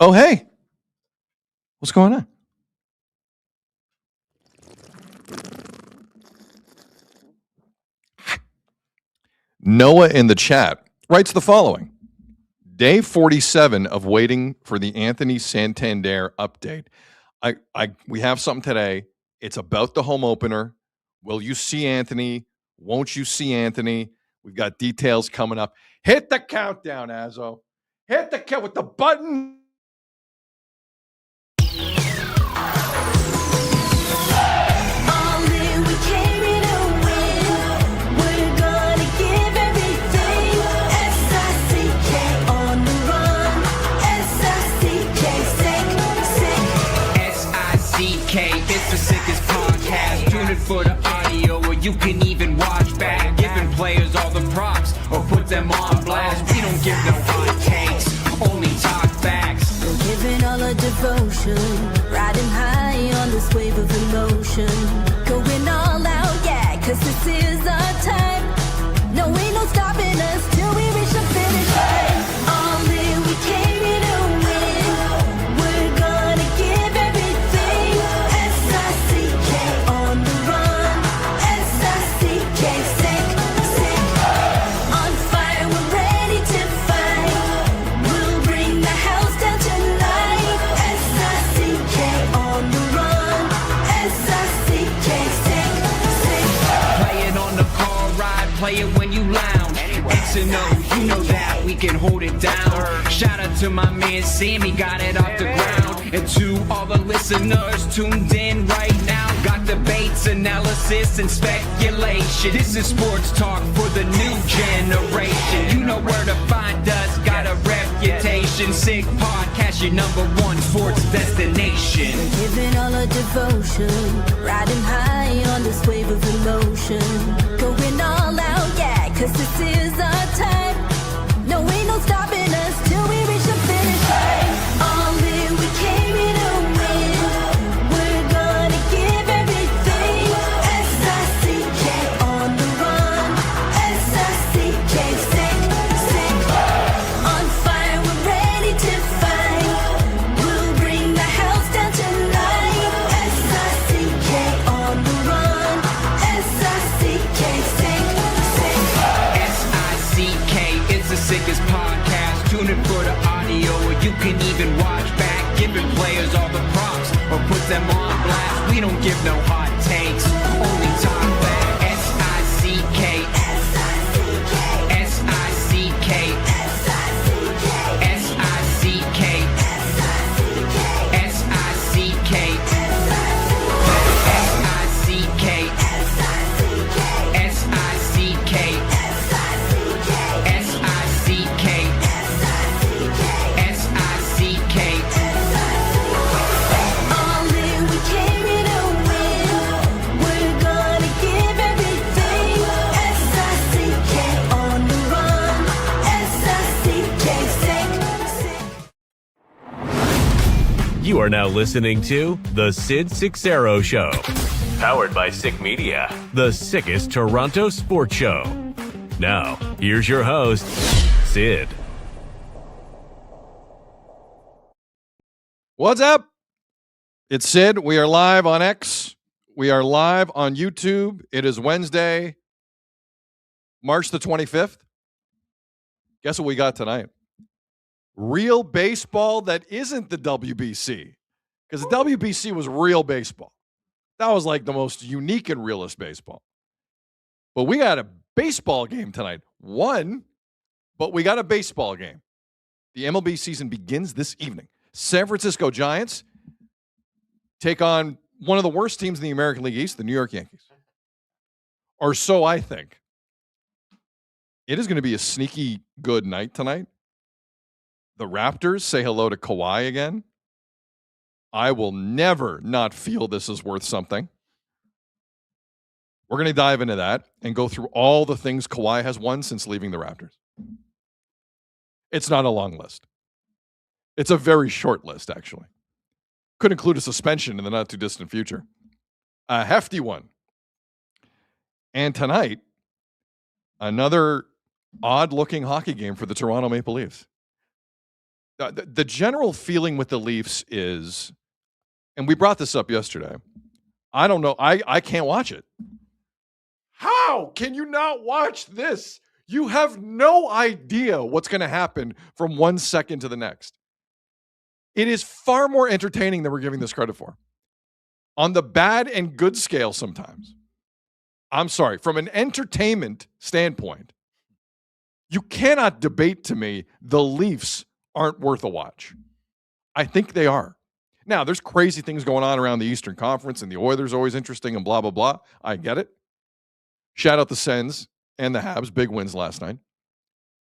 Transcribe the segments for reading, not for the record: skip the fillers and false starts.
Oh, hey. What's going on? Noah in the chat writes the following. Day 47 of waiting for the Anthony Santander update. We have something today. It's about the home opener. Will you see Anthony? Won't you see Anthony? We've got details coming up. Hit the countdown, Azzo. Hit the count with the button. It's the sickest podcast. Tune in for the audio, or you can even watch back. Giving players all the props, or put them on blast. We don't give no hot takes, only talk facts. We're giving all our devotion, riding high on this wave of emotion. Going all out, yeah, cause this is our time. No, ain't no stopping us till we reach the finish line. All in, we came here to win. We're gonna give everything. S-I-C-K on the run. S-I-C-K, sick. On fire, we're ready to fight. We'll bring the house down tonight. S-I-C-K on the run. S-I-C-K, sick. Play it on the car ride, play it when you lounge. X and O, you know that we can hold it down. Shout out to my man Sammy, got it off the ground. And to all the listeners tuned in right now, got debates, analysis, and speculation. This is sports talk for the new generation. You know where to find us, got a reputation. Sick podcast, your number one sports destination. Giving all our devotion, riding high on this wave of emotion. Going all out, yeah, cause this is our time. No, ain't no stopping us till we reach the finish line. All in, we came here to win. We're gonna give everything. S-I-C-K on the run. S-I-C-K, sick. On fire, we're ready to fight. We'll bring the house down tonight. S-I-C-K on the run. S-I-C-K, sick. S-I-C-K, it's the sickest podcast. Tune in for the audio, or you can even watch back. Giving players all the props, or put them on blast. We don't give no hot takes, only talk back. S-I-C-K, S-I-C-K, S-I-C-K, S-I-C-K, S-I-C-K, S-I-C-K, S-I-C-K, S-I-C-K, S-I-C-K, S-I-C-K, All in, we came here to win. We're gonna give everything. S-I-C-K on the run. S-I-C-K, sick. You are now listening to The Sid Seixeiro Show. Powered by Sick Media, the sickest Toronto sports show. Now, here's your host, Sid. What's up? It's Sid. We are live on X. We are live on YouTube. It is Wednesday, March the 25th. Guess what we got tonight? Real baseball that isn't the WBC. Because the WBC was real baseball. That was like the most unique and realist baseball. But we got a baseball game tonight. One, but we got a baseball game. The MLB season begins this evening. San Francisco Giants take on one of the worst teams in the American League East, the New York Yankees. Or so I think. It is going to be a sneaky good night tonight. The Raptors say hello to Kawhi again. I will never not feel this is worth something. We're going to dive into that and go through all the things Kawhi has won since leaving the Raptors. It's not a long list. It's a very short list, actually. Could include a suspension in the not-too-distant future. A hefty one. And tonight, another odd-looking hockey game for the Toronto Maple Leafs. The general feeling with the Leafs is, and we brought this up yesterday, I don't know. I can't watch it. How can you not watch this? You have no idea what's going to happen from 1 second to the next. It is far more entertaining than we're giving this credit for. On the bad and good scale sometimes. I'm sorry. From an entertainment standpoint, you cannot debate to me the Leafs aren't worth a watch. I think they are. Now, there's crazy things going on around the Eastern Conference, and the Oilers are always interesting and blah, blah, blah. I get it. Shout out the Sens and the Habs. Big wins last night.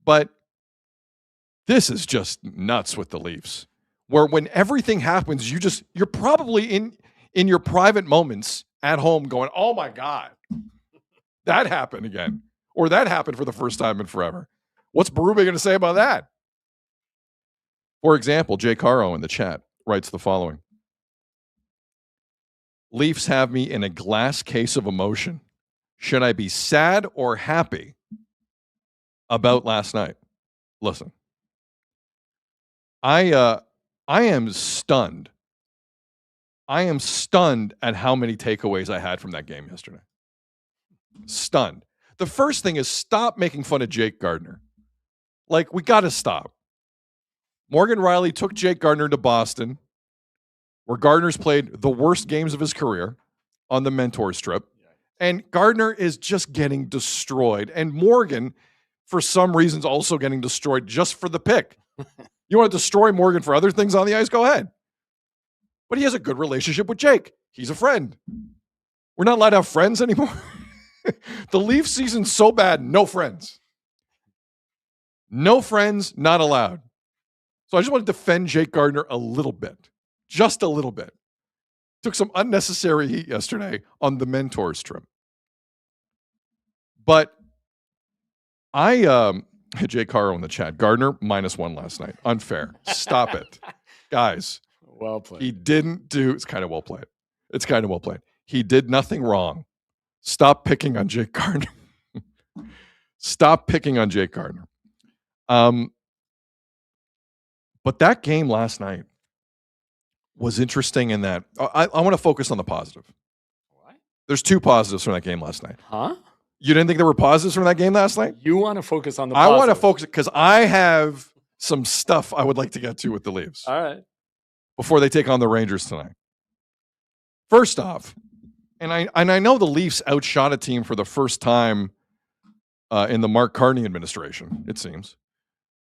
But this is just nuts with the Leafs, where when everything happens, you're probably in your private moments at home going, oh my God, that happened again. Or that happened for the first time in forever. What's Berube going to say about that? For example, Jay Caro in the chat writes the following. Leafs have me in a glass case of emotion. Should I be sad or happy about last night? Listen, I am stunned. I am stunned at how many takeaways I had from that game yesterday. Stunned. The first thing is stop making fun of Jake Gardiner. Like, we got to stop. Morgan Riley took Jake Gardiner to Boston, where Gardner's played the worst games of his career on the mentor strip. And Gardiner is just getting destroyed. And Morgan, for some reasons, also getting destroyed just for the pick. You want to destroy Morgan for other things on the ice? Go ahead. But he has a good relationship with Jake. He's a friend. We're not allowed to have friends anymore. The Leafs season's so bad, no friends. No friends, not allowed. So I just want to defend Jake Gardiner a little bit. Just a little bit. Took some unnecessary heat yesterday on the mentors trip. But Jay Caro in the chat, Gardiner -1 last night. Unfair. Stop it. Guys. Well played. He didn't do, it's kind of well played. It's kind of well played. He did nothing wrong. Stop picking on Jake Gardiner. Stop picking on Jake Gardiner. But that game last night was interesting in that I want to focus on the positive. What? There's 2 positives from that game last night. Huh? You didn't think there were positives from that game last night? You want to focus on the I positive. want to focus because I have some stuff I would like to get to with the Leafs. All right. Before they take on the Rangers tonight. First off, and I know the Leafs outshot a team for the first time in the Mark Carney administration, it seems.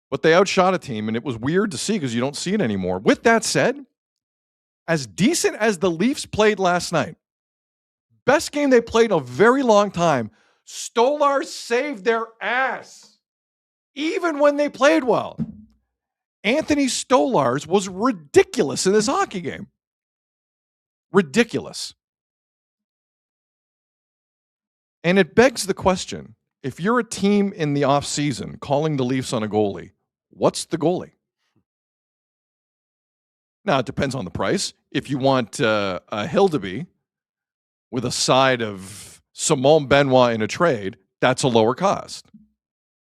But they outshot a team, and it was weird to see because you don't see it anymore. With that said, as decent as the Leafs played last night, best game they played in a very long time, Stolarz saved their ass, even when they played well. Anthony Stolarz was ridiculous in this hockey game. Ridiculous. And it begs the question, if you're a team in the offseason calling the Leafs on a goalie, what's the goalie? Now, it depends on the price. If you want a Hildeby with a side of Simone Benoit in a trade, that's a lower cost.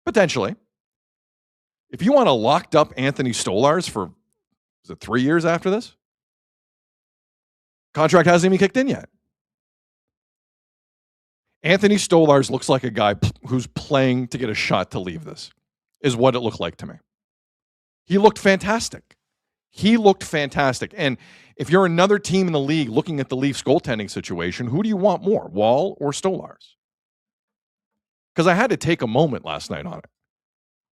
Potentially. If you want a locked up Anthony Stolarz for, is it 3 years after this? Contract hasn't even kicked in yet. Anthony Stolarz looks like a guy who's playing to get a shot to leave this, is what it looked like to me. He looked fantastic. He looked fantastic. And if you're another team in the league looking at the Leafs goaltending situation, who do you want more, Wall or Stolarz? Because I had to take a moment last night on it.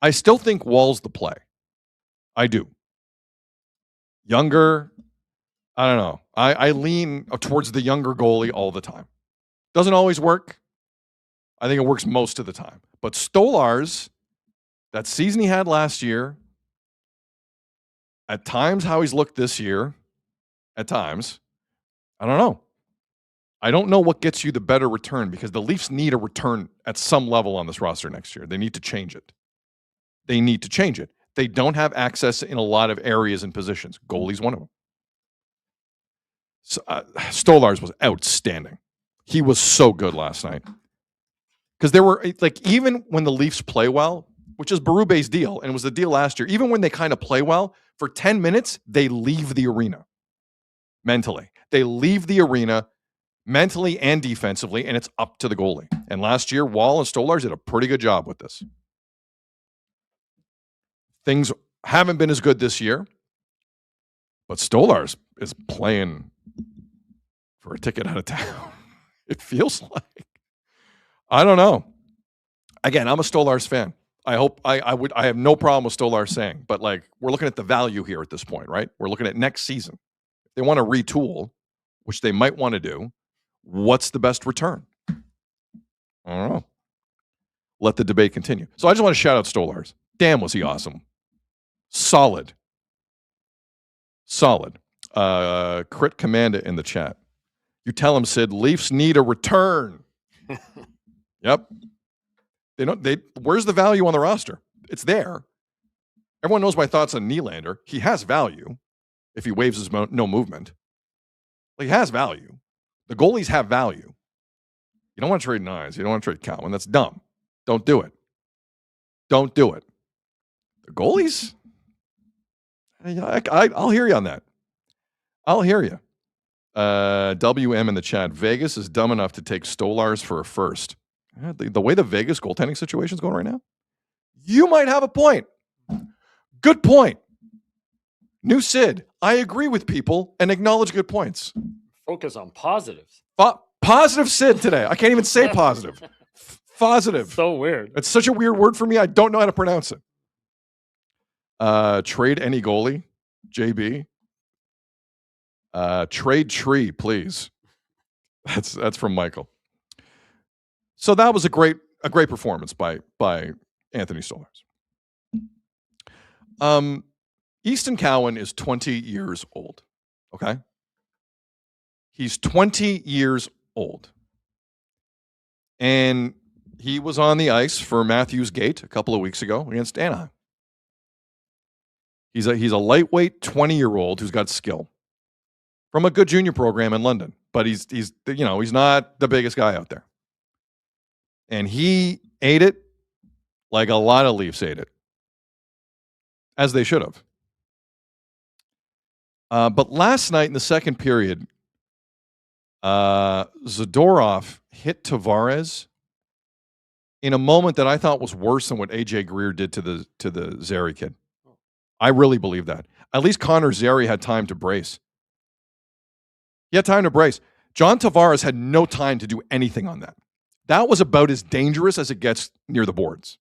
I still think Wall's the play. I do. Younger, I don't know. I lean towards the younger goalie all the time. Doesn't always work. I think it works most of the time. But Stolarz, that season he had last year, at times how he's looked this year, at times, I don't know. I don't know what gets you the better return because the Leafs need a return at some level on this roster next year. They need to change it. They need to change it. They don't have access in a lot of areas and positions. Goalie's one of them. So, Stolarz was outstanding. He was so good last night. Because there were, like, even when the Leafs play well, which is Berube's deal, and it was the deal last year, even when they kind of play well, For 10 minutes, they leave the arena mentally. They leave the arena mentally and defensively, and it's up to the goalie. And last year, Wall and Stolarz did a pretty good job with this. Things haven't been as good this year, but Stolarz is playing for a ticket out of town. It feels like. I don't know. Again, I'm a Stolarz fan. I have no problem with Stolarz saying, but like we're looking at the value here at this point, right? We're looking at next season. If they want to retool, which they might want to do, what's the best return? I don't know. Let the debate continue. So I just want to shout out Stolarz. Damn, was he awesome. Solid. Crit Commanda in the chat. You tell him, Sid, Leafs need a return. Yep. Where's the value on the roster? It's there. Everyone knows my thoughts on Nylander. He has value if he waives his no movement. Like, he has value. The goalies have value. You don't want to trade Nyes. You don't want to trade Cowan. That's dumb. Don't do it. Don't do it. The goalies? I'll hear you on that. I'll hear you. WM in the chat. Vegas is dumb enough to take Stolarz for a first. The way the Vegas goaltending situation is going right now, you might have a point. Good point. New Sid. I agree with people and acknowledge good points. Focus on positives. Positive Sid today. I can't even say positive. Positive. So weird. It's such a weird word for me. I don't know how to pronounce it. Trade any goalie. JB. Trade Tree, please. That's from Michael. So that was a great performance by Anthony Stolarz. Easton Cowan is 20 years old. Okay? He's 20 years old. And he was on the ice for Matthews Gate a couple of weeks ago against Anaheim. He's a lightweight 20-year-old who's got skill from a good junior program in London, but he's not the biggest guy out there. And he ate it like a lot of Leafs ate it, as they should have. But last night in the second period, Zadorov hit Tavares in a moment that I thought was worse than what AJ Greer did to the Zary kid. I really believe that. At least Connor Zary had time to brace. He had time to brace. John Tavares had no time to do anything on that. That was about as dangerous as it gets near the boards.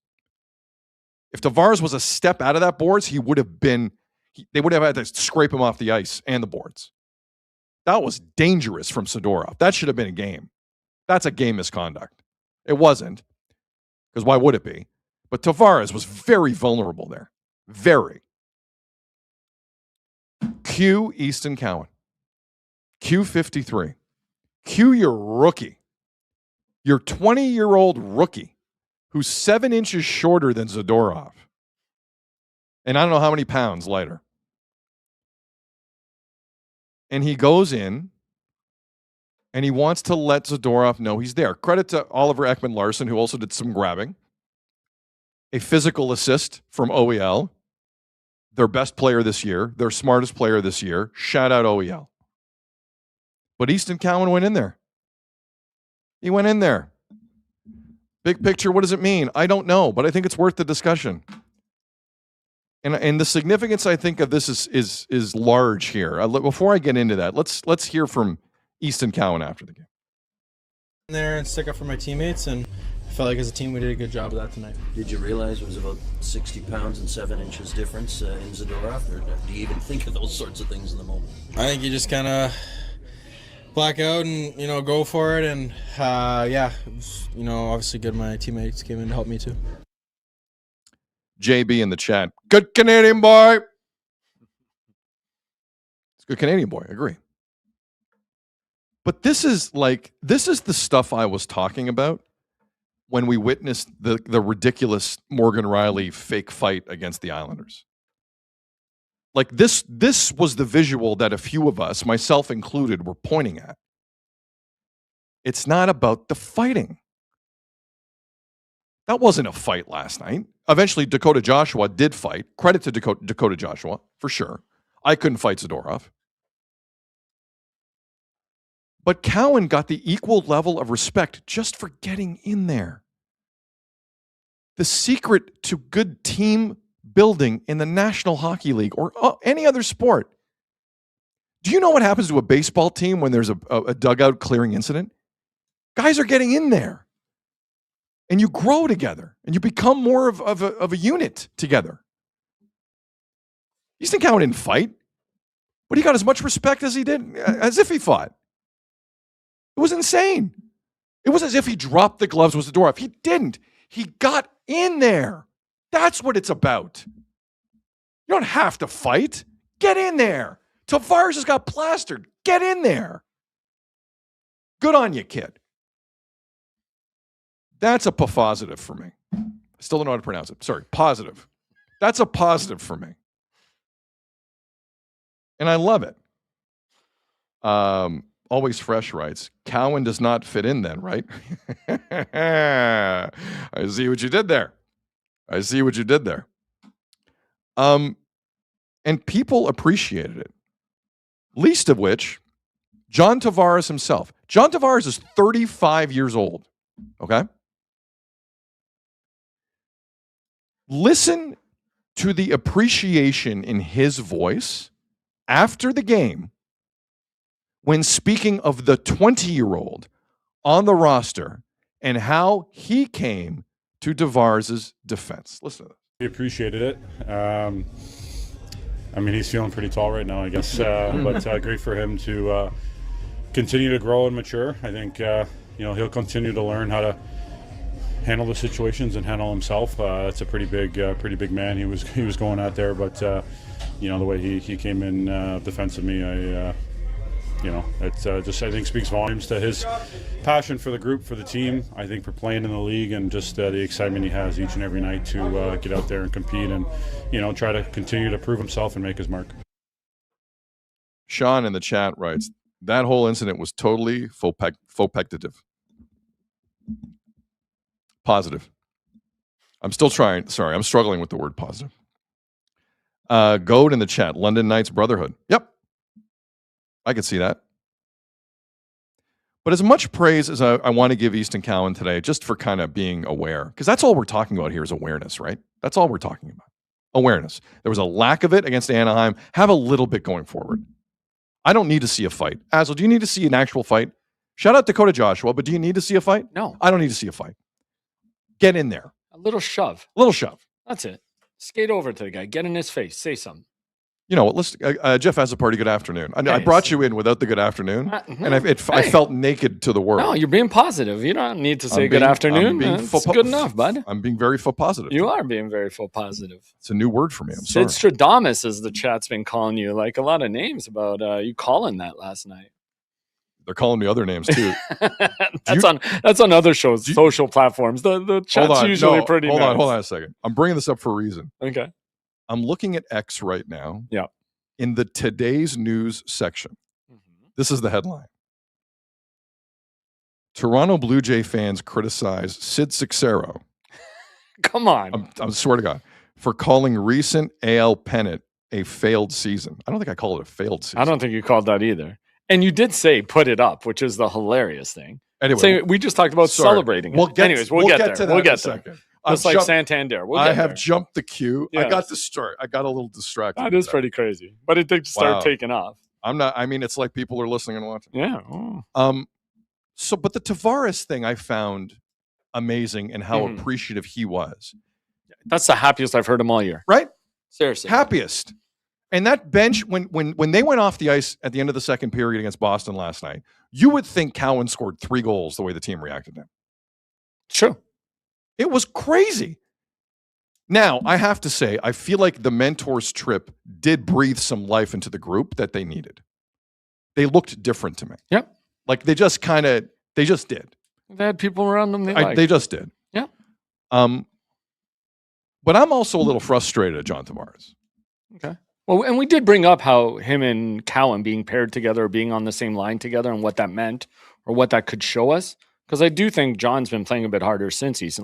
If Tavares was a step out of that boards, they would have had to scrape him off the ice and the boards. That was dangerous from Zadorov. That should have been a game. That's a game misconduct. It wasn't, because why would it be? But Tavares was very vulnerable there. Very. Q Easton Cowan. Q53. Q your rookie. Your 20-year-old rookie who's 7 inches shorter than Zadorov. And I don't know how many pounds lighter. And he goes in and he wants to let Zadorov know he's there. Credit to Oliver Ekman-Larsson, who also did some grabbing. A physical assist from OEL. Their best player this year. Their smartest player this year. Shout out OEL. But Easton Cowan went in there. He went in there. Big picture, what does it mean? I don't know, but I think it's worth the discussion. And the significance, I think, of this is large here. Before I get into that, let's hear from Easton Cowan after the game. There and stick up for my teammates, and I felt like as a team we did a good job of that tonight. Did you realize it was about 60 pounds and 7 inches difference in Zadorov, or do you even think of those sorts of things in the moment? I think you just kind of black out and go for it, and it was, obviously good my teammates came in to help me too. JB in the chat. Good Canadian boy. It's a good Canadian boy. I agree. But this is the stuff I was talking about when we witnessed the ridiculous Morgan Rielly fake fight against the Islanders. Like this was the visual that a few of us, myself included, were pointing at. It's not about the fighting. That wasn't a fight last night. Eventually, Dakota Joshua did fight. Credit to Dakota Joshua, for sure. I couldn't fight Zadorov. But Cowan got the equal level of respect just for getting in there. The secret to good team building in the National Hockey League or any other sport. Do you know what happens to a baseball team when there's a dugout clearing incident? Guys are getting in there. And you grow together. And you become more of a unit together. Easton Cowan didn't fight. But he got as much respect as he did, as if he fought. It was insane. It was as if he dropped the gloves with Zadorov. He didn't. He got in there. That's what it's about. You don't have to fight. Get in there. Tavares just got plastered. Get in there. Good on you, kid. That's a positive for me. I still don't know how to pronounce it. Sorry, positive. That's a positive for me. And I love it. Always Fresh writes, Cowan does not fit in then, right? I see what you did there. I see what you did there. And people appreciated it. Least of which, John Tavares himself. John Tavares is 35 years old. Okay? Listen to the appreciation in his voice after the game when speaking of the 20-year-old on the roster and how he came to Tavares' defense. Listen to this. He appreciated it. I mean, he's feeling pretty tall right now, I guess. But great for him to continue to grow and mature. I think he'll continue to learn how to handle the situations and handle himself. It's a pretty big man. He was going out there, but the way he came in defensively, it just I think speaks volumes to his passion for the group, for the team. I think for playing in the league and just the excitement he has each and every night to get out there and compete and try to continue to prove himself and make his mark. Sean in the chat writes, that whole incident was totally faux-pectative. Positive. I'm still trying. Sorry, I'm struggling with the word positive. Goad in the chat, London Knights Brotherhood. Yep. I could see that. But as much praise as I want to give Easton Cowan today, just for kind of being aware, because that's all we're talking about here is awareness, right? That's all we're talking about. Awareness. There was a lack of it against Anaheim. Have a little bit going forward. I don't need to see a fight. Azul, do you need to see an actual fight? Shout out Dakota Joshua, but do you need to see a fight? No. I don't need to see a fight. Get in there. A little shove. A little shove. That's it. Skate over to the guy. Get in his face. Say something. You know what? Jeff has a party. Good afternoon. I brought you in without the good afternoon, and I felt naked to the world. No, you're being positive. You don't need to say good afternoon. It's good enough, bud. I'm being very faux positive. You are being very faux positive. It's a new word for me. I'm Sid sorry. Stradamus, as the chat's been calling you, like a lot of names about you calling that last night. They're calling me other names too. That's on other shows, social platforms. The chat's usually pretty nice. Hold on a second. I'm bringing this up for a reason. Okay. I'm looking at X right now. Yeah. In the today's news section. This is the headline. Toronto Blue Jay fans criticize Sid Seixeiro. Come on. I swear to God. For calling recent AL pennant a failed season. I don't think I call it a failed season. I don't think you called that either. And you did say put it up, which is the hilarious thing. Anyway. We just talked about celebrating it. We'll get to there. We'll get in a there. second. Just like Santander. I have jumped the queue. Yes. I got distracted. I got a little distracted. That is pretty crazy. But it did start taking off. It's like people are listening and watching. Yeah. Oh. But the Tavares thing I found amazing and how appreciative he was. That's the happiest I've heard him all year. Right? Seriously. Happiest. And that bench, when they went off the ice at the end of the second period against Boston last night, you would think Cowan scored 3 goals the way the team reacted to him. True. It was crazy. Now, I have to say, I feel like the mentors trip did breathe some life into the group that they needed. They looked different to me. Yep. Like they just did. They had people around them they just did. Yeah. But I'm also a little frustrated at John Tavares. Okay. Well, and we did bring up how him and Cowan being paired together, or being on the same line together, and what that meant or what that could show us. Because I do think John's been playing a bit harder since he's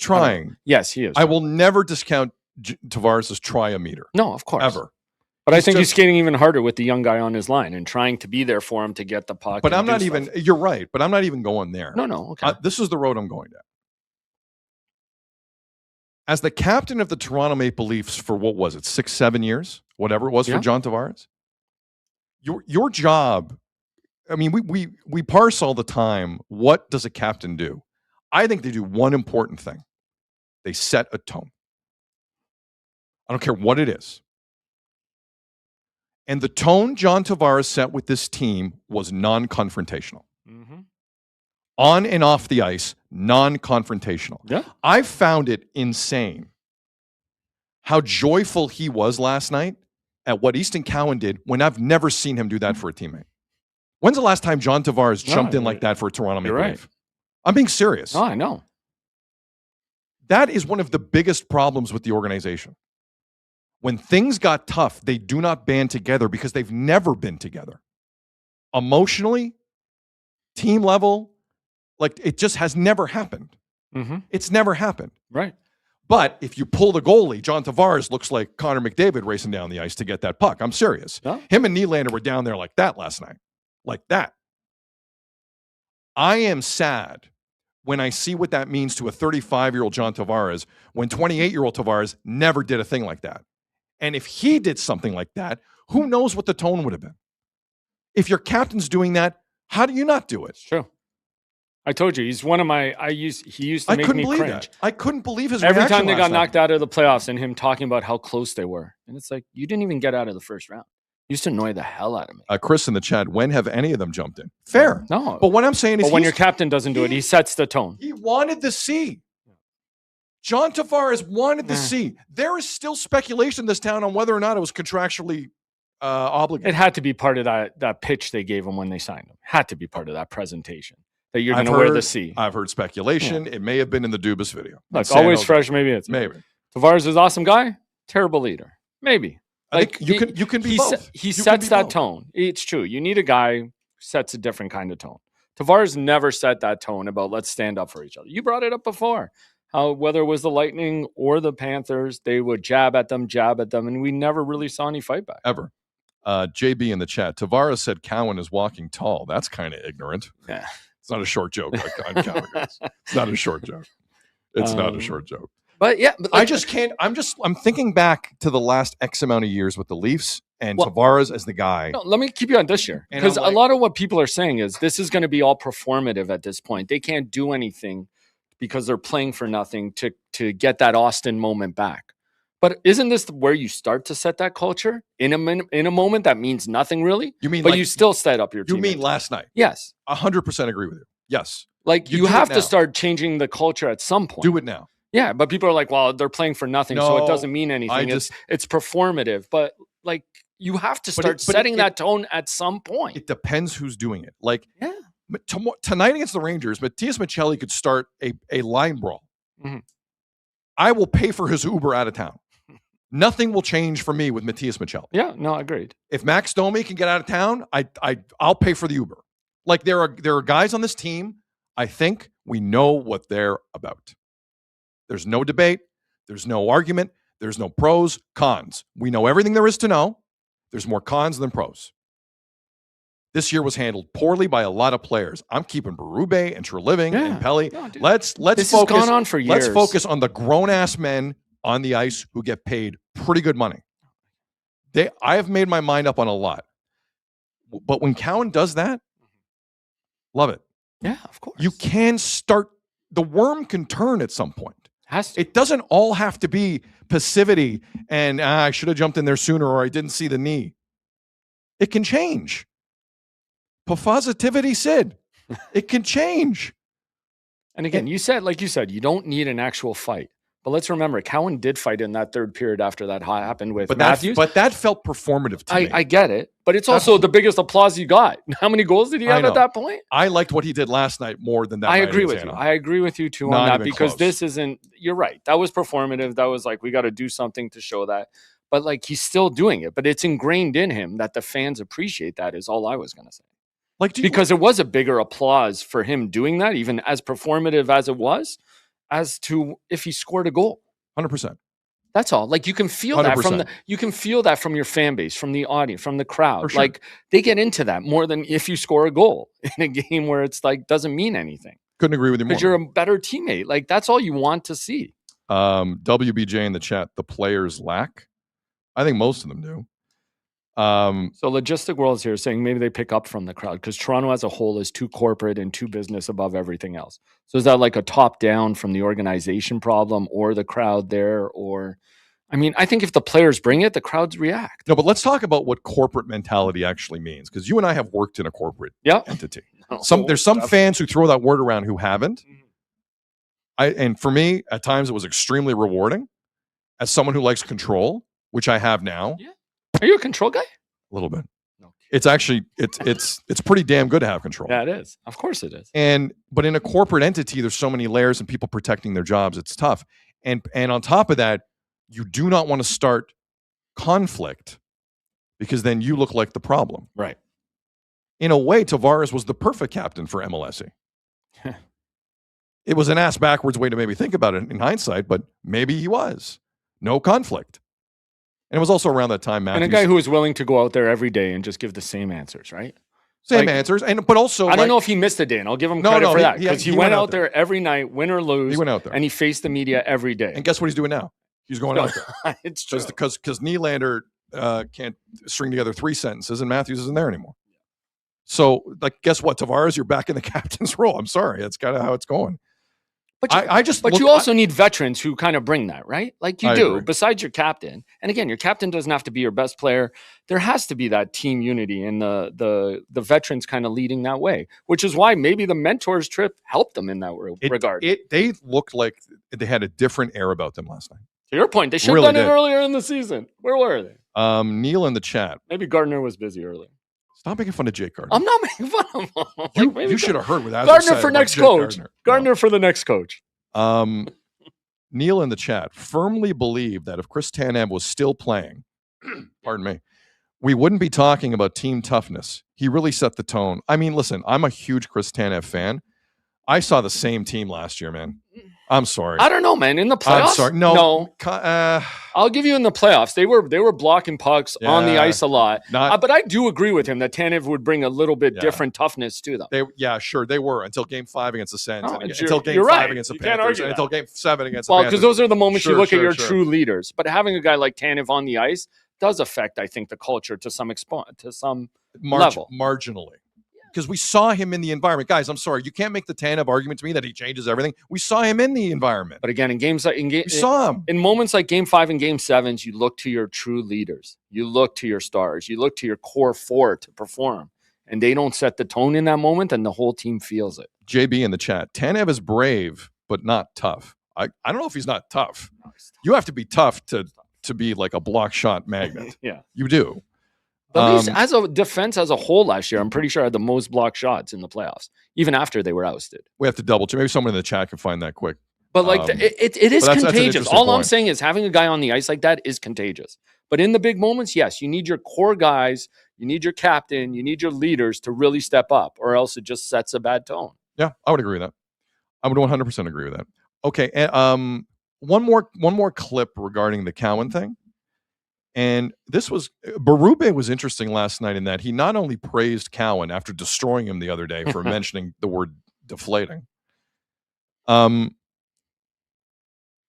trying. Yes, he is. I will never discount Tavares' try-a-meter. No, of course. Ever. But I think he's skating even harder with the young guy on his line and trying to be there for him to get the puck. But I'm not even, you're right, but I'm not even going there. No, okay. This is the road I'm going down. As the captain of the Toronto Maple Leafs for what was it, 6-7 years? Whatever it was for John Tavares. Your job, I mean, we parse all the time, what does a captain do? I think they do one important thing. They set a tone. I don't care what it is. And the tone John Tavares set with this team was non-confrontational. Mm-hmm. On and off the ice, non-confrontational. Yeah. I found it insane how joyful he was last night at what Easton Cowan did when I've never seen him do that for a teammate. When's the last time John Tavares jumped in like that for a Toronto Maple Leaf? I'm being serious. Oh, I know. That is one of the biggest problems with the organization. When things got tough, they do not band together because they've never been together. Emotionally, team level, like it just has never happened. Mm-hmm. It's never happened. Right. But if you pull the goalie, John Tavares looks like Connor McDavid racing down the ice to get that puck. I'm serious. Yeah. Him and Nylander were down there like that last night. Like that. I am sad when I see what that means to a 35-year-old John Tavares when 28-year-old Tavares never did a thing like that. And if he did something like that, who knows what the tone would have been? If your captain's doing that, how do you not do it? It's true. I told you, he's one of my, he used to make me cringe. That. I couldn't believe his Every reaction time they got last night. knocked out of the playoffs and him talking about how close they were. And it's like, you didn't even get out of the first round. You used to annoy the hell out of me. Chris in the chat, when have any of them jumped in? Fair. No. But what I'm saying is when your captain doesn't do it, he sets the tone. He wanted to see. John Tavares wanted to see. There is still speculation in this town on whether or not it was contractually obligated. It had to be part of that pitch they gave him when they signed him. Had to be part of that presentation. That you're going to wear the C. I've heard speculation. Yeah. It may have been in the Dubas video. Look, always fresh. Maybe it's maybe. Tavares is awesome guy. Terrible leader. Maybe. Like you can be both. He sets that tone. It's true. You need a guy who sets a different kind of tone. Tavares never set that tone about let's stand up for each other. You brought it up before. How whether it was the Lightning or the Panthers, they would jab at them, and we never really saw any fight back. Ever. JB in the chat. Tavares said Cowan is walking tall. That's kind of ignorant. Yeah. It's not a short joke. Like Cowan goes. It's not a short joke. It's not a short joke. But yeah, but like, I just can't. I'm thinking back to the last X amount of years with the Leafs and Tavares as the guy. No, let me keep you on this year. Because a lot of what people are saying is this is going to be all performative at this point. They can't do anything because they're playing for nothing to get that Austin moment back. But isn't this where you start to set that culture in a moment that means nothing really? You mean, but you still set up your team. You mean last night? Yes, 100% agree with you. Yes, like you have to start changing the culture at some point. Do it now. Yeah, but people are like, well, they're playing for nothing, so it doesn't mean anything. It's performative, but like you have to start setting that tone at some point. It depends who's doing it. Like tonight against the Rangers, Matias Maccelli could start a line brawl. Mm-hmm. I will pay for his Uber out of town. Nothing will change for me with Matias Maccelli. Yeah, no, agreed. If Max Domi can get out of town, I'll pay for the Uber. Like there are guys on this team, I think we know what they're about. There's no debate. There's no argument. There's no pros, cons. We know everything there is to know. There's more cons than pros. This year was handled poorly by a lot of players. I'm keeping Berube and Treliving and Pelly. No, let's this focus. Has gone on for years. Let's focus on the grown-ass men on the ice who get paid pretty good money. I have made my mind up on a lot. But when Cowan does that, love it. Yeah, of course. You can start, the worm can turn at some point. It doesn't all have to be passivity and I should have jumped in there sooner or I didn't see the knee. It can change. Positivity, Sid. It can change. And again, you said, you don't need an actual fight. But let's remember, Cowan did fight in that third period after that happened with Matthews. But that felt performative to me. I get it. But it's also the biggest applause you got. How many goals did he have at that point? I liked what he did last night more than that. I agree with you. I agree with you too on that because close. This isn't, you're right. That was performative. That was like, we got to do something to show that. But like, he's still doing it. But it's ingrained in him that the fans appreciate that is all I was going to say. Because it was a bigger applause for him doing that, even as performative as it was, as to if he scored a goal. 100%. That's all. Like, you can feel 100%. that from your fan base, from the audience, from the crowd. Sure. Like, they get into that more than if you score a goal in a game where it's like doesn't mean anything. Couldn't agree with you more. Because you're a better teammate. Like, that's all you want to see. WBJ in the chat, the players lack. I think most of them do. So Logistic World's here saying maybe they pick up from the crowd because Toronto as a whole is too corporate and too business above everything else. So is that like a top down from the organization problem or the crowd there? Or, I mean, I think if the players bring it, the crowds react. No, but let's talk about what corporate mentality actually means, because you and I have worked in a corporate entity. There's some fans who throw that word around who haven't. And for me, at times it was extremely rewarding as someone who likes control, which I have now. Yeah. Are you a control guy? A little bit. No. It's actually it's pretty damn good to have control. Yeah, it is. Of course it is. But in a corporate entity, there's so many layers and people protecting their jobs. It's tough. And on top of that, you do not want to start conflict because then you look like the problem. Right. In a way, Tavares was the perfect captain for MLSE. It was an ass backwards way to maybe think about it in hindsight, but maybe he was. No conflict. And it was also around that time, Matthews. And a guy who was willing to go out there every day and just give the same answers, right? Same answers. But also, I don't know if he missed a day, and I'll give him credit for that. Because he went out there every night, win or lose. He went out there. And he faced the media every day. And guess what he's doing now? He's going out there. It's true. Because Nylander can't string together 3 sentences, and Matthews isn't there anymore. So, like, guess what? Tavares, you're back in the captain's role. I'm sorry. That's kind of how it's going. But you also need veterans who kind of bring that, right? Like you do, agree. besides your captain. And again, your captain doesn't have to be your best player. There has to be that team unity and the veterans kind of leading that way, which is why maybe the mentors trip helped them in that regard. They looked like they had a different air about them last night. To your point, they should have done it earlier in the season. Where were they? Neil in the chat. Maybe Gardiner was busy early. Stop making fun of Jake Gardiner. I'm not making fun of him. You should have heard what that Gardiner for next coach. Gardiner for the next coach. Neil in the chat firmly believed that if Chris Tanev was still playing, pardon me, we wouldn't be talking about team toughness. He really set the tone. I mean, listen, I'm a huge Chris Tanev fan. I saw the same team last year, man. I'm sorry. I don't know, man. In the playoffs? I'm sorry. No. I'll give you in the playoffs. They were blocking pucks on the ice a lot. But I do agree with him that Tanev would bring a little bit different toughness to them. Sure, they were until Game 5 against the Sens. Until Game 5 against the Panthers. And until Game 7 against the Panthers. Well, because those are the moments you look at your true leaders. But having a guy like Tanev on the ice does affect, I think, the culture to some level. Marginally. Because we saw him in the environment. Guys, I'm sorry. You can't make the Tanev argument to me that he changes everything. We saw him in the environment. But again, we saw him. In moments like Game 5 and Game 7s, you look to your true leaders. You look to your stars. You look to your core four to perform. And they don't set the tone in that moment, and the whole team feels it. JB in the chat. Tanev is brave, but not tough. I don't know if he's not tough. No, he's tough. You have to be tough to be like a block shot magnet. Yeah. You do. At least as a defense as a whole last year, I'm pretty sure I had the most block shots in the playoffs, even after they were ousted. We have to double check. Maybe someone in the chat can find that quick. But it is contagious. All I'm saying is having a guy on the ice like that is contagious. But in the big moments, yes, you need your core guys, you need your captain, you need your leaders to really step up, or else it just sets a bad tone. Yeah, I would agree with that. I would 100% agree with that. Okay, one more clip regarding the Cowan thing. And Berube was interesting last night in that he not only praised Cowan after destroying him the other day for mentioning the word deflating. Like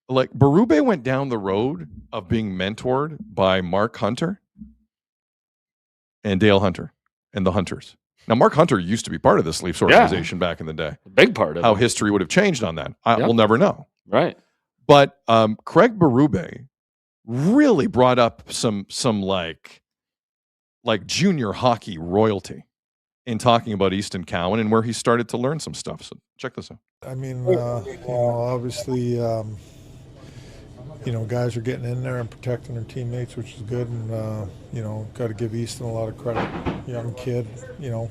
Berube went down the road of being mentored by Mark Hunter and Dale Hunter and the Hunters. Now, Mark Hunter used to be part of this Leafs organization back in the day. A big part of how it. History would have changed on that. We'll never know. Right. But Craig Berube really brought up some like junior hockey royalty in talking about Easton Cowan and where he started to learn some stuff. So check this out. I mean, obviously, guys are getting in there and protecting their teammates, which is good. And, got to give Easton a lot of credit. Young kid,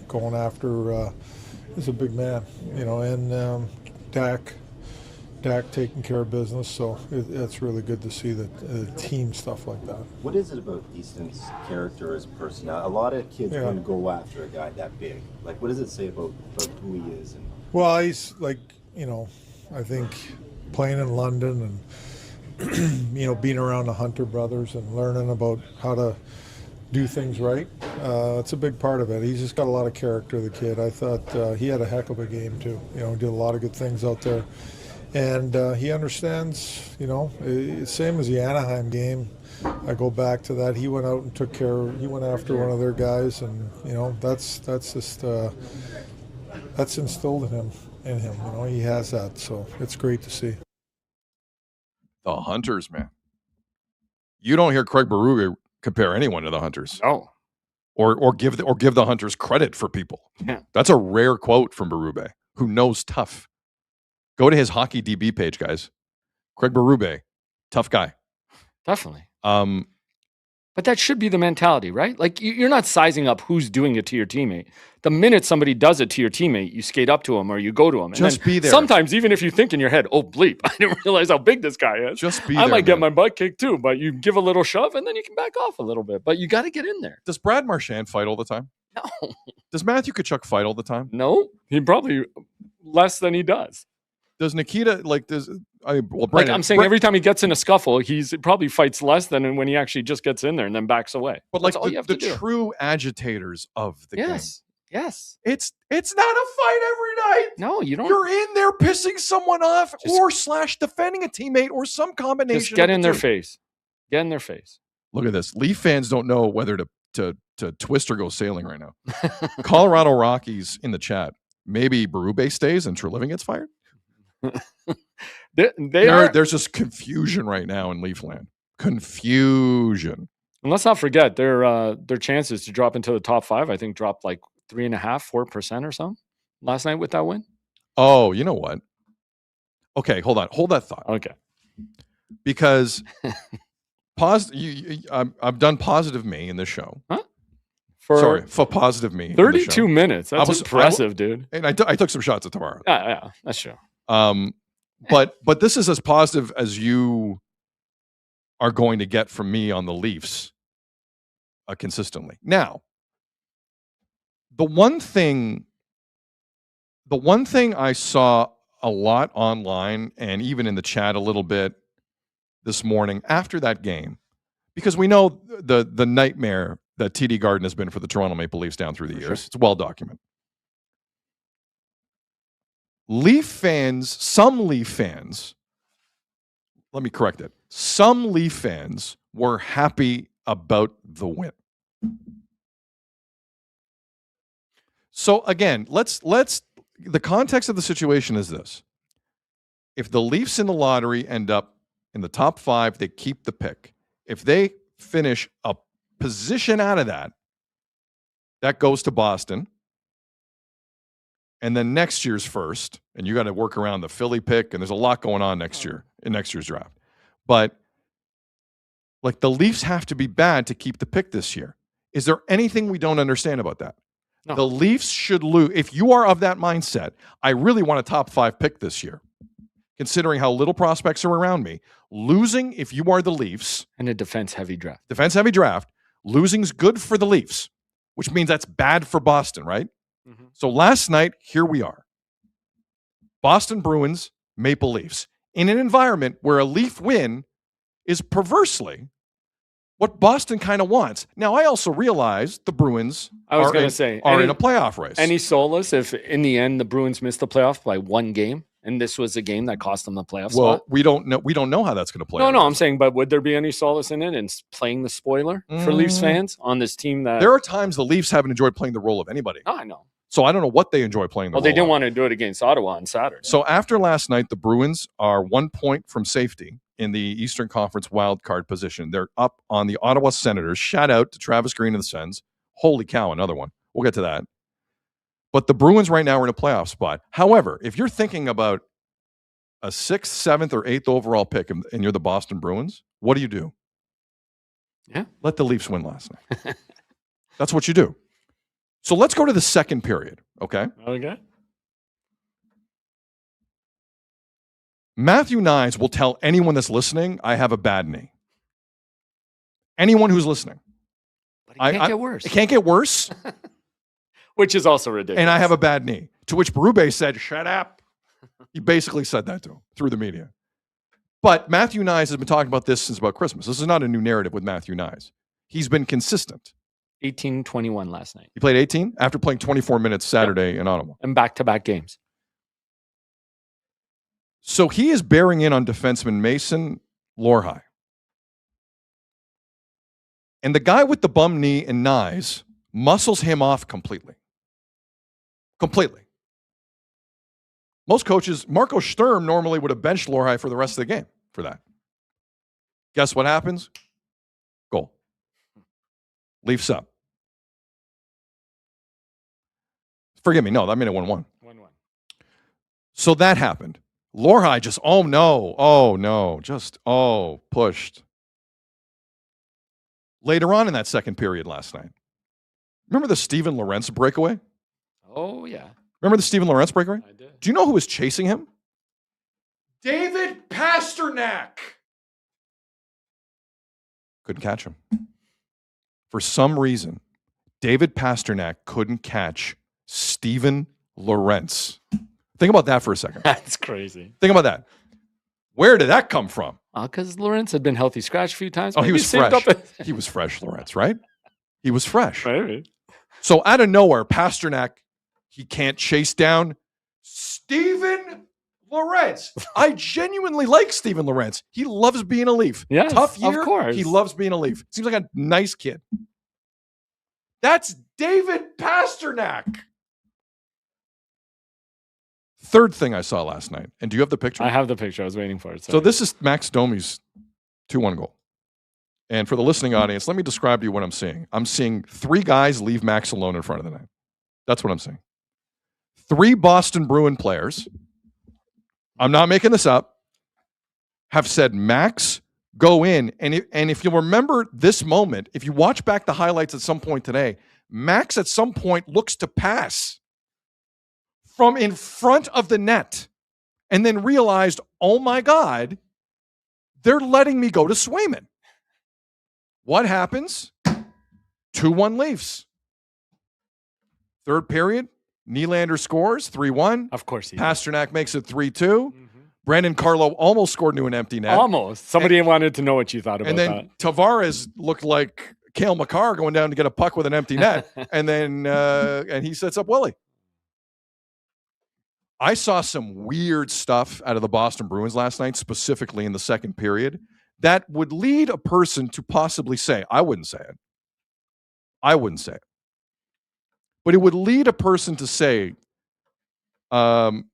going after, he's a big man, and Dak Dak taking care of business, so it's really good to see that team stuff like that. What is it about Easton's character as a person? Now, a lot of kids wouldn't go after a guy that big. Like, what does it say about who he is? Well, he's like, I think playing in London and, being around the Hunter brothers and learning about how to do things right. It's a big part of it. He's just got a lot of character, the kid. I thought he had a heck of a game, too. Did a lot of good things out there. And he understands, same as the Anaheim game. I go back to that. He went out and he went after one of their guys, and, that's just, that's instilled in him. He has that, so it's great to see. The Hunters, man. You don't hear Craig Berube compare anyone to the Hunters. No. Or give the Hunters credit for people. Yeah. That's a rare quote from Berube, who knows tough. Go to his hockey DB page, guys. Craig Berube, tough guy. Definitely. But that should be the mentality, right? Like, you're not sizing up who's doing it to your teammate. The minute somebody does it to your teammate, you skate up to him or you go to him. And just be there. Sometimes, even if you think in your head, oh, bleep, I didn't realize how big this guy is. Just be I there, might get man. my butt kicked too, but you give a little shove and then you can back off a little bit. But you got to get in there. Does Brad Marchand fight all the time? No. Does Matthew Tkachuk fight all the time? No. He probably less than he does. Does Nikita, I'm saying every time he gets in a scuffle, he probably fights less than when he actually just gets in there and then backs away. But that's like all you have to do. True agitators of the game. Yes. It's not a fight every night. No, you don't. You're in there pissing someone off or / defending a teammate or some combination. Just get of in the their two. face. Get in their face. Look at this. Leaf fans don't know whether to twist or go sailing right now. Colorado Rockies in the chat. Maybe Berube stays and Treliving gets fired. There's just confusion right now in Leafland. Confusion. And let's not forget their chances to drop into the top 5. I think dropped like 3.5%, 4% or something last night with that win. Oh, you know what? Okay, hold on. Hold that thought. Okay. Because I've done positive me in this show. Huh? For positive me. 32 minutes. That's impressive, dude. And I took some shots at Tavares. Yeah, that's true. But this is as positive as you are going to get from me on the Leafs consistently. Now, the one thing I saw a lot online and even in the chat a little bit this morning after that game, because we know the nightmare that TD Garden has been for the Toronto Maple Leafs down through the years. Sure. It's well documented. Some Leaf fans, let me correct it. Some Leaf fans were happy about the win. So again, let's the context of the situation is this. If the Leafs in the lottery end up in the top 5, they keep the pick. If they finish a position out of that goes to Boston. And then next year's first, and you got to work around the Philly pick, and there's a lot going on next year in next year's draft. But like the Leafs have to be bad to keep the pick this year. Is there anything we don't understand about that? No. The Leafs should lose. If you are of that mindset, I really want a top 5 pick this year, considering how little prospects are around me. Losing, if you are the Leafs. And a defense-heavy draft. Defense-heavy draft. Losing's good for the Leafs, which means that's bad for Boston, right? Mm-hmm. So last night, here we are. Boston Bruins, Maple Leafs. In an environment where a Leaf win is perversely what Boston kind of wants. Now, I also realize the Bruins are in a playoff race. Any solace if in the end the Bruins missed the playoffs by one game? And this was a game that cost them the playoff spot? We don't know how that's going to play. No, I'm saying, but would there be any solace in it and playing the spoiler for Leafs fans on this team that... There are times the Leafs haven't enjoyed playing the role of anybody. Oh, I know. So I don't know what they enjoy playing the role Well, they didn't of. want to do it against Ottawa on Saturday. So after last night, the Bruins are 1 point from safety in the Eastern Conference wildcard position. They're up on the Ottawa Senators. Shout out to Travis Green and the Sens. Holy cow, another one. We'll get to that. But the Bruins right now are in a playoff spot. However, if you're thinking about a 6th, 7th, or 8th overall pick and you're the Boston Bruins, what do? Yeah. Let the Leafs win last night. That's what you do. So let's go to the second period, okay? Okay. Matthew Nyes will tell anyone that's listening, I have a bad knee. Anyone who's listening. But it can't get worse. It can't get worse. Which is also ridiculous. And I have a bad knee. To which Berube said, shut up. He basically said that to him through the media. But Matthew Nyes has been talking about this since about Christmas. This is not a new narrative with Matthew Nyes. He's been consistent. 18-21 last night. He played 18 after playing 24 minutes Saturday in Ottawa. And back-to-back games. So he is bearing in on defenseman Mason Lohrei. And the guy with the bum knee and Nyes muscles him off completely. Completely. Most coaches, Marco Sturm normally would have benched Lohrei for the rest of the game for that. Guess what happens? Goal. Leafs up. Forgive me. No, I mean it 1-1. 1-1. So that happened. Lohrei just, pushed. Later on in that second period last night. Remember the Steven Lorentz breakaway? Oh, yeah. Remember the Steven Lorentz breakaway? I did. Do you know who was chasing him? David Pasternak. Couldn't catch him. For some reason, David Pasternak couldn't catch Steven Lorentz. Think about that for a second. That's crazy. Think about that. Where did that come from? Because Lorentz had been healthy scratch a few times. Oh, he Maybe was saved fresh. up He was fresh, Lorentz, right? He was fresh. Right. So out of nowhere, Pasternak, he can't chase down Steven Lorentz. I genuinely like Steven Lorentz. He loves being a Leaf. Yes, Tough year. of course. He loves being a Leaf. Seems like a nice kid. That's David Pasternak. Third thing I saw last night. And do you have the picture? I have the picture. I was waiting for it. So this is Max Domi's 2-1 goal. And for the listening audience, let me describe to you what I'm seeing. I'm seeing 3 guys leave Max alone in front of the net. That's what I'm seeing. 3 Boston Bruin players, I'm not making this up, have said, Max, go in. And if you remember this moment, if you watch back the highlights at some point today, Max at some point looks to pass from in front of the net and then realized, oh my God, they're letting me go to Swayman. What happens? 2-1 Leafs. Third period, Nylander scores 3-1. Of course he Pasternak makes it 3-2. Brandon Carlo almost scored into an empty net. Almost. Somebody wanted to know what you thought about that. And then Tavares looked like Cale Makar going down to get a puck with an empty net. And then and he sets up Willie. I saw some weird stuff out of the Boston Bruins last night, specifically in the second period, that would lead a person to possibly say, I wouldn't say it. But it would lead a person to say, the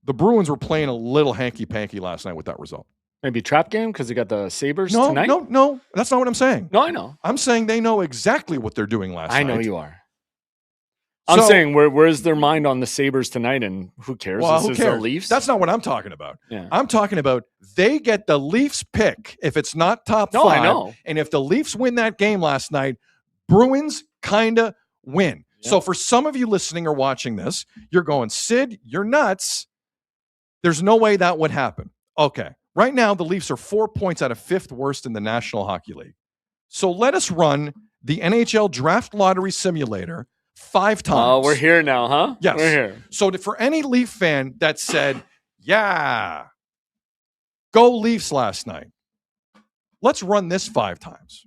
Bruins were playing a little hanky-panky last night with that result. Maybe trap game because they got the Sabres tonight? No. That's not what I'm saying. No, I know. I'm saying they know exactly what they're doing last night. I know you are. I'm saying where's their mind on the Sabres tonight, and who cares? Well, This who is cares? the Leafs. That's not what I'm talking about. Yeah. I'm talking about they get the Leafs pick if it's not top 5. I know. And if the Leafs win that game last night, Bruins kind of win. Yep. So for some of you listening or watching this, you're going, Sid, you're nuts. There's no way that would happen. Okay. Right now, the Leafs are 4 points out of 5th worst in the National Hockey League. So let us run the NHL Draft Lottery Simulator 5 times. Oh, we're here now, huh? Yes. We're here. So for any Leaf fan that said, yeah, go Leafs last night, let's run this 5 times.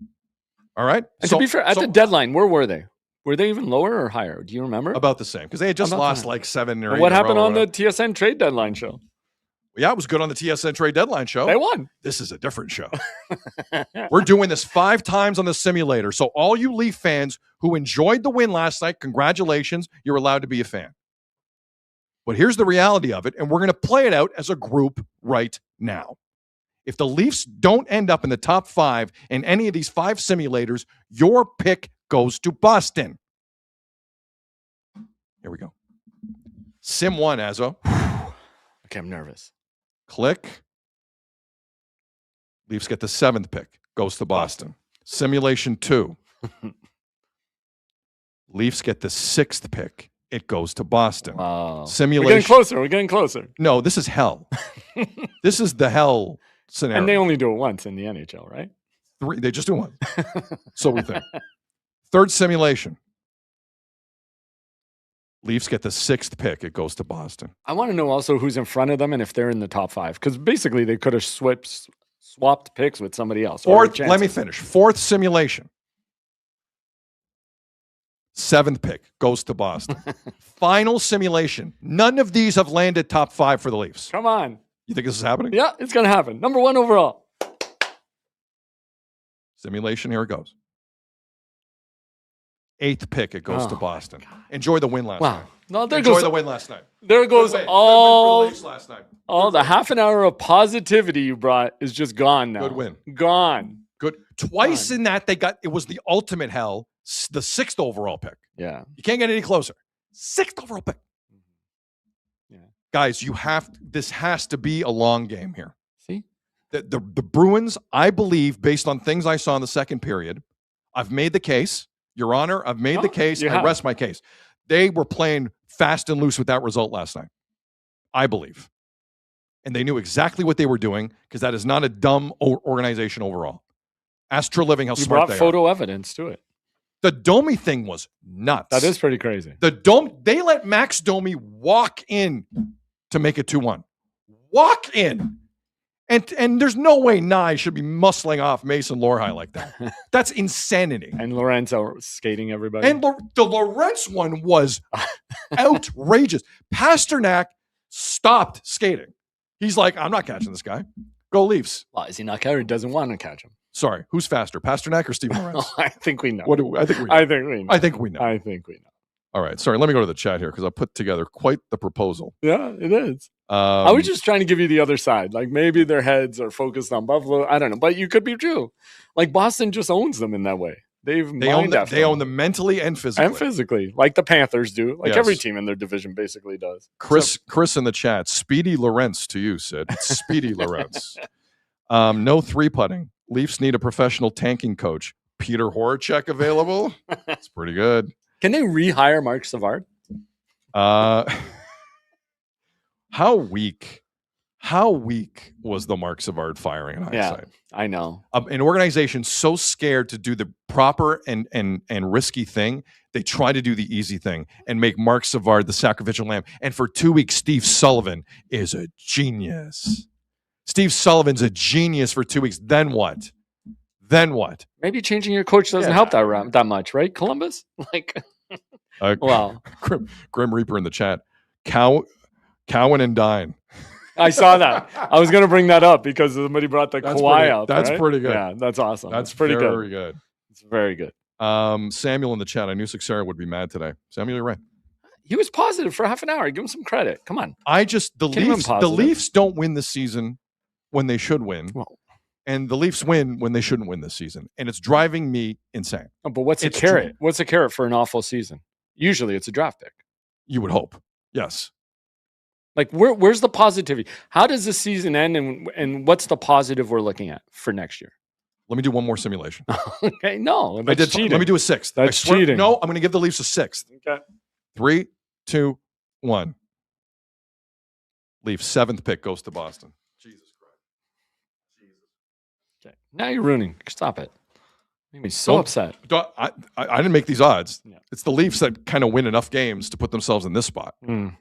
All right? And to be fair, at the deadline, where were they? Were they even lower or higher? Do you remember? About the same, because they had just lost like 7 or 8 What in a happened row, on the TSN trade deadline show? Yeah, it was good on the TSN trade deadline show. They won. This is a different show. We're doing this 5 times on the simulator. So all you Leaf fans who enjoyed the win last night, congratulations. You're allowed to be a fan. But here's the reality of it, and we're going to play it out as a group right now. If the Leafs don't end up in the top 5 in any of these 5 simulators, your pick goes to Boston. Here we go. Sim 1, Azo. Okay, I'm nervous. Click. Leafs get the 7th pick. Goes to Boston. Simulation 2. Leafs get the 6th pick. it goes to Boston. Wow. Simulation. We're getting closer. No, this is hell. This is the hell scenario. And they only do it once in the NHL, right? 3. They just do one. So we think. Third simulation. Leafs get the 6th pick. It goes to Boston. I want to know also who's in front of them and if they're in the top 5. Because basically they could have swapped picks with somebody else. Let me finish. 4th simulation. 7th pick goes to Boston. Final simulation. None of these have landed top 5 for the Leafs. Come on. You think this is happening? Yeah, it's going to happen. Number 1 overall. Simulation, here it goes. 8th pick, it goes to Boston. Enjoy the win last night. No, Enjoy the win last night. There goes all the the half an hour of positivity you brought is just gone now. Good win. Gone. Good. Twice in that it was the ultimate hell, the 6th overall pick. Yeah. You can't get any closer. 6th overall pick. Yeah. Guys, this has to be a long game here. See? The Bruins, I believe, based on things I saw in the second period, I've made the case. Your Honor, I've made the case. I rest my case. They were playing fast and loose with that result last night, I believe. And they knew exactly what they were doing because that is not a dumb organization overall. Ask Treliving how smart they are. You brought photo evidence to it. The Domi thing was nuts. That is pretty crazy. They let Max Domi walk in to make it 2-1. Walk in. And there's no way Nye should be muscling off Mason Lohrei like that. That's insanity. And Lorenzo skating everybody. And the Lorentz one was outrageous. Pasternak stopped skating. He's like, I'm not catching this guy. Go Leafs. Well, is he not catching? He doesn't want to catch him. Sorry, who's faster, Pasternak or Steven Lorentz? I think we know. I think we know. I think we know. I think we know. All right, sorry. Let me go to the chat here because I put together quite the proposal. Yeah, it is. I was just trying to give you the other side. Like maybe their heads are focused on Buffalo. I don't know, but you could be true. Like Boston just owns them in that way. They own them mentally and physically. And physically, like the Panthers do. Like every team in their division basically does. Chris in the chat. Speedy Lorentz to you, Sid. Speedy Lorentz. No 3-putting. Leafs need a professional tanking coach. Peter Horacek available. That's pretty good. Can they rehire Mark Savard? How weak was the Mark Savard firing in hindsight? Yeah, I know. An organization so scared to do the proper and risky thing, they try to do the easy thing and make Mark Savard the sacrificial lamb. And for 2 weeks, Steve Sullivan is a genius. Steve Sullivan's a genius for 2 weeks. Then what? Maybe changing your coach doesn't help that much, right? Columbus? Wow. Grim Reaper in the chat. Cowan and Dine. I saw that. I was going to bring that up because somebody brought the Kawhi up. That's pretty good. Yeah, that's awesome. That's pretty good. Very good. It's very good. Samuel in the chat. I knew Seixeiro would be mad today. Samuel, you're right. He was positive for half an hour. Give him some credit. Come on. The Leafs don't win this season when they should win. Well, and the Leafs win when they shouldn't win this season. And it's driving me insane. Oh, but what's the carrot? What's the carrot for an awful season? Usually it's a draft pick. You would hope. Yes. Like where's the positivity? How does the season end and what's the positive we're looking at for next year? Let me do one more simulation. Okay, no. I did cheating. Let me do a 6th. That's cheating. No, I'm going to give the Leafs a 6th. Okay. 3, 2, 1. Leafs 7th pick goes to Boston. Jesus Christ. Okay. Now you're ruining. Stop it. Made me so upset. I didn't make these odds. Yeah. It's the Leafs that kind of win enough games to put themselves in this spot. Mm.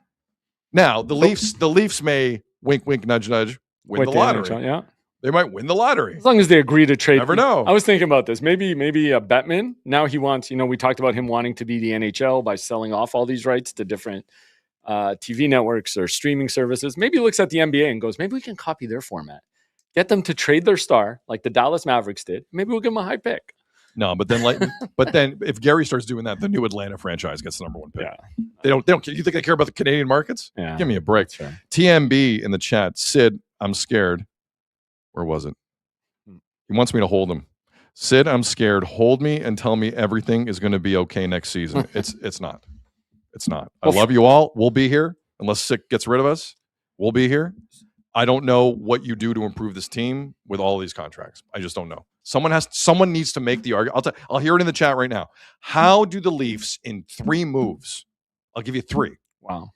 Now, the Leafs may wink, wink, nudge, nudge, win the lottery. NHL, yeah. They might win the lottery. As long as they agree to trade. Never know. I was thinking about this. Maybe a Bettman. Now he wants, we talked about him wanting to be the NHL by selling off all these rights to different TV networks or streaming services. Maybe he looks at the NBA and goes, maybe we can copy their format. Get them to trade their star like the Dallas Mavericks did. Maybe we'll give them a high pick. No, but then if Gary starts doing that, the new Atlanta franchise gets the number 1 pick. Yeah. They don't you think they care about the Canadian markets? Yeah. Give me a break. Sure. TMB in the chat. Sid, I'm scared. Where was it? He wants me to hold him. Sid, I'm scared. Hold me and tell me everything is going to be okay next season. It's not. It's not. I love you all. We'll be here unless Sick gets rid of us. We'll be here. I don't know what you do to improve this team with all these contracts. I just don't know. Someone needs to make the argument. I'll hear it in the chat right now. How do the Leafs in 3 moves, I'll give you 3. Wow.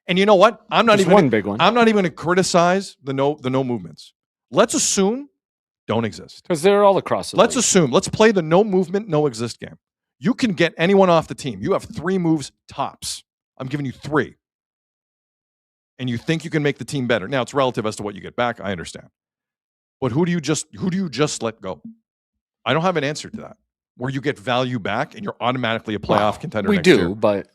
And you know what? I'm not Just even one big one. I'm not even going to criticize the no movements. Let's assume don't exist. Because they're all across the Let's league. assume. Let's play the no movement, no exist game. You can get anyone off the team. You have 3 moves tops. I'm giving you 3. And you think you can make the team better. Now it's relative as to what you get back. I understand. But who do you just let go? I don't have an answer to that. Where you get value back and you're automatically a playoff contender. We next year. do, but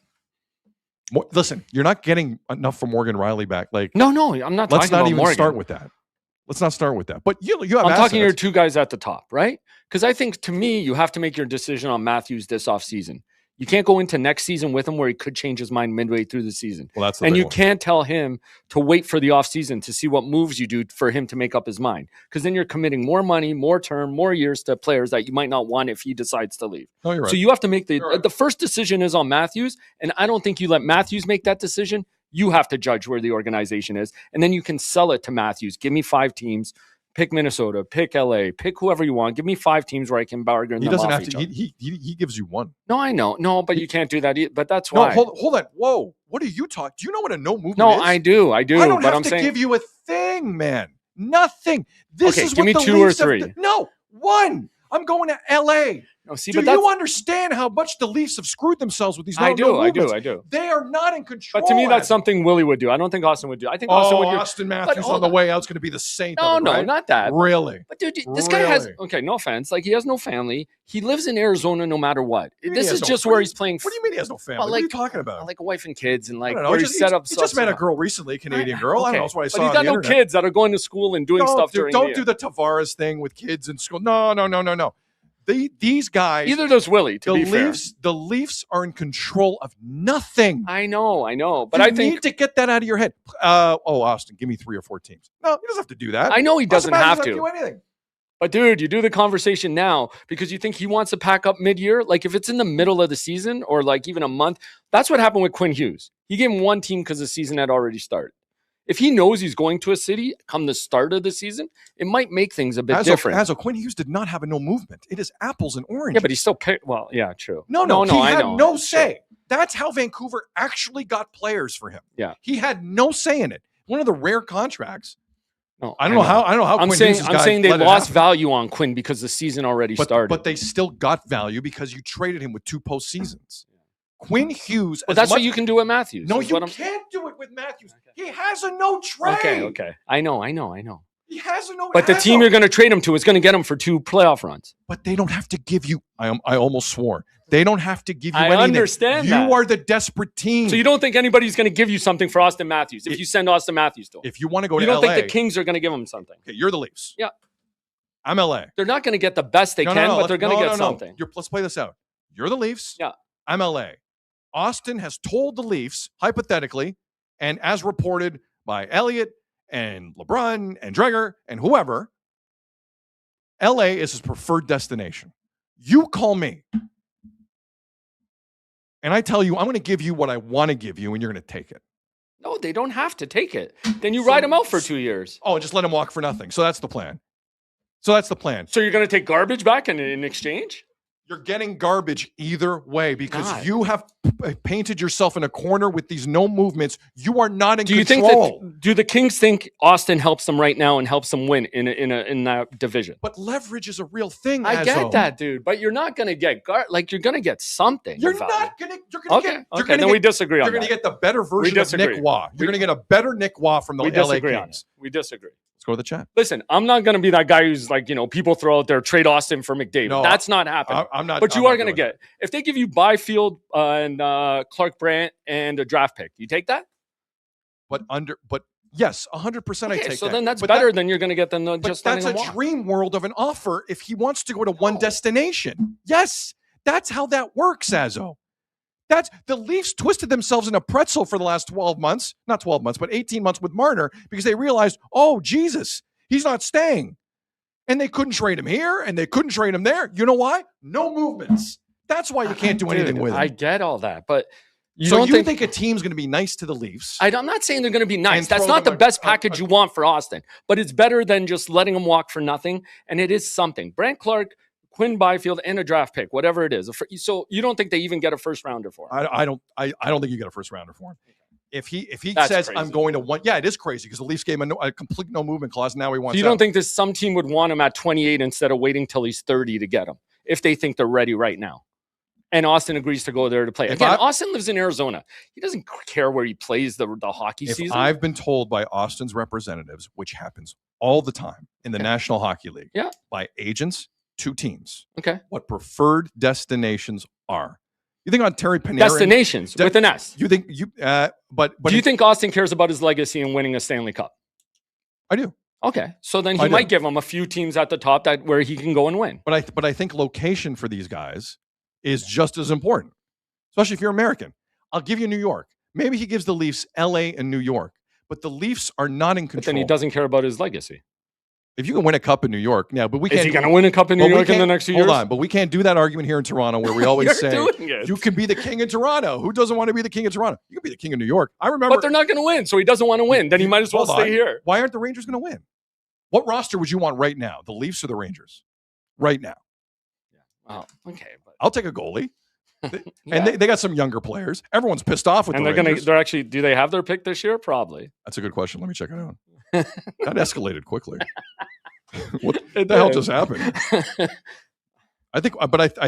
Listen, you're not getting enough for Morgan Riley back. Like, no, I'm not. Let's talking not about even Morgan. start with that. Let's not start with that. But you have. I'm assets. talking your 2 guys at the top, right? Because I think to me, you have to make your decision on Matthews this offseason. You can't go into next season with him where he could change his mind midway through the season. Well, that's the and big you one. can't tell him to wait for the offseason to see what moves you do for him to make up his mind. Because then you're committing more money, more term, more years to players that you might not want if he decides to leave. No, you're right. So you have to make the first decision is on Matthews, and I don't think you let Matthews make that decision. You have to judge where the organization is, and then you can sell it to Matthews. Give me 5 teams. Pick Minnesota, pick LA, pick whoever you want. Give me 5 teams where I can bargain He them doesn't off have each to. other. He gives you 1. No, I know. No, but you can't do that. But that's No, why. hold on. Whoa. What are you talking? Do you know what a no movement No, is? I do. I don't but have I'm to saying, give you a thing, man. Nothing. This Okay, is give what me the 2 or Leafs have 3. no, 1. I'm going to LA. No, see, Do but that's, you understand how much the Leafs have screwed themselves with these? I do. movements? They are not in control. But to me, that's something Willie would do. I don't think Austin would do. I think Austin would do. Auston Matthews hold on the on. way out is going to be the saint. No, of it, no, right? not that. Really? But dude, this guy has Really? okay. No offense, like he has no family. He lives in Arizona no matter what. What do you mean This he has is no- just what where do you- he's playing. What do you mean he has no family? Well, What are you like- talking about? Like a wife and kids, and I like don't know. where He he's just, set up. he just met a girl recently, a Canadian girl. I don't know. That's what I saw But he's on got the no internet. kids that are going to school and doing stuff during Don't the do the Tavares thing with kids in school. No. These guys. Either does Willie. To be fair, The Leafs are in control of nothing. I know, but you I think need to get that out of your head. Austin, give me 3 or 4 teams. No, he doesn't have to do that. I know he doesn't Auston Matthews have to. do anything. But dude, you do the conversation now because you think he wants to pack up mid-year. Like if it's in the middle of the season or like even a month, that's what happened with Quinn Hughes. He gave him 1 team because the season had already started. If he knows he's going to a city come the start of the season, it might make things a bit different. As Quinn Hughes did not have a no movement. It is apples and oranges. Yeah, but he still picked. Well, yeah, true. No, he I had know. no say. That's how Vancouver actually got players for him. Yeah, he had no say in it. One of the rare contracts. No, I don't know how. I'm Quinn saying Hughes' I'm guys saying they let it lost happen. value on Quinn because the season already started. But they still got value because you traded him with 2 postseasons. Quinn Hughes. But that's what you can do with Matthews. No, is you what I'm- can't do it with Matthews. He has a no trade. Okay. I know. He has a no. But the team you're going to trade him to is going to get him for 2 playoff runs. But they don't have to give you. I almost swore. They don't have to give you I anything. understand You that. are the desperate team. So you don't think anybody's going to give you something for Auston Matthews if you send Auston Matthews to him? If you want to go You to don't LA, think the Kings are going to give him something? okay, you're the Leafs. Yeah. I'm LA. They're not going to get the best they can, but they're going to get something. Let's play this out. You're the Leafs. Yeah. I'm LA. Austin has told the Leafs, hypothetically, and as reported by Elliott and LeBron and Dreger and whoever, LA is his preferred destination. You call me, and I tell you, I'm going to give you what I want to give you, and you're going to take it. No, they don't have to take it. Then you ride him out for 2 years. Oh, and just let him walk for nothing. So that's the plan. So you're going to take garbage back in exchange? You're getting garbage either way because God. you have painted yourself in a corner with these no movements. You are not in Do you control. think do the Kings think Austin helps them right now and helps them win in that division? But leverage is a real thing. I get Azzo. that, dude. But you're not going to get you're going to get something. You're of value. not going to. You're going to get. Okay. Then we disagree on You're that. going to get the better version of disagree. Nick Waugh. You're going to get a better Nick Waugh from the We LA disagree on Kings. it. We disagree. Let's go to the chat. Listen, I'm not going to be that guy who's like, people throw out there, trade Austin for McDavid. No, That's not happening. I'm not. But you I'm are not going to doing get, if they give you Byfield and Clark Brandt and a draft pick, you take that? But yes, 100%. I Okay, take so that. then that's But better than you're going to get than But just that's letting a them walk. dream world of an offer if he wants to go to one destination. Yes, that's how that works, Azzo. That's the Leafs twisted themselves in a pretzel for the last 12 months, not 12 months, but 18 months with Marner because they realized, oh, Jesus, he's not staying. And they couldn't trade him here and they couldn't trade him there. You know why? No movements. That's why you can't do anything with him. I get all that, but you so don't you think a team's going to be nice to the Leafs? I'm not saying they're going to be nice. And That's throw not the them best package you want for Austin, but it's better than just letting him walk for nothing. And it is something. Brant Clark, Quinn Byfield and a draft pick, whatever it is. So you don't think they even get a first rounder for him? I don't think you get a first rounder for him. If he That's says crazy. I'm going to one, yeah, it is crazy because the Leafs gave him a complete no movement clause. Now he wants. So you don't think some team would want him at 28 instead of waiting till he's 30 to get him if they think they're ready right now? And Austin agrees to go there to play. Again, Austin lives in Arizona. He doesn't care where he plays the hockey season. I've been told by Austin's representatives, which happens all the time in the National Hockey League, by agents to teams, what preferred destinations are. You think on Terry Panarin? Destinations with an S. You think but do you think Austin cares about his legacy and winning a Stanley Cup? I do. Okay, so then he might give him a few teams at the top where he can go and win. But I think location for these guys is just as important, especially if you're American. I'll give you New York. Maybe he gives the Leafs L.A. and New York, but the Leafs are not in control. But then he doesn't care about his legacy. If you can win a cup in New York, but we can't. Is he going to win a cup in New York in the next 2 years? Hold on, but we can't do that argument here in Toronto where we always say doing it. You can be the king of Toronto. Who doesn't want to be the king of Toronto? You can be the king of New York. I remember, but they're not going to win, so he doesn't want to win. Then he might as well stay here. Why aren't the Rangers going to win? What roster would you want right now? The Leafs or the Rangers? Right now. Oh, okay. But I'll take a goalie. And they got some younger players. Everyone's pissed off with and the Rangers. They're actually, do they have their pick this year? Probably. That's a good question. Let me check it out. That escalated quickly. What the hell just happened? I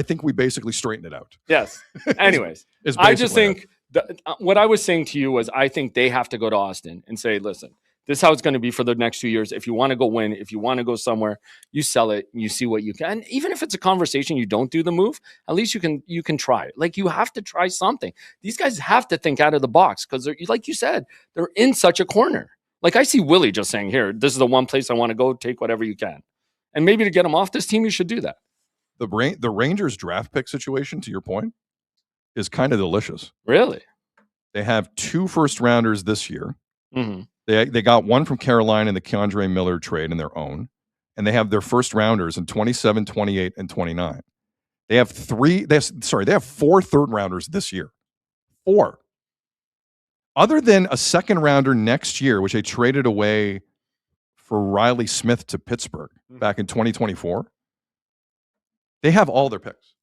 think we basically straightened it out. Yes. Anyways, I just think what I was saying to you was I think they have to go to Austin and say, listen, this is how it's going to be for the next 2 years. If you want to go win, if you want to go somewhere, you sell it and you see what you can. And even if it's a conversation, you don't do the move, at least you can try it. Like, you have to try something. These guys have to think out of the box because, like you said, they're in such a corner. Like, I see Willie just saying, here, this is the one place I want to go, take whatever you can. And maybe to get him off this team, you should do that. The Rangers draft pick situation, to your point, is kind of delicious. Really? They have 2 first rounders this year. Mm-hmm. They got one from Carolina in the Keandre Miller trade in their own. And they have their first rounders in 27, 28, and 29. They have 4 third rounders this year. 4. Other than a second rounder next year, which they traded away for Riley Smith to Pittsburgh back in 2024, they have all their picks.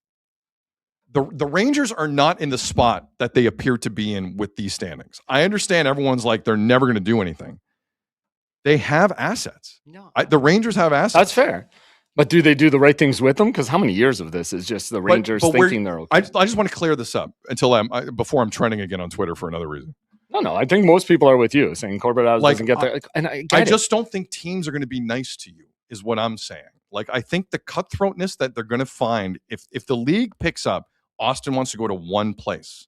The Rangers are not in the spot that they appear to be in with these standings. I understand everyone's like, they're never going to do anything. They have assets. No. The Rangers have assets. That's fair. But do they do the right things with them? Because how many years of this is just the Rangers thinking they're okay? I just want to clear this up before I'm trending again on Twitter for another reason. No. I think most people are with you saying Corbett doesn't get there. And I just don't think teams are going to be nice to you, is what I'm saying. Like, I think the cutthroatness that they're going to find, if the league picks up, Austin wants to go to one place,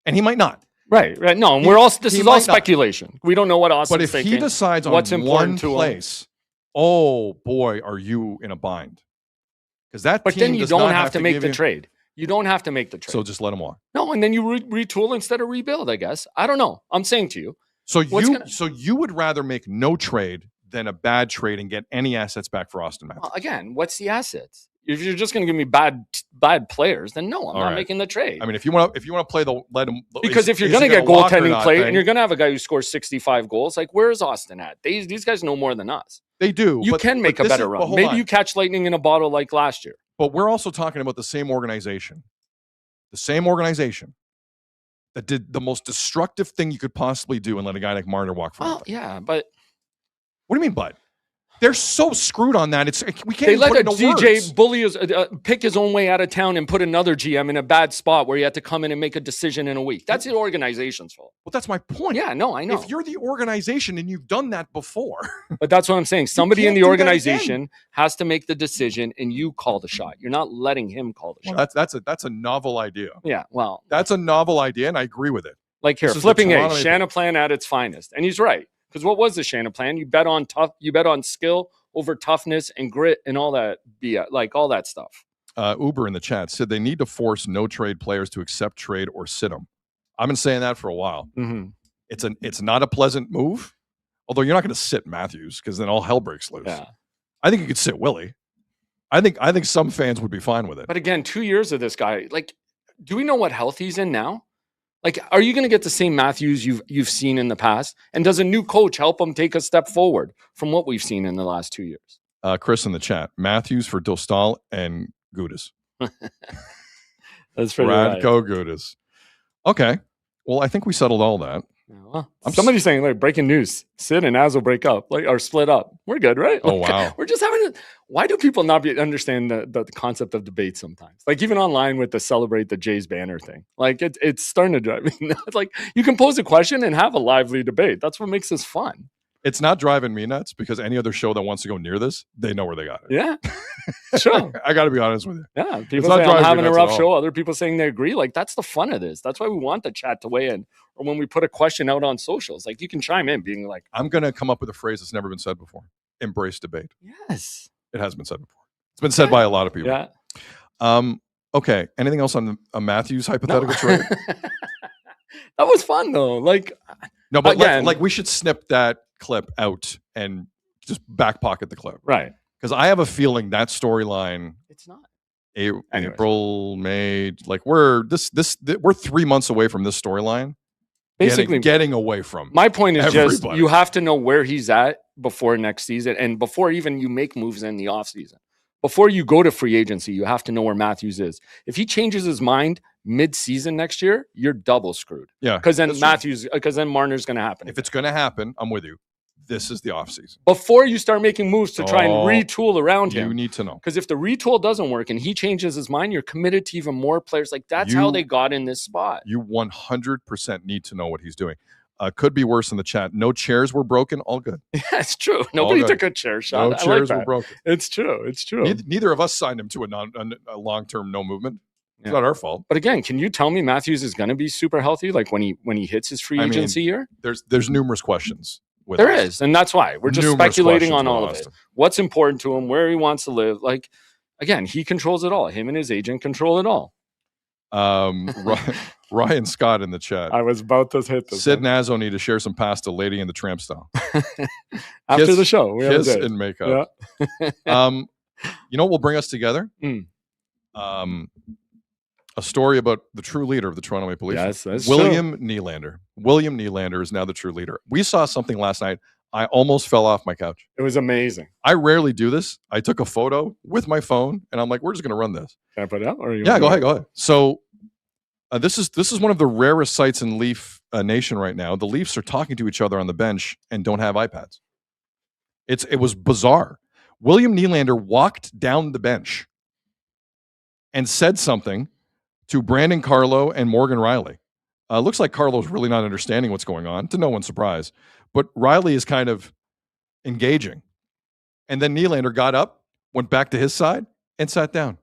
and he might not. Right. No, and this is all speculation. Not. We don't know what Austin's thinking. But if he decides on one place, oh boy, are you in a bind? Because But then you don't have to make the trade. You don't have to make the trade. So just let him walk. No, and then you retool instead of rebuild, I guess. I don't know. I'm saying to you. So you would rather make no trade than a bad trade and get any assets back for Auston Matthews? Well, again, what's the assets? If you're just going to give me bad players, then no, I'm not making the trade. I mean, if you want to let him, because if you're going to get goaltending play and you're going to have a guy who scores 65 goals, like, where's Austin at? These guys know more than us. They do. You can make a better run. Maybe you catch lightning in a bottle like last year. But we're also talking about the same organization that did the most destructive thing you could possibly do and let a guy like Marner walk free. Well, yeah, but what do you mean, but? They're so screwed on that. We can't. They let put a DJ bully pick his own way out of town and put another GM in a bad spot where he had to come in and make a decision in a week. That's the organization's fault. Well, that's my point. Yeah, no, I know. If you're the organization and you've done that before, but that's what I'm saying. Somebody in the organization has to make the decision, and you call the shot. You're not letting him call the shot. That's a novel idea. Yeah, well, that's a novel idea, and I agree with it. Like here, flipping a Shanaplan at its finest, and he's right. Because what was the Shanaplan? You bet on you bet on skill over toughness and grit and all that, like all that stuff. Uber in the chat said they need to force no trade players to accept trade or sit them. I've been saying that for a while. Mm-hmm. It's not a pleasant move. Although you're not going to sit Matthews because then all hell breaks loose. Yeah. I think you could sit Willie. I think some fans would be fine with it. But again, 2 years of this guy, like, do we know what health he's in now? Like, are you going to get the same Matthews you've seen in the past? And does a new coach help him take a step forward from what we've seen in the last 2 years? Chris in the chat. Matthews for Dostal and Gudas. That's pretty Radko Gudas. Okay. Well, I think we settled all that. Well, somebody's saying like breaking news: Sid and Az will break up, like or split up. We're good, right? Oh like, wow. We're just having. Why do people not understand the concept of debate sometimes? Like even online with the celebrate the Jays banner thing. Like it's starting to drive me nuts. Like you can pose a question and have a lively debate. That's what makes this fun. It's not driving me nuts because any other show that wants to go near this, they know where they got it. Yeah, sure. I got to be honest with you. Yeah, people say I'm having a rough show. Other people saying they agree. Like that's the fun of this. That's why we want the chat to weigh in. Or when we put a question out on socials, like you can chime in, being like, I'm going to come up with a phrase that's never been said before. Embrace debate. Yes, it has been said before. It's been said by a lot of people. Yeah. Okay. Anything else on Matthews hypothetical trade? That was fun though. Like, no, but again, like we should snip that clip out and just back pocket the clip, right? Because I have a feeling that storyline. It's not April, May. Like we're 3 months away from this storyline. Basically, getting away from. My point is everybody. Just you have to know where he's at before next season, and before even you make moves in the offseason. Before you go to free agency, you have to know where Matthews is. If he changes his mind mid-season next year, you're double screwed. Yeah, because then Marner's going to happen. If it's going to happen, I'm with you. This is the offseason. Before you start making moves to try and retool around him. You need to know. Because if the retool doesn't work and he changes his mind, you're committed to even more players. Like that's how they got in this spot. You 100% need to know what he's doing. Could be worse in the chat. No chairs were broken. All good. Yeah, it's true. Nobody took a chair shot. No chairs were broken. It's true. It's true. Neither of us signed him to a long-term no movement. It's not our fault. But again, can you tell me Matthews is going to be super healthy? Like when he hits his free agency year? There's numerous questions. There is, and that's why we're just speculating on all of it. What's important to him, where he wants to live. Like, again, he controls it all. Him and his agent control it all. Ryan Scott in the chat. I was about to hit this. Sid Nazo need to share some pasta, Lady in the Tramp style. After the show, we kiss and makeup. Yeah. You know what will bring us together? A story about the true leader of the Toronto Maple Leafs. Yes, that's William Nylander. William Nylander is now the true leader. We saw something last night. I almost fell off my couch. It was amazing. I rarely do this. I took a photo with my phone, and I'm like, we're just going to run this. Can I put it out? Or yeah, go ahead. So this is one of the rarest sights in Leaf Nation right now. The Leafs are talking to each other on the bench and don't have iPads. It was bizarre. William Nylander walked down the bench and said something to Brandon Carlo and Morgan Riley. Looks like Carlo's really not understanding what's going on, to no one's surprise. But Riley is kind of engaging. And then Nylander got up, went back to his side, and sat down.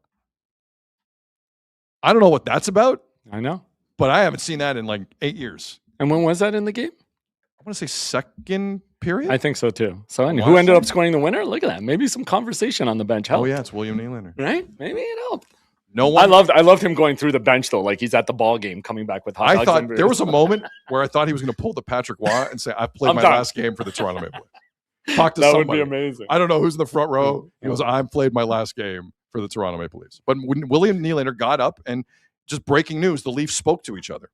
I don't know what that's about. I know. But I haven't seen that in like 8 years. And when was that in the game? I want to say second period. I think so too. So who ended up scoring the winner? Look at that. Maybe some conversation on the bench helped. Oh yeah, it's William Nylander. Right? Maybe it helped. No one. I loved him going through the bench though, like he's at the ball game, coming back with hot dogs. I thought there was a moment where I thought he was going to pull the Patrick Waugh and say, "I played my last game for the Toronto Maple Leafs." Talk to somebody. That would be amazing. I don't know who's in the front row. He goes, "I played my last game for the Toronto Maple Leafs." But when William Nylander got up and just breaking news, the Leafs spoke to each other.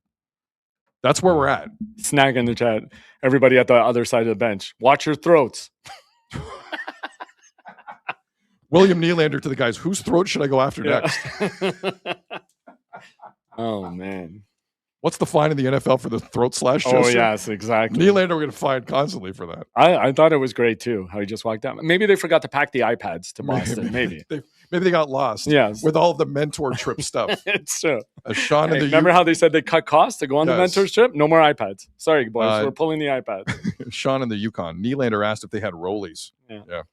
That's where we're at. Snag in the chat. Everybody at the other side of the bench, watch your throats. William Nylander to the guys, whose throat should I go after next? Oh, man. What's the fine in the NFL for the throat slash gesture? Oh, yes, exactly. Nylander we're going to fine constantly for that. I thought it was great, too, how he just walked out. Maybe they forgot to pack the iPads to Boston. Maybe they got lost with all the mentor trip stuff. It's true. Sean remember how they said they cut costs to go on the mentor's trip? No more iPads. Sorry, boys. We're pulling the iPads. Sean in the Yukon. Nylander asked if they had rollies. Yeah.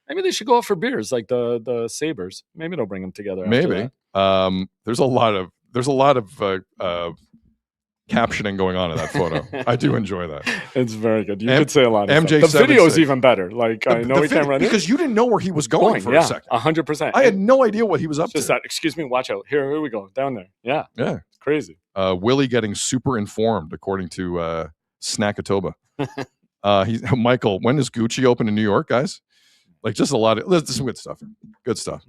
Maybe they should go out for beers like the Sabres. Maybe they'll bring them together. Maybe. There's a lot of captioning going on in that photo. I do enjoy that. It's very good. You could say a lot of MJ stuff. The video is even better. Like I know we can't run because you didn't know where he was going for a second. 100%. I had no idea what he was up to. Just that. Excuse me. Watch out. Here we go. Down there. Yeah. It's crazy. Willie getting super informed according to Snackatoba. Michael, when is Gucci open in New York, guys? Like just a lot of this some good stuff. Good stuff.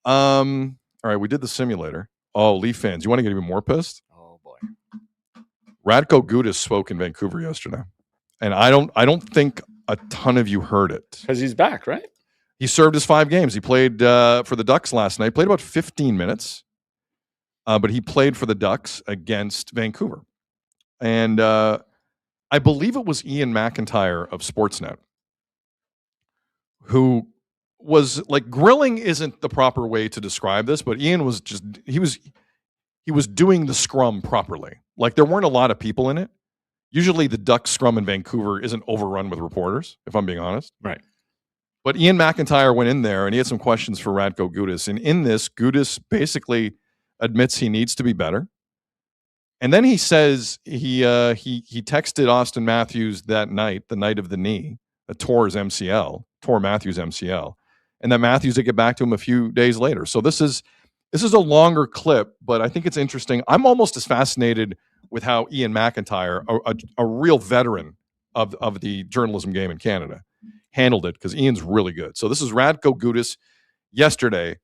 All right, we did the simulator. Oh, Leaf fans, you want to get even more pissed? Oh boy. Radko Gudas spoke in Vancouver yesterday. And I don't think a ton of you heard it. Because he's back, right? He served his 5 games. He played for the Ducks last night. Played about 15 minutes, but he played for the Ducks against Vancouver. And I believe it was Ian McIntyre of Sportsnet who was like, grilling isn't the proper way to describe this, but Ian was just, he was doing the scrum properly. Like, there weren't a lot of people in it. Usually the Ducks scrum in Vancouver isn't overrun with reporters, if I'm being honest. Right. But Ian McIntyre went in there and he had some questions for Radko Gudas. And in this, Gudas basically admits he needs to be better. And then he says he texted Auston Matthews that night, the night of the knee, tore Matthews' MCL, and that Matthews would get back to him a few days later. So this is a longer clip, but I think it's interesting. I'm almost as fascinated with how Ian McIntyre, a real veteran of the journalism game in Canada, handled it, because Ian's really good. So this is Radko Gudas yesterday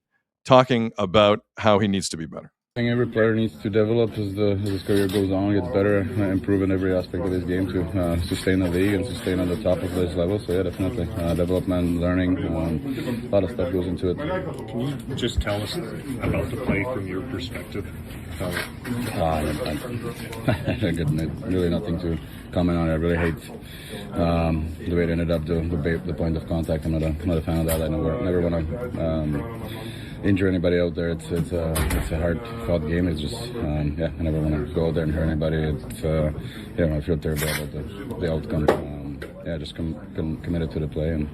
talking about how he needs to be better. I think every player needs to develop as his career goes on, gets better, improve in every aspect of his game to sustain the league and sustain on the top of this level. So yeah, definitely development, learning, a lot of stuff goes into it. Can you just tell us about the play from your perspective? Really nothing to comment on. I really hate the way it ended up, the point of contact. I'm not a fan of that. I never want to injure anybody out there. It's a hard-fought game. It's just I never want to go out there and hurt anybody. I feel terrible about the outcome. Just committed to the play, and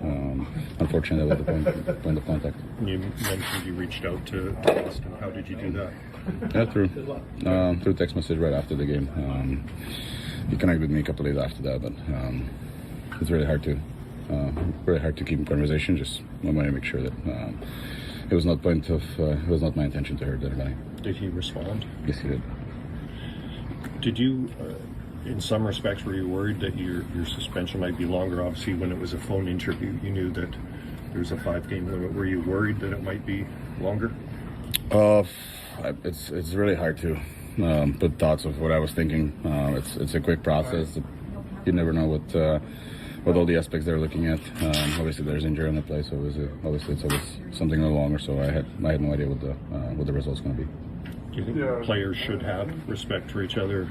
unfortunately that was the point of contact. You mentioned you reached out to Austin. How did you do that? Yeah, through text message right after the game. He connected with me a couple of days after that, but it's really hard to keep in conversation. Just I want to make sure that it was not my intention to hurt anybody. Did he respond? Yes, he did. Did you, in some respects, were you worried that your suspension might be longer? Obviously, when it was a phone interview, you knew that there was a 5-game limit. Were you worried that it might be longer? It's really hard to put thoughts of what I was thinking. It's a quick process. You never know what all the aspects they're looking at. Obviously, there's injury on the play, so obviously it's always something a little longer. So I had no idea what the result's going to be. Do you think players should have respect for each other,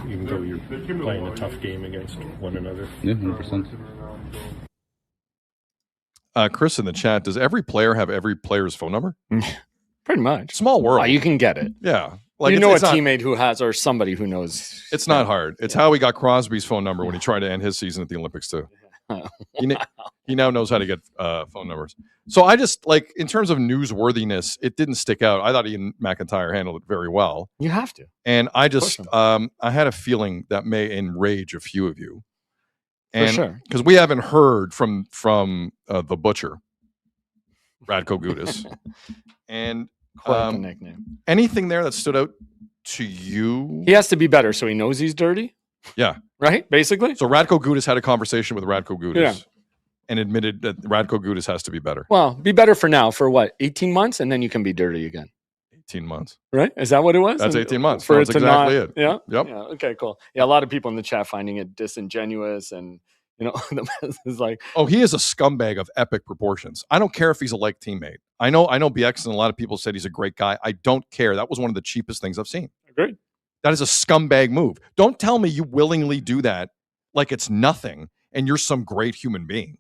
even though you're playing a tough game against one another? Yeah, 100%. Chris in the chat, does every player have every player's phone number? Pretty much. Small world. You can get it. Yeah. Like, you know, a teammate who has, or somebody who knows. It's not hard. It's how he got Crosby's phone number when he tried to end his season at the Olympics too. He now knows how to get phone numbers. So I just, like, in terms of newsworthiness, it didn't stick out. I thought Ian McIntyre handled it very well. You have to. And I just, I had a feeling that may enrage a few of you. And, for sure. Because we haven't heard from the butcher, Radko Gudas. And quite the nickname. Anything there that stood out to you? He has to be better, so he knows he's dirty. Yeah. Right? Basically. So Radko Gudas had a conversation with Radko Gudas and admitted that Radko Gudas has to be better. Well, be better for now, for what, 18 months? And then you can be dirty again. 18 months. Right? Is that what it was? That's 18 months. For That's exactly it. Yeah? Yep. Yeah. Okay, cool. Yeah, a lot of people in the chat finding it disingenuous and, you know, is like, oh, he is a scumbag of epic proportions. I don't care if he's a like teammate. I know BX and a lot of people said he's a great guy. I don't care. That was one of the cheapest things I've seen. Agreed. That is a scumbag move. Don't tell me you willingly do that like it's nothing and you're some great human being.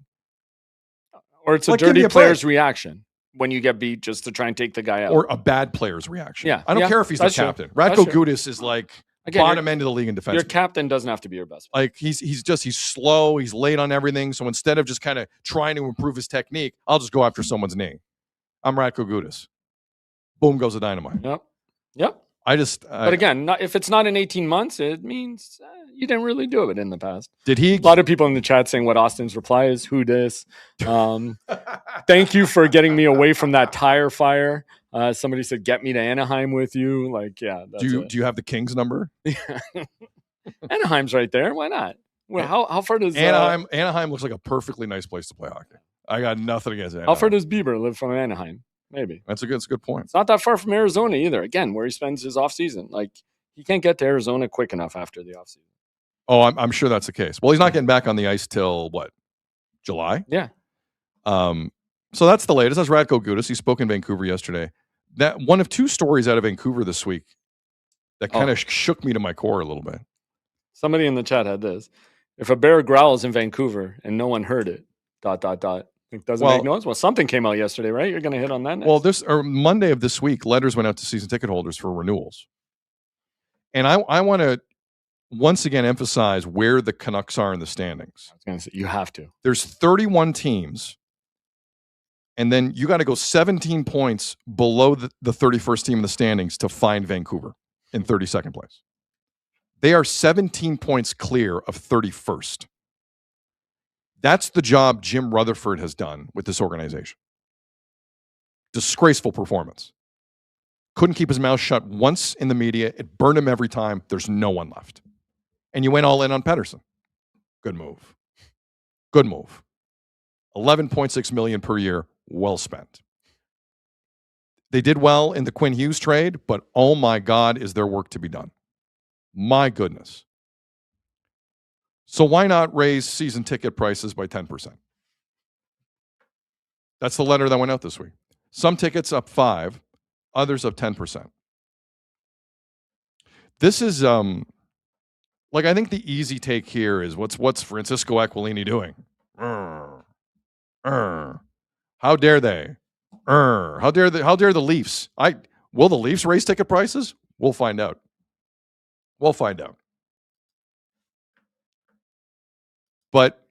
Or it's a dirty player's reaction when you get beat just to try and take the guy out. Or a bad player's reaction. Yeah. I don't care if he's the captain. Radko Gudas is like bottom end of the league in defense. Your captain doesn't have to be your best player. Like he's slow, he's late on everything. So instead of just kind of trying to improve his technique, I'll just go after someone's knee. I'm Radko Gudas. Boom goes the dynamite. Yep. But again, if it's not in 18 months, it means you didn't really do it in the past. Did he? A lot of people in the chat saying what Austin's reply is, who dis? Thank you for getting me away from that tire fire. Somebody said, get me to Anaheim with you. Like, yeah. Do you have the Kings number? Anaheim's right there. Why not? Well, how far does Anaheim looks like a perfectly nice place to play hockey. I got nothing against Anaheim. How far does Bieber live from Anaheim? Maybe. That's a good point. It's not that far from Arizona either. Again, where he spends his off season. Like, he can't get to Arizona quick enough after the off season. Oh, I'm sure that's the case. Well, he's not getting back on the ice till what? July? Yeah. So that's the latest. That's Radko Gudas. He spoke in Vancouver yesterday. That one of two stories out of Vancouver this week that kind of shook me to my core a little bit. Somebody in the chat had this. If a bear growls in Vancouver and no one heard it, ... It doesn't make noise. Well, something came out yesterday, right? You're going to hit on that next. Well, Monday of this week, letters went out to season ticket holders for renewals. And I want to once again emphasize where the Canucks are in the standings. I was going to say, you have to. There's 31 teams. And then you got to go 17 points below the 31st team in the standings to find Vancouver in 32nd place. They are 17 points clear of 31st. That's the job Jim Rutherford has done with this organization. Disgraceful performance. Couldn't keep his mouth shut once in the media. It burned him every time. There's no one left. And you went all in on Pettersson. Good move. Good move. $11.6 million per year. Well spent. They did well in the Quinn Hughes trade, but oh my God, is there work to be done? My goodness. So why not raise season ticket prices by 10%? That's the letter that went out this week. Some tickets up 5%, others up 10%. This is I think the easy take here is what's Francisco Aquilini doing? How dare they? How dare the Leafs? Will the Leafs raise ticket prices? We'll find out. We'll find out. But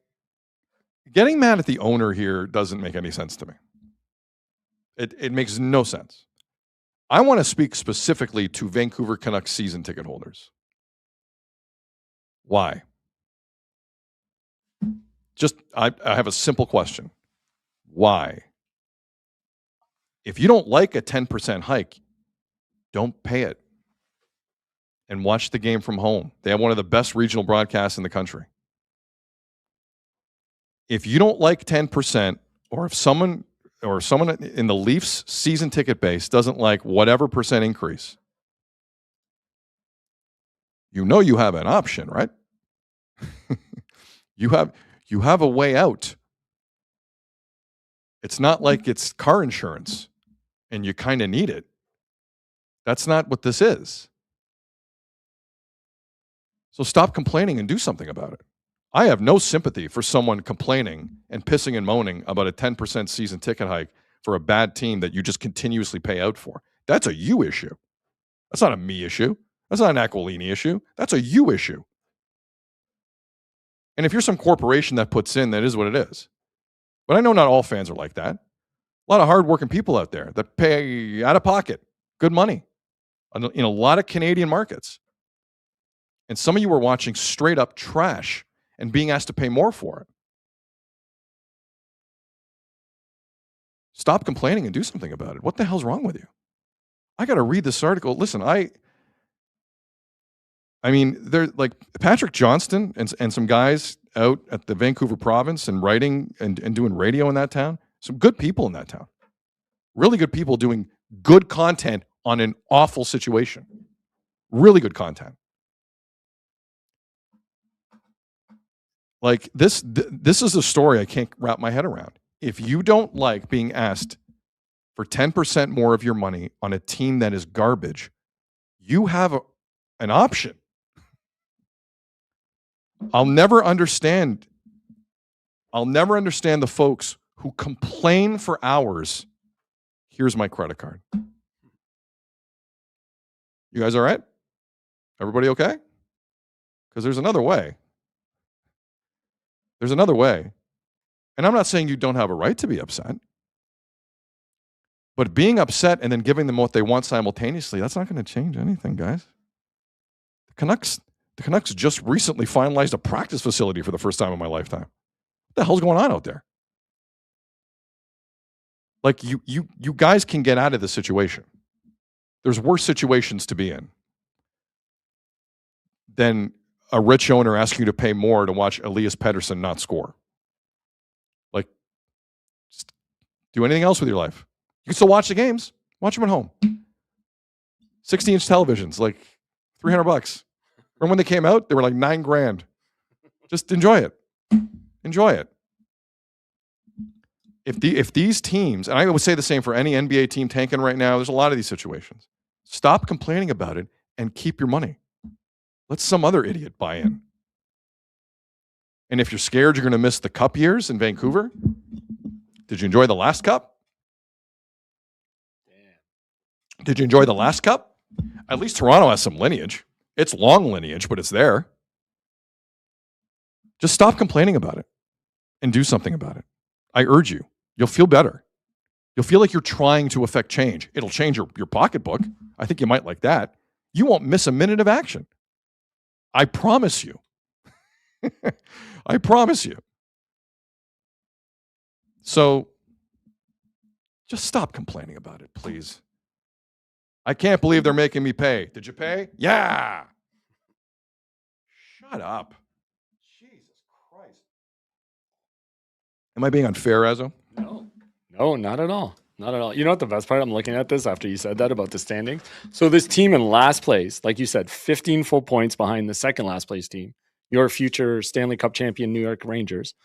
getting mad at the owner here doesn't make any sense to me. It makes no sense. I want to speak specifically to Vancouver Canucks season ticket holders. Why? I have a simple question. Why? If you don't like a 10% hike, don't pay it. And watch the game from home. They have one of the best regional broadcasts in the country. If you don't like 10%, or if someone in the Leafs season ticket base doesn't like whatever percent increase, you know you have an option, right? You have a way out. It's not like it's car insurance and you kind of need it. That's not what this is. So stop complaining and do something about it. I have no sympathy for someone complaining and pissing and moaning about a 10% season ticket hike for a bad team that you just continuously pay out for. That's a you issue. That's not a me issue. That's not an Aquilini issue. That's a you issue. And if you're some corporation that puts in, that is what it is. But I know not all fans are like that. A lot of hardworking people out there that pay out of pocket good money in a lot of Canadian markets. And some of you are watching straight up trash and being asked to pay more for it. Stop complaining and do something about it. What the hell's wrong with you? I got to read this article. Listen, I mean, they're like Patrick Johnston and some guys out at the Vancouver province and writing and doing radio in that town. Some good people in that town. Really good people doing good content on an awful situation. Really good content. Like this is a story I can't wrap my head around. If you don't like being asked for 10% more of your money on a team that is garbage, you have an option. I'll never understand the folks who complain for hours. Here's my credit card. You guys all right? Everybody okay? Because there's another way. There's another way. And I'm not saying you don't have a right to be upset. But being upset and then giving them what they want simultaneously, that's not going to change anything, guys. The Canucks just recently finalized a practice facility for the first time in my lifetime. What the hell's going on out there? Like, you guys can get out of this situation. There's worse situations to be in than a rich owner asking you to pay more to watch Elias Pettersson not score. Like, just do anything else with your life. You can still watch the games. Watch them at home. 60-inch televisions, like $300. Remember when they came out? They were like $9,000. Just enjoy it. Enjoy it. If these teams, and I would say the same for any NBA team tanking right now, there's a lot of these situations. Stop complaining about it and keep your money. Let some other idiot buy in. And if you're scared you're going to miss the cup years in Vancouver, did you enjoy the last cup? Did you enjoy the last cup? At least Toronto has some lineage. It's long lineage, but it's there. Just stop complaining about it and do something about it. I urge you. You'll feel better. You'll feel like you're trying to affect change. It'll change your pocketbook. I think you might like that. You won't miss a minute of action. I promise you. I promise you. So just stop complaining about it, please. I can't believe they're making me pay. Did you pay? Yeah. Shut up. Jesus Christ. Am I being unfair, Azo? No, not at all. Not at all. You know what the best part? I'm looking at this after you said that about the standings. So this team in last place, like you said, 15 full points behind the second last place team, your future Stanley Cup champion New York Rangers.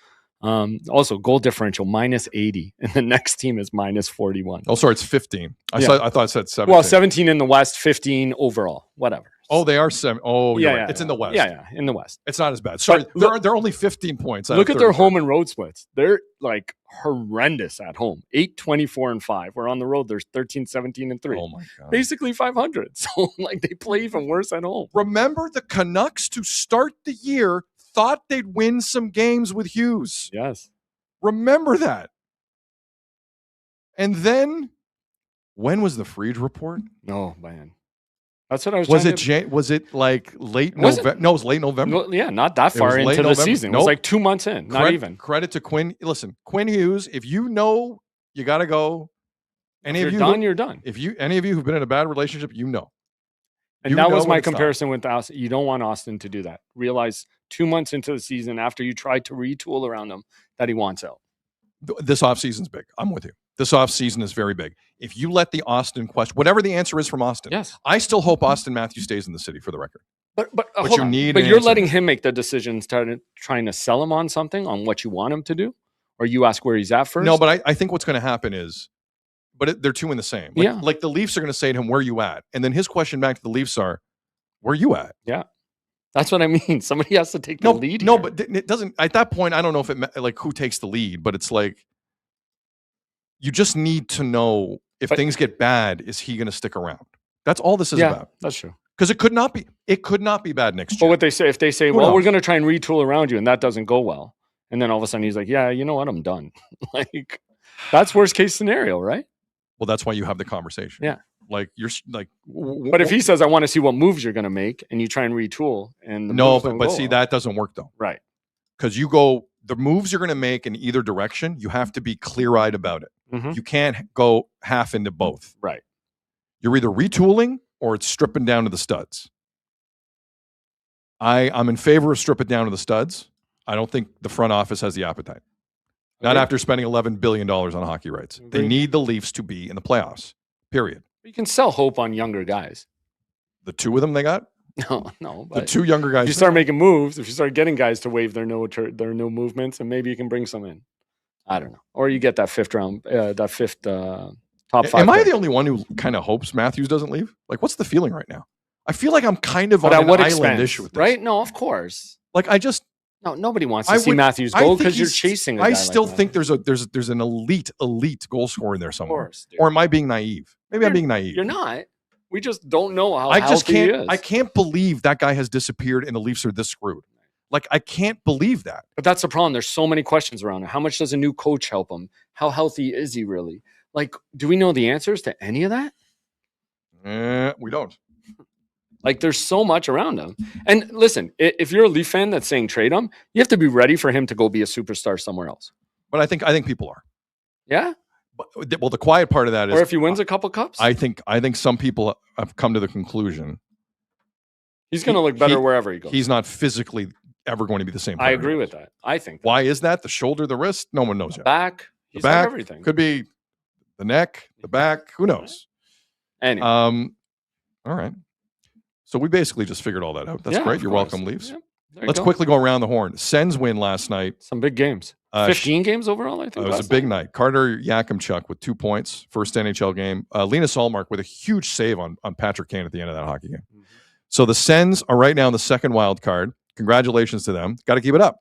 Also, goal differential minus 80, and the next team is minus 41. Oh, sorry, it's 15. I thought it said 17. Well, 17 in the West, 15 overall, whatever. Oh, they are 7. Oh, you're right. Yeah, it's in the West. Yeah, in the West. It's not as bad. Sorry, they're only 15 points. Look at their home and road splits. They're like horrendous at home. 8, 24, and 5. We're on the road. There's 13, 17, and 3. Oh, my God. Basically 500. So, like, they play even worse at home. Remember the Canucks to start the year thought they'd win some games with Hughes. Yes. Remember that. And then, when was the Freed report? Oh, man. That's what I was Was it like late November? No, it was late November. No, yeah, not that far into the season. It was like 2 months in, not even. Credit to Quinn. Listen, Quinn Hughes, if you know you got to go. You're done. If any of you who've been in a bad relationship, you know. And that was my comparison with Auston. You don't want Auston to do that. Realize 2 months into the season, after you tried to retool around him, that he wants out. This offseason's big. I'm with you. This offseason is very big. If you let the Auston question, whatever the answer is from Auston, yes. I still hope Auston Matthews stays in the city for the record. But you're letting him make the decision, trying to sell him on something, on what you want him to do? Or you ask where he's at first? No, but I think what's going to happen is, they're two in the same. Like the Leafs are going to say to him, where are you at? And then his question back to the Leafs are, where are you at? Yeah. That's what I mean. Somebody has to take the lead. No, but it doesn't. At that point, I don't know if it like who takes the lead, but it's like you just need to know if things get bad, is he going to stick around? That's all this is about. That's true. Because it could not be. It could not be bad next year. But if they say, well, we're going to try and retool around you, and that doesn't go well, and then all of a sudden he's like, yeah, you know what, I'm done. Like that's worst case scenario, right? Well, that's why you have the conversation. Yeah. Like you're like, but if he says, I want to see what moves you're going to make, and you try and retool, and that doesn't work though, right? Because the moves you're going to make in either direction, you have to be clear-eyed about it. Mm-hmm. You can't go half into both. Right. You're either retooling or it's stripping down to the studs. I'm in favor of strip it down to the studs. I don't think the front office has the appetite. Not after spending $11 billion on hockey rights. They need the Leafs to be in the playoffs. Period. You can sell hope on younger guys. The two of them they got? No. The two younger guys. If you start making moves, if you start getting guys to waive their no movements, and maybe you can bring some in. I don't know. Or you get that fifth round, top 5. Am I the only one who kind of hopes Matthews doesn't leave? Like, what's the feeling right now? I feel like I'm kind of on an island issue with this. Right? No, of course. Like, No, nobody wants to see Matthews go because you're chasing a guy. I still think there's an elite goal scorer in there somewhere. Of course, or am I being naive? Maybe I'm being naive. You're not. We just don't know how healthy he is. I can't believe that guy has disappeared and the Leafs are this screwed. Like, I can't believe that. But that's the problem. There's so many questions around it. How much does a new coach help him? How healthy is he really? Like, do we know the answers to any of that? We don't. Like, there's so much around him. And listen, if you're a Leaf fan that's saying trade him, you have to be ready for him to go be a superstar somewhere else. But I think people are. Yeah? Well, the quiet part of that is... Or if he wins a couple cups? I think some people have come to the conclusion... He's going to look better wherever he goes. He's not physically ever going to be the same player. I agree with that. I think. Why is that? The shoulder, the wrist? No one knows yet. Back. He's got everything. Could be the neck, the back. Who knows? Anyway. All right. So we basically just figured all that out. That's great. You're welcome, Leafs. Yeah. Let's quickly go around the horn. Sens win last night. Some big games. 15 games overall, I think. It was a big night. Carter Yakimchuk with 2 points, first NHL game. Linus Ullmark with a huge save on Patrick Kane at the end of that hockey game. Mm-hmm. So the Sens are right now in the second wild card. Congratulations to them. Got to keep it up.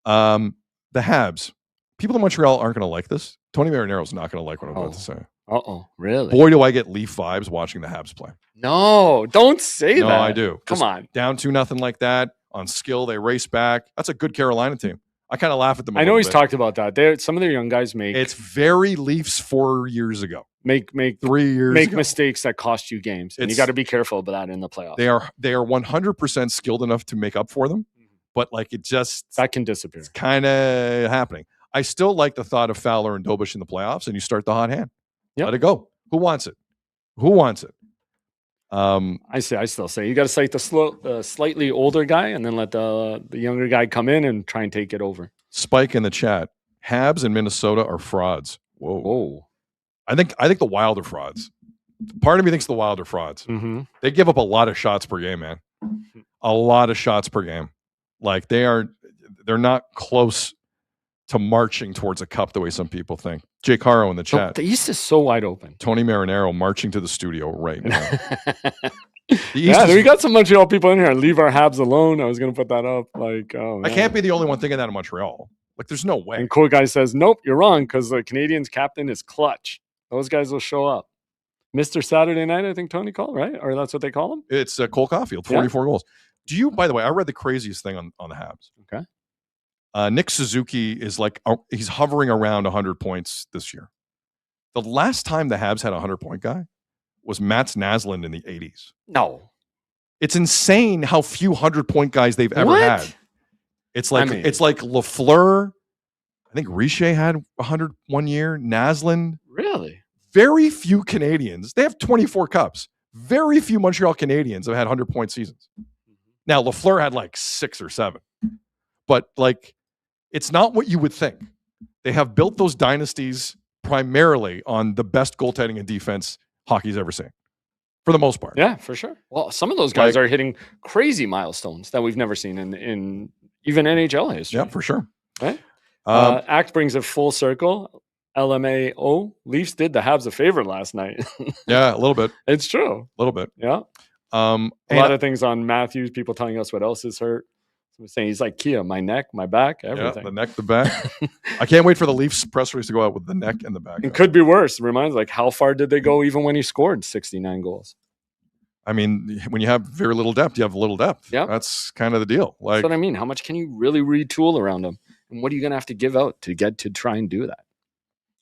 The Habs. People in Montreal aren't going to like this. Tony Marinaro's not going to like what I'm about to say. Uh-oh, really? Boy, do I get Leaf vibes watching the Habs play. No, don't say that. No, I do. Come on. Down 2-0 like that. On skill, they race back. That's a good Carolina team. I kind of laugh at them. I know he's talked about that. Some of their young guys make. It's very Leafs 4 years ago. Make 3 years. Make ago. Mistakes that cost you games, and you got to be careful about that in the playoffs. They are 100% skilled enough to make up for them, but like that can disappear. It's kind of happening. I still like the thought of Fowler and Dobush in the playoffs, and you start the hot hand. Yep. Let it go. Who wants it? Who wants it? I still say you got to cite the slightly older guy, and then let the younger guy come in and try and take it over. Spike in the chat. Habs in Minnesota are frauds. Whoa. I think the Wild are frauds. Part of me thinks the Wild are frauds. Mm-hmm. They give up a lot of shots per game, man. A lot of shots per game. Like they're not close to marching towards a cup the way some people think. Jay Caro in the chat. The East is so wide open. Tony Marinaro marching to the studio right now. We got some Montreal people in here. Leave our Habs alone. I was going to put that up. Like, I can't be the only one thinking that in Montreal. Like, there's no way. And Cool Guy says, nope, you're wrong because the Canadiens captain is clutch. Those guys will show up. Mr. Saturday Night, I think Tony called, right? Or that's what they call him? It's Cole Caulfield, 44 goals. By the way, I read the craziest thing on the Habs. Okay. Nick Suzuki is he's hovering around 100 points this year. The last time the Habs had a 100-point guy was Mats Naslund in the 80s. No. It's insane how few 100-point guys they've ever had. It's like Lafleur. I think Richer had 100 one year. Naslund. Really? Very few Canadians. They have 24 cups. Very few Montreal Canadiens have had 100-point seasons. Now, Lafleur had 6 or 7. But it's not what you would think. They have built those dynasties primarily on the best goaltending and defense hockey's ever seen, for the most part. Yeah, for sure. Well, some of those guys are hitting crazy milestones that we've never seen in even NHL history. Yeah, for sure. Right? Act brings it full circle. LMAO, Leafs did the Habs a favor last night. Yeah, a little bit. It's true. A little bit. Yeah. A lot of things on Matthews, people telling us what else is hurt. I'm saying he's like Kia, my neck, my back, everything. Yeah, the neck, the back. I can't wait for the Leafs press release to go out with the neck and the back. It could be worse. It reminds how far did they go even when he scored 69 goals? I mean, when you have very little depth, you have little depth. Yeah. That's kind of the deal. That's what I mean. How much can you really retool around him? And what are you going to have to give out to get to try and do that?